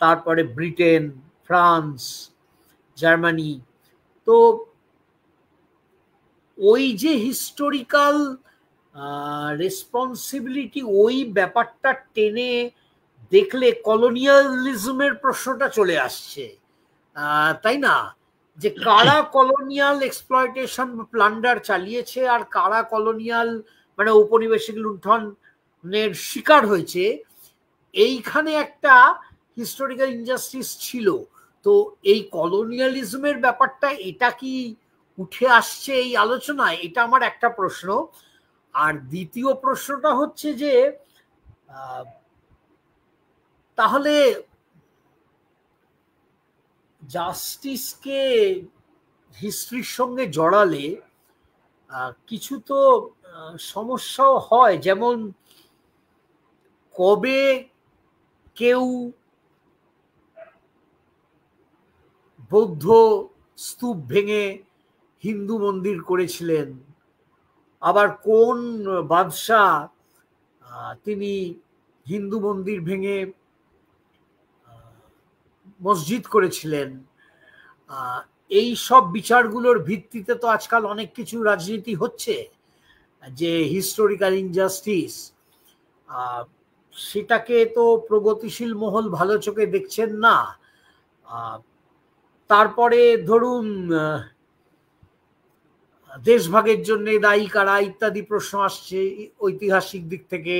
তারপরে ব্রিটেন, ফ্রান্স, জার্মানি। তো ওই যে হিস্টোরিক্যাল রেসপন্সিবিলিটি, ওই ব্যাপারটা টেনে দেখলে কলোনিয়ালিজমের প্রশ্নটা চলে আসছে, তাই না? যে কারা কলোনিয়াল এক্সপ্লয়টেশন প্লান্ডার চালিয়েছে আর কারা কলোনিয়াল মানে ঔপনিবেশিক লুণ্ঠনের শিকার হয়েছে, এইখানে একটা হিস্টোরিক্যাল ইনজাস্টিস ছিল। তো এই কলোনিয়ালিজমের ব্যাপারটা, এটা কি উঠে আসছে এই আলোচনায়? এটা আমার একটা প্রশ্ন। আর দ্বিতীয় প্রশ্নটা হচ্ছে যে তাহলে জাস্টিসকে হিস্ট্রির সঙ্গে জড়ালে কিছু তো সমস্যাও হয়, যেমন কবে কেউ বৌদ্ধ স্তূপ ভেঙে হিন্দু মন্দির করেছিলেন, আবার কোন বাদশাহ তিনি হিন্দু মন্দির ভেঙে মসজিদ করেছিলেন। এই সব বিচারগুলোর ভিত্তিতে তো আজকাল অনেক কিছু রাজনীতি হচ্ছে, যে হিস্টোরিক্যাল ইনজাস্টিস, সেটাকে তো প্রগতিশীল মহল ভালো চোখে দেখছেন না। তারপরে ধরুন দেশভাগের জন্য দায়ী কারা ইত্যাদি প্রশ্ন আসছে ঐতিহাসিক দিক থেকে।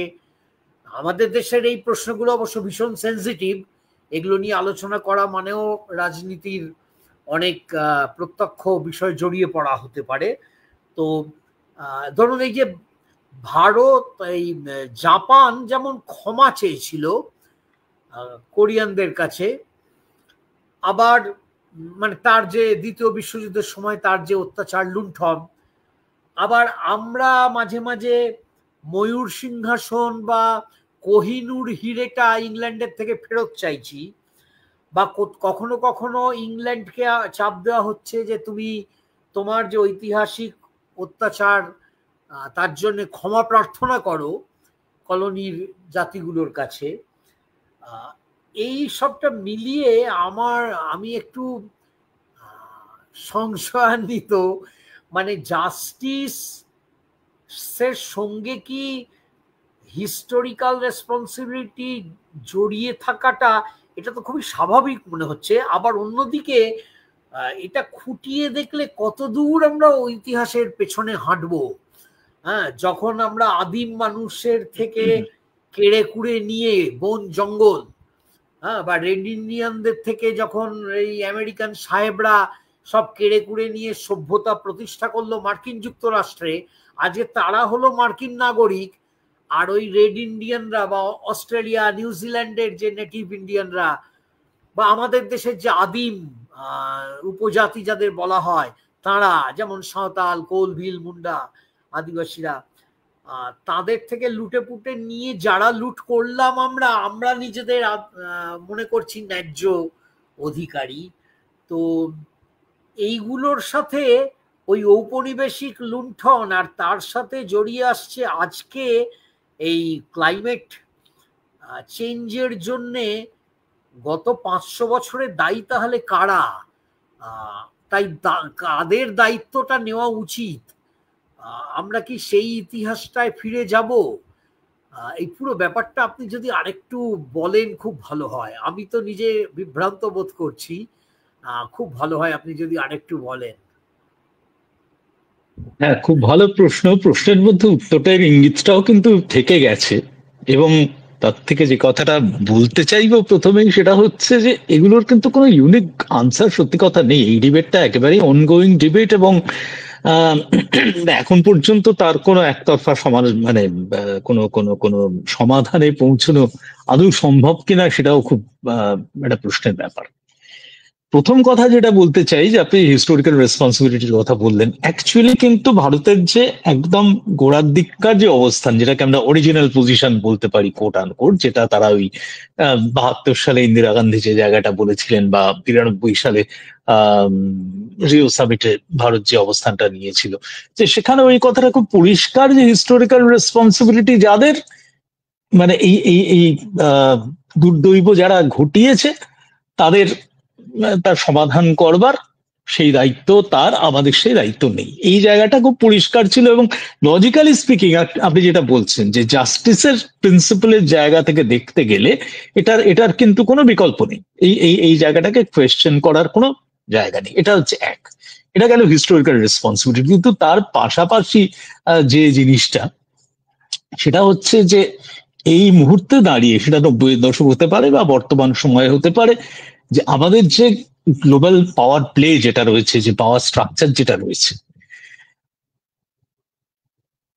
আমাদের দেশের এই প্রশ্নগুলো অবশ্য ভীষণ সেন্সিটিভ, এগুলো নিয়ে আলোচনা করা মানেও রাজনীতির অনেক প্রত্যক্ষ বিষয় জড়িয়ে পড়া হতে পারে। তো ধরুন এই যে ভারত, এই জাপান যেমন ক্ষমা চেয়েছিল কোরিয়ানদের কাছে, আবার মানে তার যে দ্বিতীয় বিশ্বযুদ্ধের সময় তার যে অত্যাচার লুণ্ঠন, আবার আমরা মাঝে মাঝে ময়ূর সিংহাসন বা কোহিনূর হিরেটা ইংল্যান্ডের থেকে ফেরত চাইছি, বা কখনো কখনো ইংল্যান্ডকে চাপ দেওয়া হচ্ছে যে তুমি তোমার যে ঐতিহাসিক অত্যাচার তার জন্য ক্ষমা প্রার্থনা করো কলোনির জাতিগুলোর কাছে। এই সবটা মিলিয়ে আমি একটু সংশয়ান্বিত, মানে জাস্টিসের সঙ্গে কি হিস্টোরিক্যাল রেসপন্সিবিলিটি জড়িয়ে থাকাটা, এটা তো খুবই স্বাভাবিক মনে হচ্ছে। আবার অন্যদিকে এটা খুঁটিয়ে দেখলে কতদূর আমরা ইতিহাসের পেছনে হাঁটবো। হ্যাঁ, যখন আমরা আদিম মানুষের থেকে কেড়ে কুড়ে নিয়ে বন জঙ্গল, হ্যাঁ, বা রেড ইন্ডিয়ানদের থেকে যখন এই আমেরিকান সাহেবরা সব কেড়ে কুড়ে নিয়ে সভ্যতা প্রতিষ্ঠা করলো মার্কিন যুক্তরাষ্ট্রে, আজকে তারা হলো মার্কিন নাগরিক, আর ওই রেড ইন্ডিয়ানরা বা অস্ট্রেলিয়া নিউজিল্যান্ডের যে নেটিভ ইন্ডিয়ানরা বা আমাদের দেশের যে আদিম উপজাতি যাদের বলা হয় তারা, যেমন সাঁওতাল, কোল, ভিল, মুন্ডা আদিবাসীরা, তাদের থেকে লুটে পুটে নিয়ে যারা লুট করলাম আমরা নিজেদের মনে করছি ন্যায্য অধিকারী। তো এইগুলোর সাথে ওই ঔপনিবেশিক লুণ্ঠন আর তার সাথে জড়িয়ে আসছে আজকে এই ক্লাইমেট চেঞ্জের জন্যে গত 500 বছরের দায়ী তাহলে কারা? তাই কাদের দায়িত্বটা নেওয়া উচিত? আমরা কি সেই ইতিহাসটায় ফিরে যাব? এই পুরো ব্যাপারটা আপনি যদি আরেকটু বলেন খুব ভালো হয়। আমি তো নিজে বিভ্রান্ত বোধ করছি, খুব ভালো হয় আপনি যদি আরেকটু বলেন। হ্যাঁ, খুব ভালো প্রশ্ন। প্রশ্নের মধ্যে উত্তরটার ইঙ্গিতটাও কিন্তু থেকে গেছে এবং তার থেকে যে কথাটা বলতে চাইবো প্রথমেই সেটা হচ্ছে যে এগুলোর কিন্তু কোনো ইউনিক আনসার সত্যি কথা নেই। এই ডিবেটটা একেবারেই অনগোয়িং ডিবেট এবং এখন পর্যন্ত তার কোনো একতরফা মানে কোনো কোনো কোনো সমাধানে পৌঁছানো আদৌ সম্ভব কিনা সেটাও খুব একটা প্রশ্নের ব্যাপার। প্রথম কথা যেটা বলতে চাই যে আপনি হিস্টোরিক্যাল রেসপন্সিবিলিটির কথা বললেন, অ্যাকচুয়ালি কিন্তু ভারতের যে একদম গোড়ার দিককার যে অবস্থান, যেটাকে আমরা অরিজিনাল পজিশন বলতে পারি কোট আনকোট, যেটা তারা ওই 72 সালে ইন্দিরা গান্ধী যে জায়গাটা বলেছিলেন বা 93 সালে রিও সামিটে ভারত যে অবস্থানটা নিয়েছিল, যে সেখানে ওই কথাটা খুব পরিষ্কার যে হিস্টোরিক্যাল রেসপন্সিবিলিটি যাদের, মানে এই এই এই দুর্দৈব যারা ঘটিয়েছে তাদের তার সমাধান করবার সেই দায়িত্ব তার, আমাদের সেই দায়িত্ব নেই। এই জায়গাটা খুব পরিষ্কার ছিল। এবং লজিক্যালি স্পিকিং আপনি যেটা বলছেন যে জাস্টিসের প্রিন্সিপালের জায়গা থেকে দেখতে গেলে এটার কিন্তু কোনো বিকল্প নেই। এই জায়গাটাকে কোয়েশ্চেন করার কোনো জায়গা নেই। এটা হচ্ছে এক, এটা গেল হিস্টোরিক্যাল রেসপন্সিবিলিটি। কিন্তু তার পাশাপাশি যে জিনিসটা সেটা হচ্ছে যে এই মুহূর্তে দাঁড়িয়ে, সেটা 90-এর দশক হতে পারে বা বর্তমান সময়ে হতে পারে, যে আমাদের যে গ্লোবাল পাওয়ার প্লে যেটা রয়েছে, যে পাওয়ার স্ট্রাকচার যেটা রয়েছে,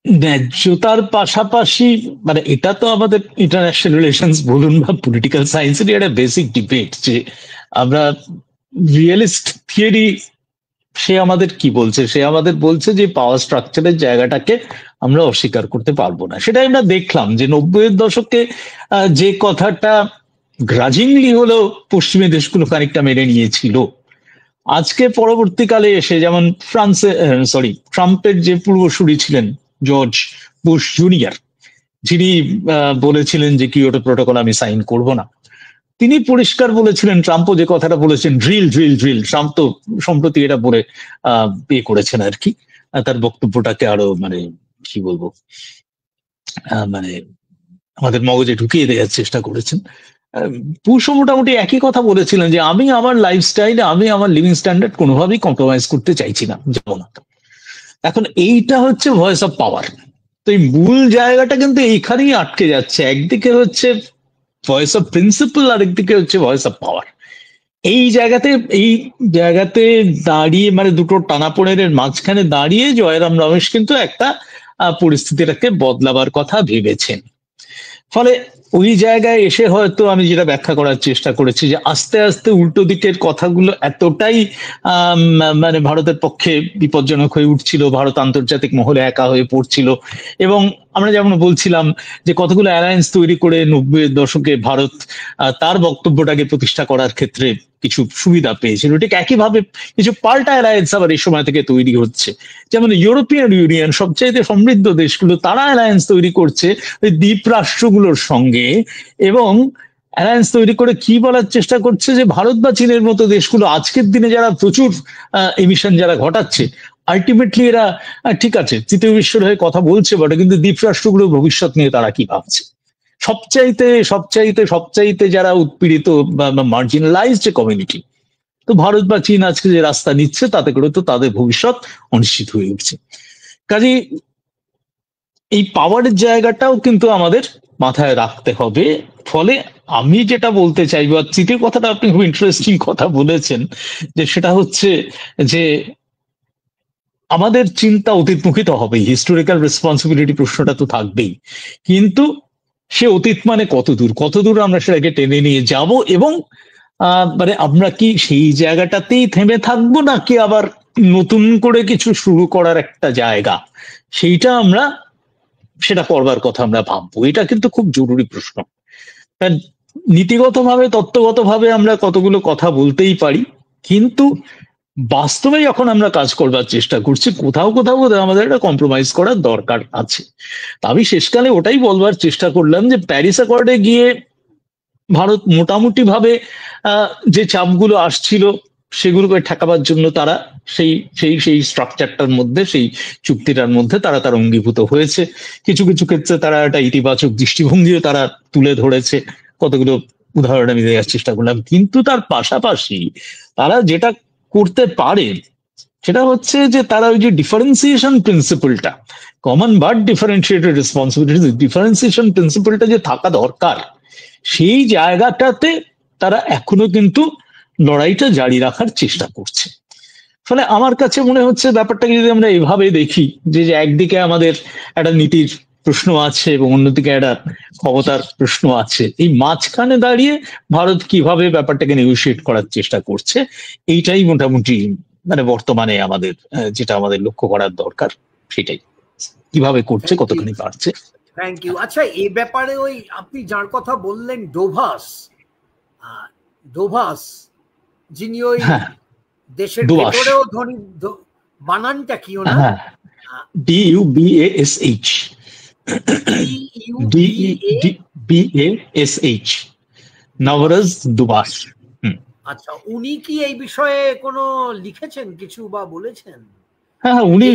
ন্যায্যতার পাশাপাশি, মানে এটা তো আমাদের ইন্টারন্যাশনাল রিলেশনস বলুন বা পলিটিক্যাল সায়েন্সেরই একটা বেসিক ডিবেট, যে আমরা রিয়েলিস্ট থিওরি, সে আমাদের কি বলছে, সে আমাদের বলছে যে পাওয়ার স্ট্রাকচারের জায়গাটাকে আমরা অস্বীকার করতে পারবো না। সেটাই আমরা দেখলাম যে 90-এর দশকে যে কথাটা গ্রাজিংলি হলেও পশ্চিমী দেশগুলো খানিকটা মেনে নিয়েছিল, আজকে পরবর্তীকালে এসে, যেমন ট্রাম্পের যে পূর্বসূরি ছিলেন জর্জ বুশ জুনিয়র, যিনি বলেছিলেন যে কিয়োটো প্রটোকল আমি সাইন করব না, তিনি পরিষ্কার বলেছিলেন, ট্রাম্পও যে কথাটা বলেছেন, ড্রিল ড্রিল ড্রিল। ট্রাম্প তো সম্প্রতি এটা বলে করেছেন আর কি, তার বক্তব্যটাকে আরো মানে কি বলবো, মানে আমাদের মগজে ঢুকিয়ে দেওয়ার চেষ্টা করেছেন। বুশও মোটামুটি একই কথা বলেছিলেন যে আমি আমার লাইফস্টাইলে, আমি আমার লিভিং স্ট্যান্ডার্ড কোনোভাবেই কম্প্রোমাইজ করতে চাইছি না, যাবো না। এখন এইটা হচ্ছে ভয়েস অফ পাওয়ার। তো এই মূল জায়গাটা কিন্তু এইখানেই আটকে যাচ্ছে। একদিকে হচ্ছে ভয়েস অফ প্রিন্সিপাল, আরেকদিকে হচ্ছে ভয়েস অফ পাওয়ার। এই জায়গাতে দাঁড়িয়ে, মানে দুটো টানাপোড়েনের মাঝখানে দাঁড়িয়ে জয়রাম রমেশ কিন্তু একটা পরিস্থিতিটাকে বদলাবার কথা ভেবেছেন। ফলে ওই জায়গায় এসে হয়তো আমি যেটা ব্যাখ্যা করার চেষ্টা করেছি, যে আস্তে আস্তে উল্টো দিকের কথাগুলো এতটাই মানে ভারতের পক্ষে বিপজ্জনক হয়ে উঠছিল, ভারত আন্তর্জাতিক মহলে একা হয়ে পড়ছিল। এবং আমরা যেমন বলছিলাম যে কতগুলো অ্যালায়েন্স তৈরি করে 90-এর দশকে ভারত তার বক্তব্যটাকে প্রতিষ্ঠা করার ক্ষেত্রে কিছু সুবিধা পেয়েছিল, ঠিক একইভাবে কিছু পাল্টা অ্যালায়েন্স আবার এই সময় থেকে তৈরি হচ্ছে। যেমন ইউরোপিয়ান ইউনিয়ন, সবচাইতে সমৃদ্ধ দেশগুলো, তারা অ্যালায়েন্স তৈরি করছে ওই দ্বীপ রাষ্ট্রগুলোর সঙ্গে, এবং অ্যালায়েন্স তৈরি করে কি বলার চেষ্টা করছে যে ভারত বা চীনের মতো দেশগুলো আজকের দিনে যারা প্রচুর এমিশন যারা ঘটাচ্ছে, আলটিমেটলি এরা ঠিক আছে তৃতীয় বিশ্বের হয়ে কথা বলছে বটে, কিন্তু দ্বীপ রাষ্ট্রগুলোর ভবিষ্যৎ নিয়ে তারা কি ভাবছে? সবচাইতে সবচাইতে সবচাইতে যারা উৎপীড়িত বা মার্জিনালাইজড যে কমিউনিটি, তো ভারত বা চীন আজকে যে রাস্তা নিচ্ছে তাতে করে তো তাদের ভবিষ্যৎ অনিশ্চিত হয়ে উঠছে। কাজেই এই পাওয়ারের জায়গাটাও কিন্তু আমাদের মাথায় রাখতে হবে। ফলে আমি যেটা বলতে চাইবো, আর তৃতীয় কথাটা আপনি খুব ইন্টারেস্টিং কথা বলেছেন, যে সেটা হচ্ছে যে আমাদের চিন্তা অতীতমুখী তো হবেই, হিস্টোরিক্যাল রেসপন্সিবিলিটি প্রশ্নটা তো থাকবেই, কিন্তু সে অতীত মানে কতদূর আমরা সেটাকে টেনে নিয়ে যাব, এবং মানে আমরা কি সেই জায়গাটাতেই থেমে থাকবো, নাকি আবার নতুন করে কিছু শুরু করার একটা জায়গা, সেটা করবার কথা আমরা ভাববো। এটা কিন্তু খুব জরুরি প্রশ্ন। তার নীতিগতভাবে, তত্ত্বগতভাবে আমরা কতগুলো কথা বলতেই পারি, কিন্তু বাস্তবে যখন আমরা কাজ করবার চেষ্টা করছি, কোথাও কোথাও আমাদের একটা কম্প্রোমাইজ করার দরকার আছে। তা আমি শেষকালে ওটাই বলবার চেষ্টা করলাম যে প্যারিস অ্যাকর্ডে গিয়ে ভারত মোটামুটি ভাবে যে চাপগুলো আসছিল সেগুলোকে ঠেকাবার জন্য তারা সেই স্ট্রাকচারটার মধ্যে, সেই চুক্তিটার মধ্যে তারা অঙ্গীভূত হয়েছে। কিছু কিছু ক্ষেত্রে তারা একটা ইতিবাচক দৃষ্টিভঙ্গিও তারা তুলে ধরেছে। কতগুলো উদাহরণ আমি দেওয়ার চেষ্টা করলাম। কিন্তু তার পাশাপাশি তারা যেটা করতে পারে সেটা হচ্ছে যে তারা ওই যে ডিফারেন্সিয়েশন প্রিন্সিপালটা, common but differentiated responsibility, differentiation প্রিন্সিপালটা যে থাকা দরকার, সেই জায়গাটাতে তারা এখনো কিন্তু লড়াইটা জারি রাখার চেষ্টা করছে। ফলে আমার কাছে মনে হচ্ছে ব্যাপারটাকে যদি আমরা এভাবে দেখি যে একদিকে আমাদের একটা নীতির প্রশ্ন আছে এবং অন্যদিকে একটা ক্ষমতার প্রশ্ন আছে, এই মাঝখানে দাঁড়িয়ে ভারত কিভাবে ব্যাপারটাকে নেগোশিয়েট করার চেষ্টা করছে, এইটাই মোটামুটি মানে বর্তমানে আমাদের যেটা আমাদের লক্ষ্য করার দরকার, সেটাই কিভাবে করছে, কতখানি পারছে। Thank you. আচ্ছা, এই ব্যাপারে ওই আপনি যার কথা বললেন ডোভাস যিনি ওই দেশের ভেতরেও ধনী, বানানটা কি ওনা? DUBASH, DUBASH, Nowroz ডুবাস। আচ্ছা, উনি কি এই বিষয়ে কোনো লিখেছেন কিছু বা বলেছেন? হ্যাঁ, উনি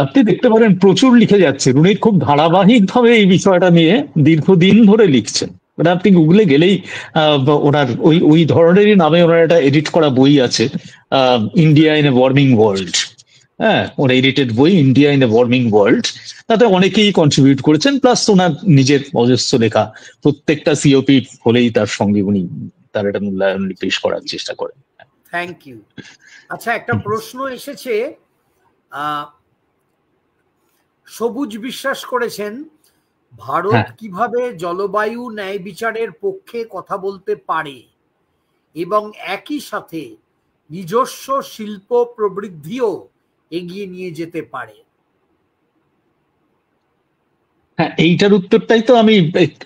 আপনি দেখতে পারেন প্রচুর লিখে যাচ্ছেন, উনি খুব ধারাবাহিক ভাবে এই বিষয়টা নিয়ে দীর্ঘদিন ধরে লিখছেন। মানে আপনি গুগলে গেলেই ওনার ওই ধরনেরই নামে ওনার একটা এডিট করা বই আছে, India in a warming world. হ্যাঁ, ওর এডিটেড বই India in a warming world, তাতে অনেকেই কন্ট্রিবিউট করেছেন, প্লাস ওনার নিজের অজস্র লেখা। প্রত্যেকটা সিওপি হলেই তার সঙ্গে উনি তার একটা মূল্যায়ন পেশ করার চেষ্টা করেন। Thank you. আচ্ছা, একটা প্রশ্ন এসেছে, সবুজ বিশ্বাস করেছেন, ভারত কিভাবে জলবায়ু ন্যায় বিচারের পক্ষে কথা বলতে পারে এবং একই সাথে নিজস্ব শিল্প প্রবৃদ্ধিও এগিয়ে নিয়ে যেতে পারে? হ্যাঁ, এইটার উত্তরটাই তো আমি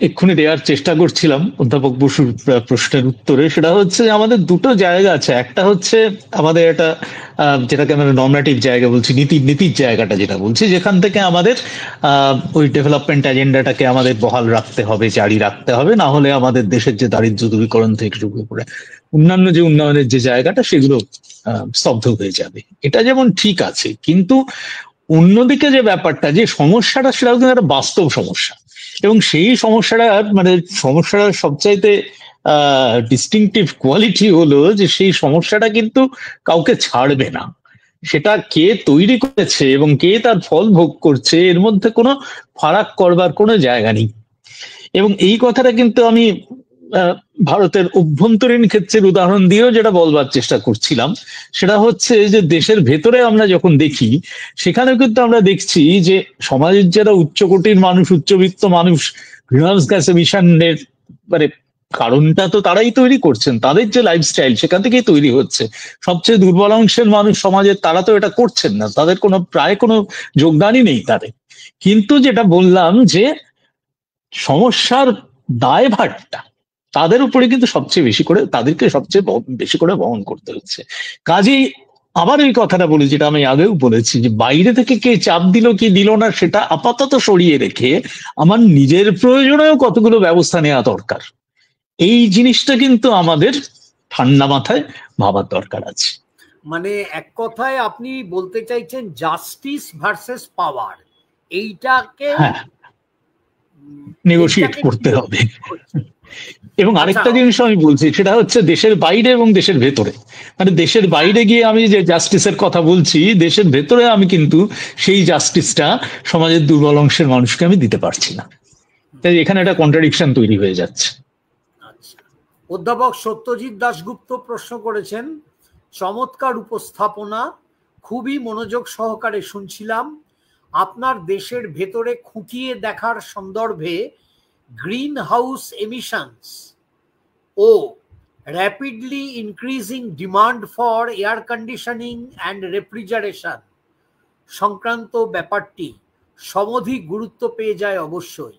এক্ষুনি দেওয়ার চেষ্টা করছিলাম অধ্যাপক বসুর প্রশ্নের উত্তরে। সেটা হচ্ছে আমাদের দুটো জায়গা আছে, একটা হচ্ছে আমাদের এটা যেটাকে আমরা নর্মেটিভ জায়গা বলছি, নীতির জায়গাটা যেটা বলছি, যেখান থেকে আমাদের ওই ডেভেলপমেন্ট এজেন্ডাটাকে আমাদের বহাল রাখতে হবে, জারি রাখতে হবে, না হলে আমাদের দেশের যে দারিদ্র দূরীকরণ থেকে শুরু করে অন্যান্য যে উন্নয়নের যে জায়গাটা, সেগুলো স্তব্ধ হয়ে যাবে। এটা যেমন ঠিক আছে, কিন্তু অন্যদিকে যে ব্যাপারটা, যে সমস্যাটা, সেটাও কিন্তু একটা বাস্তব সমস্যা, এবং সেই সমস্যাটার সবচাইতে ডিস্টিংটিভ কোয়ালিটি হলো যে সেই সমস্যাটা কিন্তু কাউকে ছাড়বে না। সেটা কে তৈরি করেছে এবং কে তার ফল ভোগ করছে, এর মধ্যে কোনো ফারাক করবার কোনো জায়গা নেই। এবং এই কথাটা কিন্তু আমি ভারতের অভ্যন্তরীণ ক্ষেত্রের উদাহরণ দিয়েও যেটা বলবার চেষ্টা করছিলাম, সেটা হচ্ছে যে দেশের ভেতরে আমরা যখন দেখি, সেখানে কিন্তু আমরা দেখছি যে সমাজের যারা উচ্চকোটির মানুষ, উচ্চবিত্ত মানুষ, গ্রিনহাউস গ্যাস এমিশনের কারণটা তো তারাই তৈরি করছেন, তাদের যে লাইফস্টাইল সেখান থেকেই তৈরি হচ্ছে। সবচেয়ে দুর্বল অংশের মানুষ সমাজের, তারা তো এটা করছেন না, তাদের প্রায় কোনো যোগদানই নেই তাদের। কিন্তু যেটা বললাম যে সমস্যার দায়ভারটা তাদের উপরে কিন্তু তাদেরকে সবচেয়ে বেশি করে বহন করতে হচ্ছে। কাজেই আবার ওই কথাটা বলি যেটা আমি আগেও বলেছি, যে বাইরে থেকে কে চাপ দিল কি দিল না সেটা আপাতত সরিয়ে রেখে আমার নিজের প্রয়োজনেও কতগুলো ব্যবস্থা নেওয়া দরকার, এই জিনিসটা কিন্তু আমাদের ঠান্ডা মাথায় ভাবার দরকার আছে। মানে এক কথায় আপনি বলতে চাইছেন জাস্টিস ভার্সেস পাওয়ার, এইটাকে নেগোশিয়েট করতে হবে। এবং আরেকটা জিনিস আমি বলছি, সেটা হচ্ছে দেশের বাইরে এবং দেশের ভেতরে। মানে দেশের বাইরে গিয়ে আমি যে জাস্টিসের কথা বলছি, দেশের ভেতরে আমি কিন্তু সেই জাস্টিসটা সমাজের দুর্বল অংশের মানুষকে আমি দিতে পারছি না। তাই এখানে একটা কন্ট্রাডিকশন তৈরি হয়ে যাচ্ছে। অধ্যাপক সত্যজিৎ দাশগুপ্ত প্রশ্ন করেছেন, চমৎকার উপস্থাপনা, খুবই মনোযোগ সহকারে শুনছিলাম। আপনার দেশের ভেতরে খুঁটিয়ে দেখার সন্দর্ভে গ্রিন হাউস এমিশনস ও rapidly increasing demand for air conditioning and refrigeration সংক্রান্ত ব্যাপারটি সমধিক গুরুত্ব পেয়ে যায় অবশ্যই।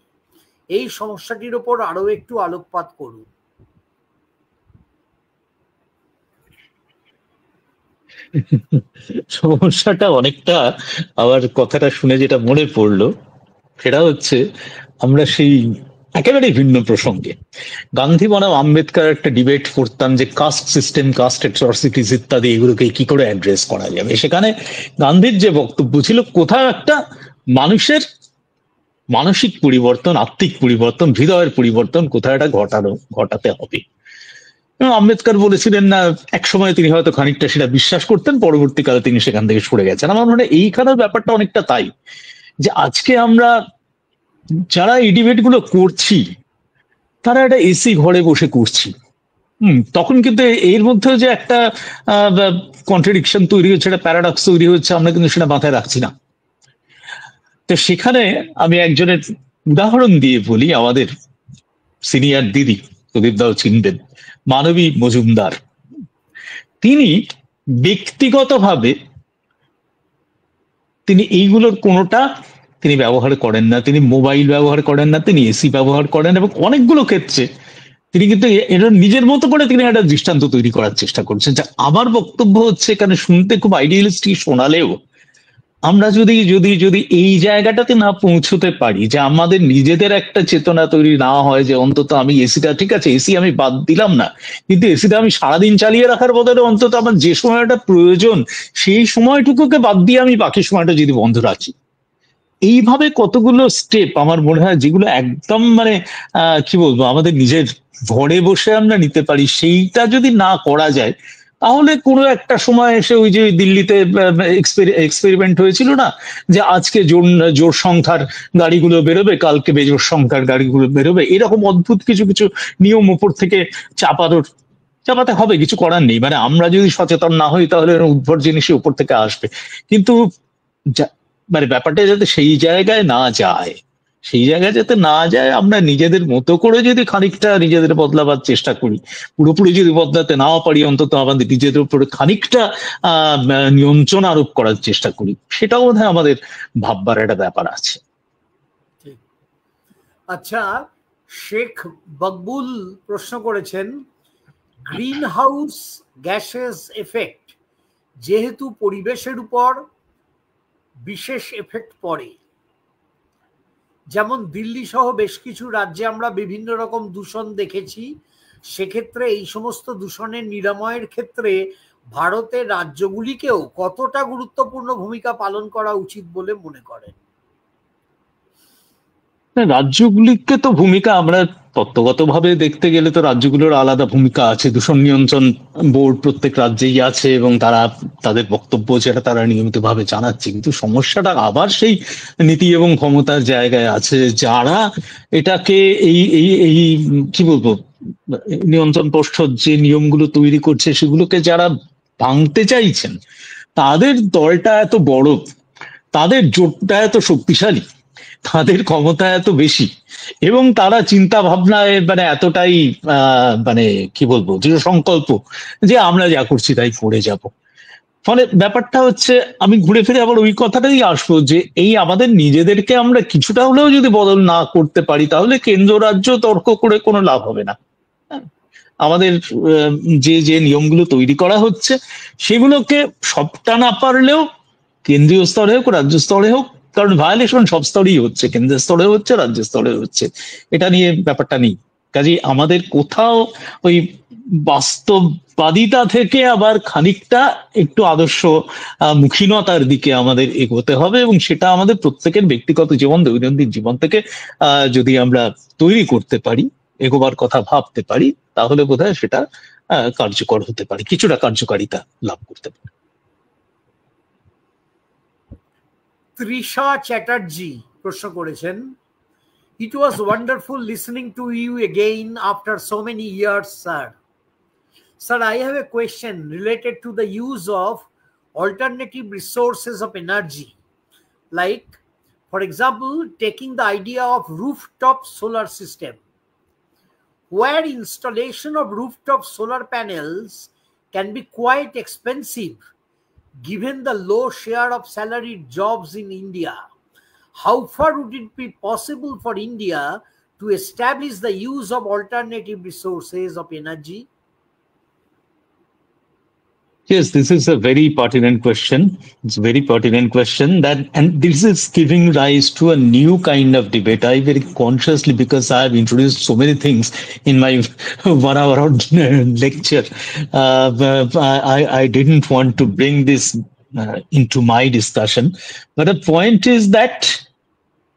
এই সমস্যাটির উপর আরো একটু আলোকপাত করুন। সমস্যাটা অনেকটা, আবার কথাটা শুনে যেটা মনে পড়লো সেটা হচ্ছে, আমরা সেই একেবারে ভিন্ন প্রসঙ্গে গান্ধী বনাম আম্বেদকর একটা ডিবেট করতাম যে কাস্ট সিস্টেম, কাস্ট অ্যাট্রসিটিস ইত্যাদি, এগুলোকে কি করে অ্যাড্রেস করা যাবে। সেখানে গান্ধীর যে বক্তব্য ছিল, কোথাও একটা মানুষের মানসিক পরিবর্তন, আত্মিক পরিবর্তন, হৃদয়ের পরিবর্তন কোথাও একটা ঘটাতে হবে। এবং আম্বেদকর বলেছিলেন না, এক সময় তিনি হয়তো খানিকটা সেটা বিশ্বাস করতেন, পরবর্তীকালে তিনি সেখান থেকে সরে গেছেন। আমার মনে হয় এইখানের ব্যাপারটা অনেকটা তাই, যে আজকে আমরা যারা এই ডিবেট গুলো করছি তারা একটা এসি ঘরে বসে করছি। তখন কিন্তু এর মধ্যে যে একটা কন্ট্রাডিকশন তৈরি হচ্ছে, একটা প্যারাডক্স তৈরি হচ্ছে, আমরা কিন্তু সেটা মাথায় রাখছি না। তো সেখানে আমি একজনের উদাহরণ দিয়ে বলি, আমাদের সিনিয়র দিদি, প্রদীপ দাও চিনবেন, মানবী মজুমদার। তিনি ব্যক্তিগতভাবে তিনি এইগুলোর কোনোটা তিনি ব্যবহার করেন না, তিনি মোবাইল ব্যবহার করেন না, তিনি এসি ব্যবহার করেন, এবং অনেকগুলো ক্ষেত্রে তিনি কিন্তু এটা নিজের মতো করে তিনি একটা দৃষ্টান্ত তৈরি করার চেষ্টা করছেন। যা আমার বক্তব্য হচ্ছে, এখানে শুনতে খুব আইডিয়ালিস্টিক শোনালেও আমরা যদি যদি যদি এই জায়গাটাতে না পৌঁছতে পারি, যে আমাদের নিজেদের একটা চেতনা তৈরি না হয় যে অন্তত আমি এসিটা, ঠিক আছে এসি আমি বাদ দিলাম না, কিন্তু এসিটা আমি সারাদিন চালিয়ে রাখার বদলে অন্তত আমার যে সময়টা প্রয়োজন সেই সময়টুকুকে বাদ দিয়ে আমি বাকি সময়টা যদি বন্ধ রাখি। এইভাবে কতগুলো স্টেপ আমার মনে হয় যেগুলো একদম মানে কি বলবো, আমাদের নিজের ঘরে বসে আমরা নিতে পারি। সেইটা যদি না করা যায়, তাহলে কোনো একটা সময় এসে ওই যে দিল্লিতে এক্সপেরিমেন্ট হয়েছিল না, যে আজকে জোর সংখ্যার গাড়িগুলো বেরোবে, কালকে বেজোর সংখ্যার গাড়িগুলো বেরোবে, এরকম অদ্ভুত কিছু কিছু নিয়ম উপর থেকে চাপাতে হবে, কিছু করার নেই। মানে আমরা যদি সচেতন না হই তাহলে উদ্ভট জিনিসই উপর থেকে আসবে। কিন্তু মানে ব্যাপারটা যাতে সেই জায়গায় না যায়, সেই জায়গায় যাতে না যায়, আমরা নিজেদের মতো করে যদি খানিকটা নিজেদের বদলাবার চেষ্টা করি, পুরোপুরি যদি বদলাতে নাও পারি, অন্তত আমাদের নিজেদের উপরে খানিকটা নিয়ন্ত্রণ আরোপ করার চেষ্টা করি, সেটাও বোধহয় আমাদের ভাববার একটা ব্যাপার আছে। আচ্ছা, শেখ বকবুল প্রশ্ন করেছেন, গ্রিন হাউস গ্যাসেস এফেক্ট যেহেতু পরিবেশের উপর বিশেষ এফেক্ট পড়ে, যেমন দিল্লি সহ বেশ কিছু রাজ্যে আমরা বিভিন্ন রকম দূষণ দেখেছি, সেক্ষেত্রে এই সমস্ত দূষণের নিরাময়ের ক্ষেত্রে ভারতের রাজ্যগুলিকেও কতটা গুরুত্বপূর্ণ ভূমিকা পালন করা উচিত বলে মনে করেন? রাজ্যগুলিকে তো ভূমিকা, আমরা তত্ত্বগতভাবে দেখতে গেলে তো রাজ্যগুলোর আলাদা ভূমিকা আছে। দূষণ নিয়ন্ত্রণ বোর্ড প্রত্যেক রাজ্যেই আছে এবং তারা তাদের বক্তব্য যেটা তারা নিয়মিতভাবে জানাচ্ছে, কিন্তু সমস্যাটা আবার সেই নীতি এবং ক্ষমতার জায়গায় আছে, যারা এটাকে এই এই এই কি বলবো, নিয়ন্ত্রণ পর্ষদ যে নিয়মগুলো তৈরি করছে সেগুলোকে যারা ভাঙতে চাইছেন, তাদের দলটা এত বড়, তাদের জোটটা এত শক্তিশালী, তাদের ক্ষমতা এত বেশি, এবং তারা চিন্তা ভাবনায় মানে এতটাই মানে কি বলবো দৃঢ় সংকল্প যে আমরা যা করছি তাই করে যাব। ফলে ব্যাপারটা হচ্ছে, আমি ঘুরে ফিরে আবার ওই কথাটাই আসবো, যে এই আমাদের নিজেদেরকে আমরা কিছুটা হলেও যদি বদল না করতে পারি, তাহলে কেন্দ্র রাজ্য তর্ক করে কোনো লাভ হবে না। আমাদের যে যে নিয়মগুলো তৈরি করা হচ্ছে সেগুলোকে সবটা না পারলেও কেন্দ্রীয় স্তরে হোক, রাজ্য স্তরে হোক, কারণ ভায়োলেশন সব স্তরেই হচ্ছে, কেন্দ্রীয় স্তরে হচ্ছে, রাজ্য স্তরে হচ্ছে, এটা নিয়ে ব্যাপারটা নেই। কাজেই আমাদের কোথাও ওই বাস্তববাদিতা থেকে আবার খানিকটা একটু আদর্শ মুখীনতার দিকে আমাদের এগোতে হবে, এবং সেটা আমাদের প্রত্যেকের ব্যক্তিগত জীবন, দৈনন্দিন জীবন থেকে যদি আমরা তৈরি করতে পারি, এগোবার কথা ভাবতে পারি, তাহলে বোধহয় সেটা কার্যকর হতে পারে, কিছুটা কার্যকারিতা লাভ করতে পারে। তৃষা চ্যাটার্জি প্রশ্ন করেছেন, It was wonderful listening to you again after so many years, sir. Sir, I have a question related to the use of alternative resources of energy. Like, for example, taking the idea of rooftop solar system, where installation of rooftop solar panels can be quite expensive given the low share of salaried jobs in India. How far would it be possible for India to establish the use of alternative resources of energy? Yes, this is a very pertinent question. It's a very pertinent question, and this is giving rise to a new kind of debate. I very consciously, because I have introduced so many things in my 1 hour lecture, I didn't want to bring this into my discussion. But the point is that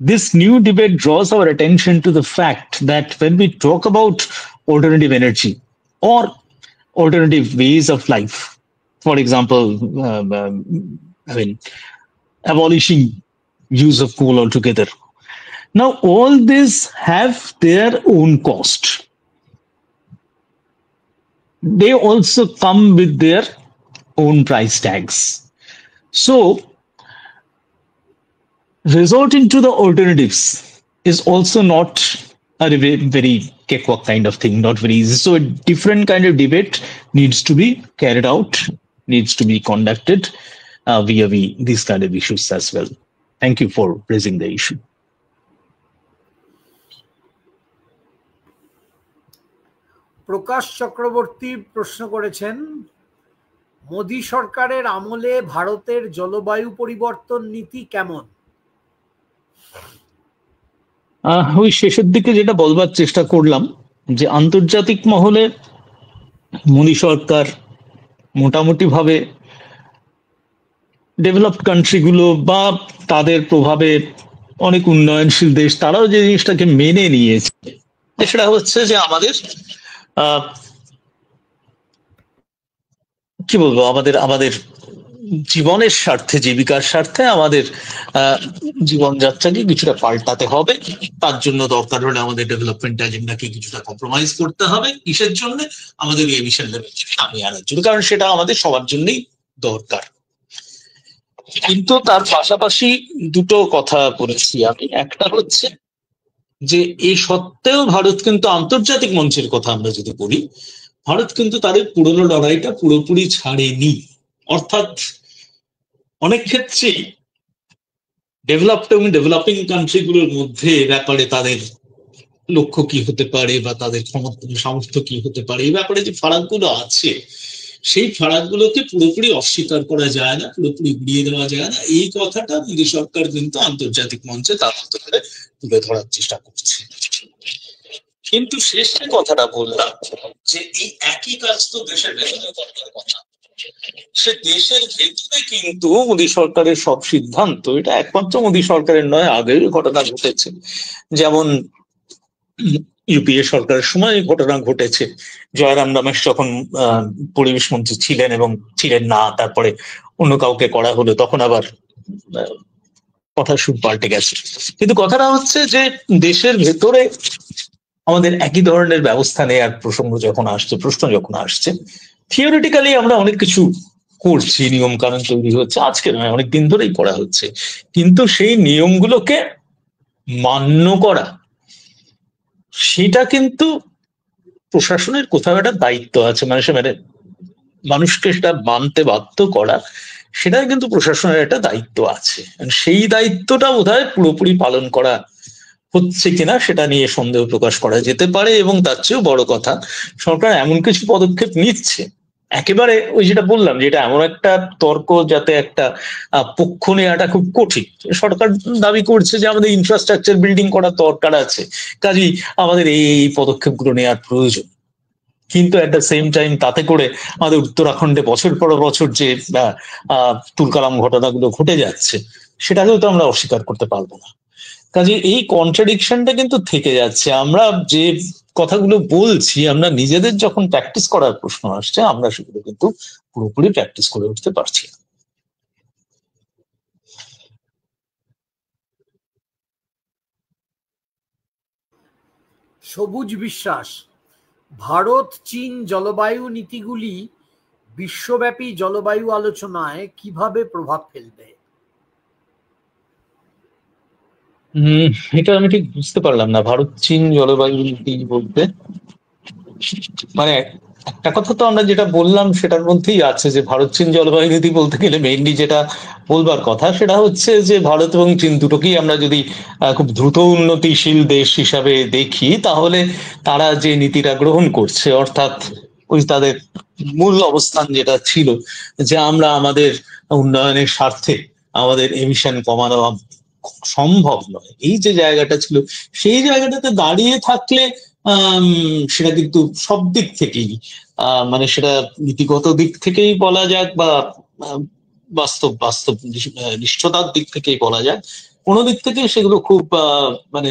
this new debate draws our attention to the fact that when we talk about alternative energy or alternative ways of life. For example, abolishing use of coal altogether. Now, all these have their own cost. They also come with their own price tags. So, resorting to the alternatives is also not a very cakewalk kind of thing, not very easy. So a different kind of debate needs to be carried out, needs to be conducted via these kind of issues as well. Thank you for raising the issue. প্রকাশ চক্রবর্তী প্রশ্ন করেছেন, মোদী সরকারের আমলে ভারতের জলবায়ু পরিবর্তন নীতি কেমন? ওই শেষের দিকে যেটা বলবার চেষ্টা করলাম, যে আন্তর্জাতিক মহলে মোদী সরকার মোটামুটি ভাবে ডেভেলপড কান্ট্রিগুলো বা তাদের প্রভাবে অনেক উন্নয়নশীল দেশ, তারাও যে জিনিসটাকে মেনে নিয়েছে, সেটা হচ্ছে যে আমাদের কি বলবো, আমাদের জীবনের স্বার্থে, জীবিকার স্বার্থে আমাদের জীবনযাত্রাকে কিছুটা পাল্টাতে হবে। তার জন্য দরকার হলে আমাদের ডেভেলপমেন্ট এজেন্ডাকে কিছুটা কম্প্রোমাইজ করতে হবে। কিসের জন্য? আমাদের এমিশন লেভেল সামনে আনার জন্য, কারণ সেটা আমাদের সবার জন্যই দরকার। কিন্তু তার পাশাপাশি দুটো কথা বলেছি আমি। একটা হচ্ছে যে এই সত্ত্বেও ভারত কিন্তু আন্তর্জাতিক মঞ্চের কথা আমরা যদি বলি, ভারত কিন্তু তাদের পুরনো লড়াইটা পুরোপুরি ছাড়েনি। অর্থাৎ অনেক ক্ষেত্রেই ডেভেলপড এবং ডেভেলপিং কান্ট্রিগুলোর মধ্যে ব্যাপারে তাদের লক্ষ্য কি হতে পারে বা তাদের সামর্থ্য কি হতে পারে, এই ব্যাপারে যে ফারাকগুলো আছে, সেই ফারাকগুলোকে পুরোপুরি অস্বীকার করা যায় না, পুরোপুরি উড়িয়ে দেওয়া যায় না। এই কথাটা মোদী সরকার কিন্তু আন্তর্জাতিক মঞ্চে তার মতো করে তুলে ধরার চেষ্টা করছে। কিন্তু শেষ যে কথাটা বললাম, যে এই একই কাজ তো দেশের ভেতরে করার কথা। সে দেশের ভেতরে কিন্তু মোদী সরকারের সব সিদ্ধান্ত, এটা একমাত্র মোদী সরকারের নয়, আগের ঘটনা ঘটেছে। যেমন ইউপিএ সরকারের সময় ঘটনা ঘটেছে, জয়রাম রমেশ যখন পরিবেশ মন্ত্রী ছিলেন এবং ছিলেন না, তারপরে অন্য কাউকে করা হলো, তখন আবার কথার সুর পাল্টে গেছে। কিন্তু কথাটা হচ্ছে যে দেশের ভেতরে আমাদের একই ধরনের ব্যবস্থা নেওয়ার প্রসঙ্গ যখন আসছে, প্রশ্ন যখন আসছে, থিওরিটিক্যালি আমরা অনেক কিছু করছি, নিয়ম কানুন তৈরি হচ্ছে, আজকে নয় অনেকদিন ধরেই করা হচ্ছে। কিন্তু সেই নিয়মগুলোকে মান্য করা, সেটা কিন্তু প্রশাসনের কোথাও একটা দায়িত্ব আছে। মানুষকে সেটা মানতে বাধ্য করা, সেটা কিন্তু প্রশাসনের একটা দায়িত্ব আছে। সেই দায়িত্বটা বোধহয় পুরোপুরি পালন করা হচ্ছে কিনা সেটা নিয়ে সন্দেহ প্রকাশ করা যেতে পারে। এবং তার চেয়েও বড় কথা, সরকার এমন কিছু পদক্ষেপ নিচ্ছে, একেবারে ওই যেটা বললাম, যেটা এমন একটা তর্ক, যাতে একটা পক্ষ নেওয়াটা খুব কঠিন। সরকার দাবি করছে যে আমাদের ইনফ্রাস্ট্রাকচার বিল্ডিং করার দরকার আছে, কাজেই আমাদের এই পদক্ষেপগুলো নেওয়ার প্রয়োজন। কিন্তু অ্যাট দ্য সেম টাইম তাতে করে আমাদের উত্তরাখণ্ডে বছর পর বছর যে তুলকালাম ঘটনাগুলো ঘটে যাচ্ছে, সেটাকেও তো আমরা অস্বীকার করতে পারবো না। কাজে এই কন্ট্রাডিকশনটা কিন্তু থেকে যাচ্ছে। আমরা যে কথাগুলো বলছি, আমরা নিজেদের যখন প্র্যাকটিস করার প্রশ্ন আসছে, আমরা সেগুলো কিন্তু পুরোপুরি প্র্যাকটিস করে উঠতে পারছি না। সবুজ বিশ্বাস, ভারত চীন জলবায়ু নীতিগুলি বিশ্বব্যাপী জলবায়ু আলোচনায় কিভাবে প্রভাব ফেলবে? এটা আমি ঠিক বুঝতে পারলাম না। ভারত চীন জলবায়ু নীতি বলতে মানে একটা কথা তো আমরা যেটা বললাম সেটার মধ্যেই আছে, যে ভারত চীন জলবায়ু নীতি বলতে গেলে মেইনলি যেটা বলবার কথা, সেটা হচ্ছে যে ভারত এবং চীন দুটোকেই আমরা যদি খুব দ্রুত উন্নতিশীল দেশ হিসাবে দেখি, তাহলে তারা যে নীতিটা গ্রহণ করছে, অর্থাৎ ওই তাদের মূল অবস্থান যেটা ছিল যে আমরা আমাদের উন্নয়নের স্বার্থে আমাদের এমিশন কমানো সম্ভব নয়, এই যে জায়গাটা ছিল, সেই জায়গাটাতে দাঁড়িয়ে থাকলে সেটা কিন্তু সব দিক থেকেই, মানে সেটা নীতিগত দিক থেকেই বলা যাক বা বাস্তব নিষ্ঠতার দিক থেকেই বলা যাক, কোনো দিক থেকে সেগুলো খুব মানে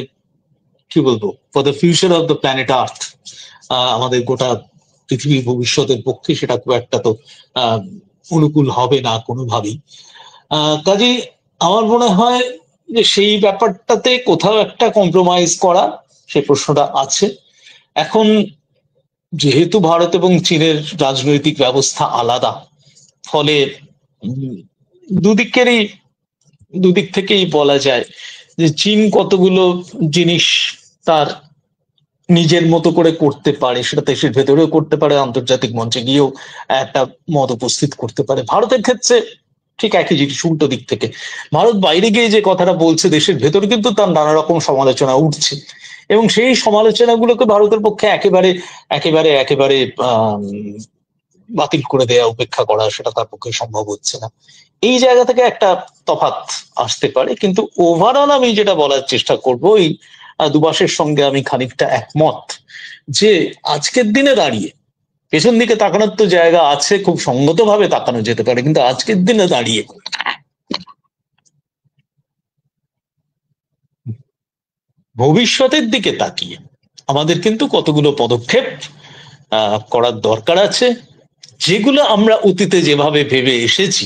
কি বলবো, for the future of the planet earth, আমাদের গোটা পৃথিবীর ভবিষ্যতের পক্ষে সেটা খুব একটা তো অনুকূল হবে না কোনোভাবেই। কাজেই আমার মনে হয় যে সেই ব্যাপারটাতে কোথাও একটা কম্প্রোমাইজ করা, সেই প্রশ্নটা আছে। এখন যেহেতু ভারত এবং চীনের রাজনৈতিক ব্যবস্থা আলাদা, ফলে দুদিক থেকেই বলা যায় যে চীন কতগুলো জিনিস তার নিজের মতো করে করতে পারে, সেটা দেশের ভেতরেও করতে পারে, আন্তর্জাতিক মঞ্চে গিয়েও একটা মত উপস্থিত করতে পারে। ভারতের ক্ষেত্রে ঠিক একই জিনিস, উল্টো দিক থেকে ভারত বাইরে গিয়ে যে কথাটা বলছে, দেশের ভেতরে কিন্তু তার নানা রকম সমালোচনা উঠছে, এবং সেই সমালোচনাগুলোকে ভারতের পক্ষে একেবারে একেবারে একেবারে বাতিল করে দেয়া, উপেক্ষা করা, সেটা তার পক্ষে সম্ভব হচ্ছে না। এই জায়গা থেকে একটা তফাৎ আসতে পারে। কিন্তু ওভারঅল আমি যেটা বলার চেষ্টা করব, এই দুবাসের সঙ্গে আমি খানিকটা একমত যে আজকের দিনে দাঁড়িয়ে, পেছন দিকে তাকানোর তো জায়গা আছে, খুব সঙ্গতভাবে তাকানো যেতে পারে, কিন্তু আজকের দিনে দাঁড়িয়ে ভবিষ্যতের দিকে তাকিয়ে আমাদের কিন্তু কতগুলো পদক্ষেপ করার দরকার আছে, যেগুলো আমরা অতীতে যেভাবে ভেবে এসেছি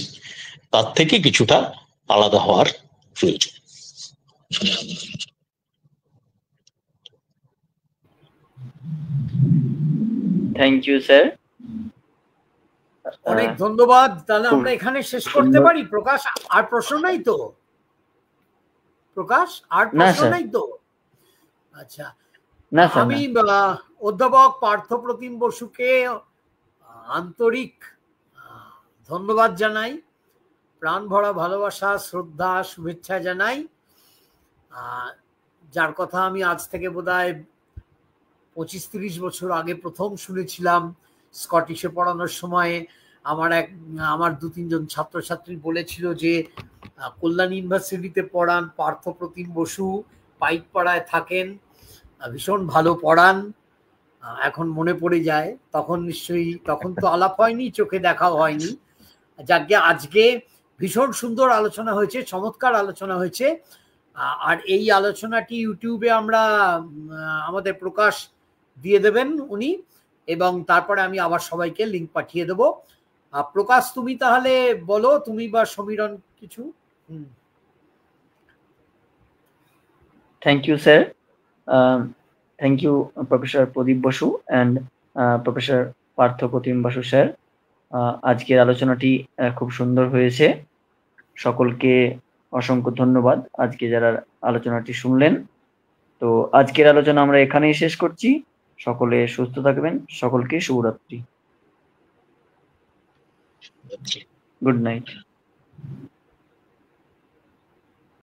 তার থেকে কিছুটা আলাদা হওয়ার প্রয়োজন। থ্যাংক ইউ স্যার, অনেক ধন্যবাদ। তাহলে আমরা এখানে শেষ করতে পারি। প্রকাশ, আর প্রশ্ন নাই তো? প্রকাশ, আর প্রশ্ন নাই তো? আচ্ছা, আমি অধ্যাপক পার্থপ্রতিম বসুকে আন্তরিক ধন্যবাদ জানাই, প্রাণ ভরা ভালোবাসা, শ্রদ্ধা, শুভেচ্ছা জানাই। যার কথা আমি আজ থেকে বোধহয় 25-30 বছর আগে প্রথম শুনেছিলাম স্কটিশে পড়ানোর সময়। আমার 2-3 জন ছাত্রছাত্রী বলেছিল যে কল্যাণ ইউনিভার্সিটিতে পড়ান পার্থপ্রতিম বসু, পাইকপাড়ায় থাকেন, ভীষণ ভালো পড়ান। এখন মনে পড়ে যায়, তখন নিশ্চয়ই, তখন তো আলাপ হয়নি, চোখে দেখাও হয়নি। যাকে আজকে ভীষণ সুন্দর আলোচনা হয়েছে, চমৎকার আলোচনা হয়েছে। আর এই আলোচনাটি ইউটিউবে আমরা আমাদের প্রকাশ দিয়ে দেবেন উনি, এবং তারপরে আমি আবার সবাইকে লিঙ্ক পাঠিয়ে দেব। প্রকাশ, তুমি তাহলে বলো, তুমি বা সমীরণ কিছু। Thank you sir, thank you professor Pradip Basu and professor Parthapratim Basu sir. আজকের আলোচনাটি খুব সুন্দর হয়েছে। সকলকে অসংখ্য ধন্যবাদ আজকে যারা আলোচনাটি শুনলেন। তো আজকের আলোচনা আমরা এখানেই শেষ করছি। সকলে সুস্থ থাকবেন, সকলকে শুভরাত্রি, গুড নাইট।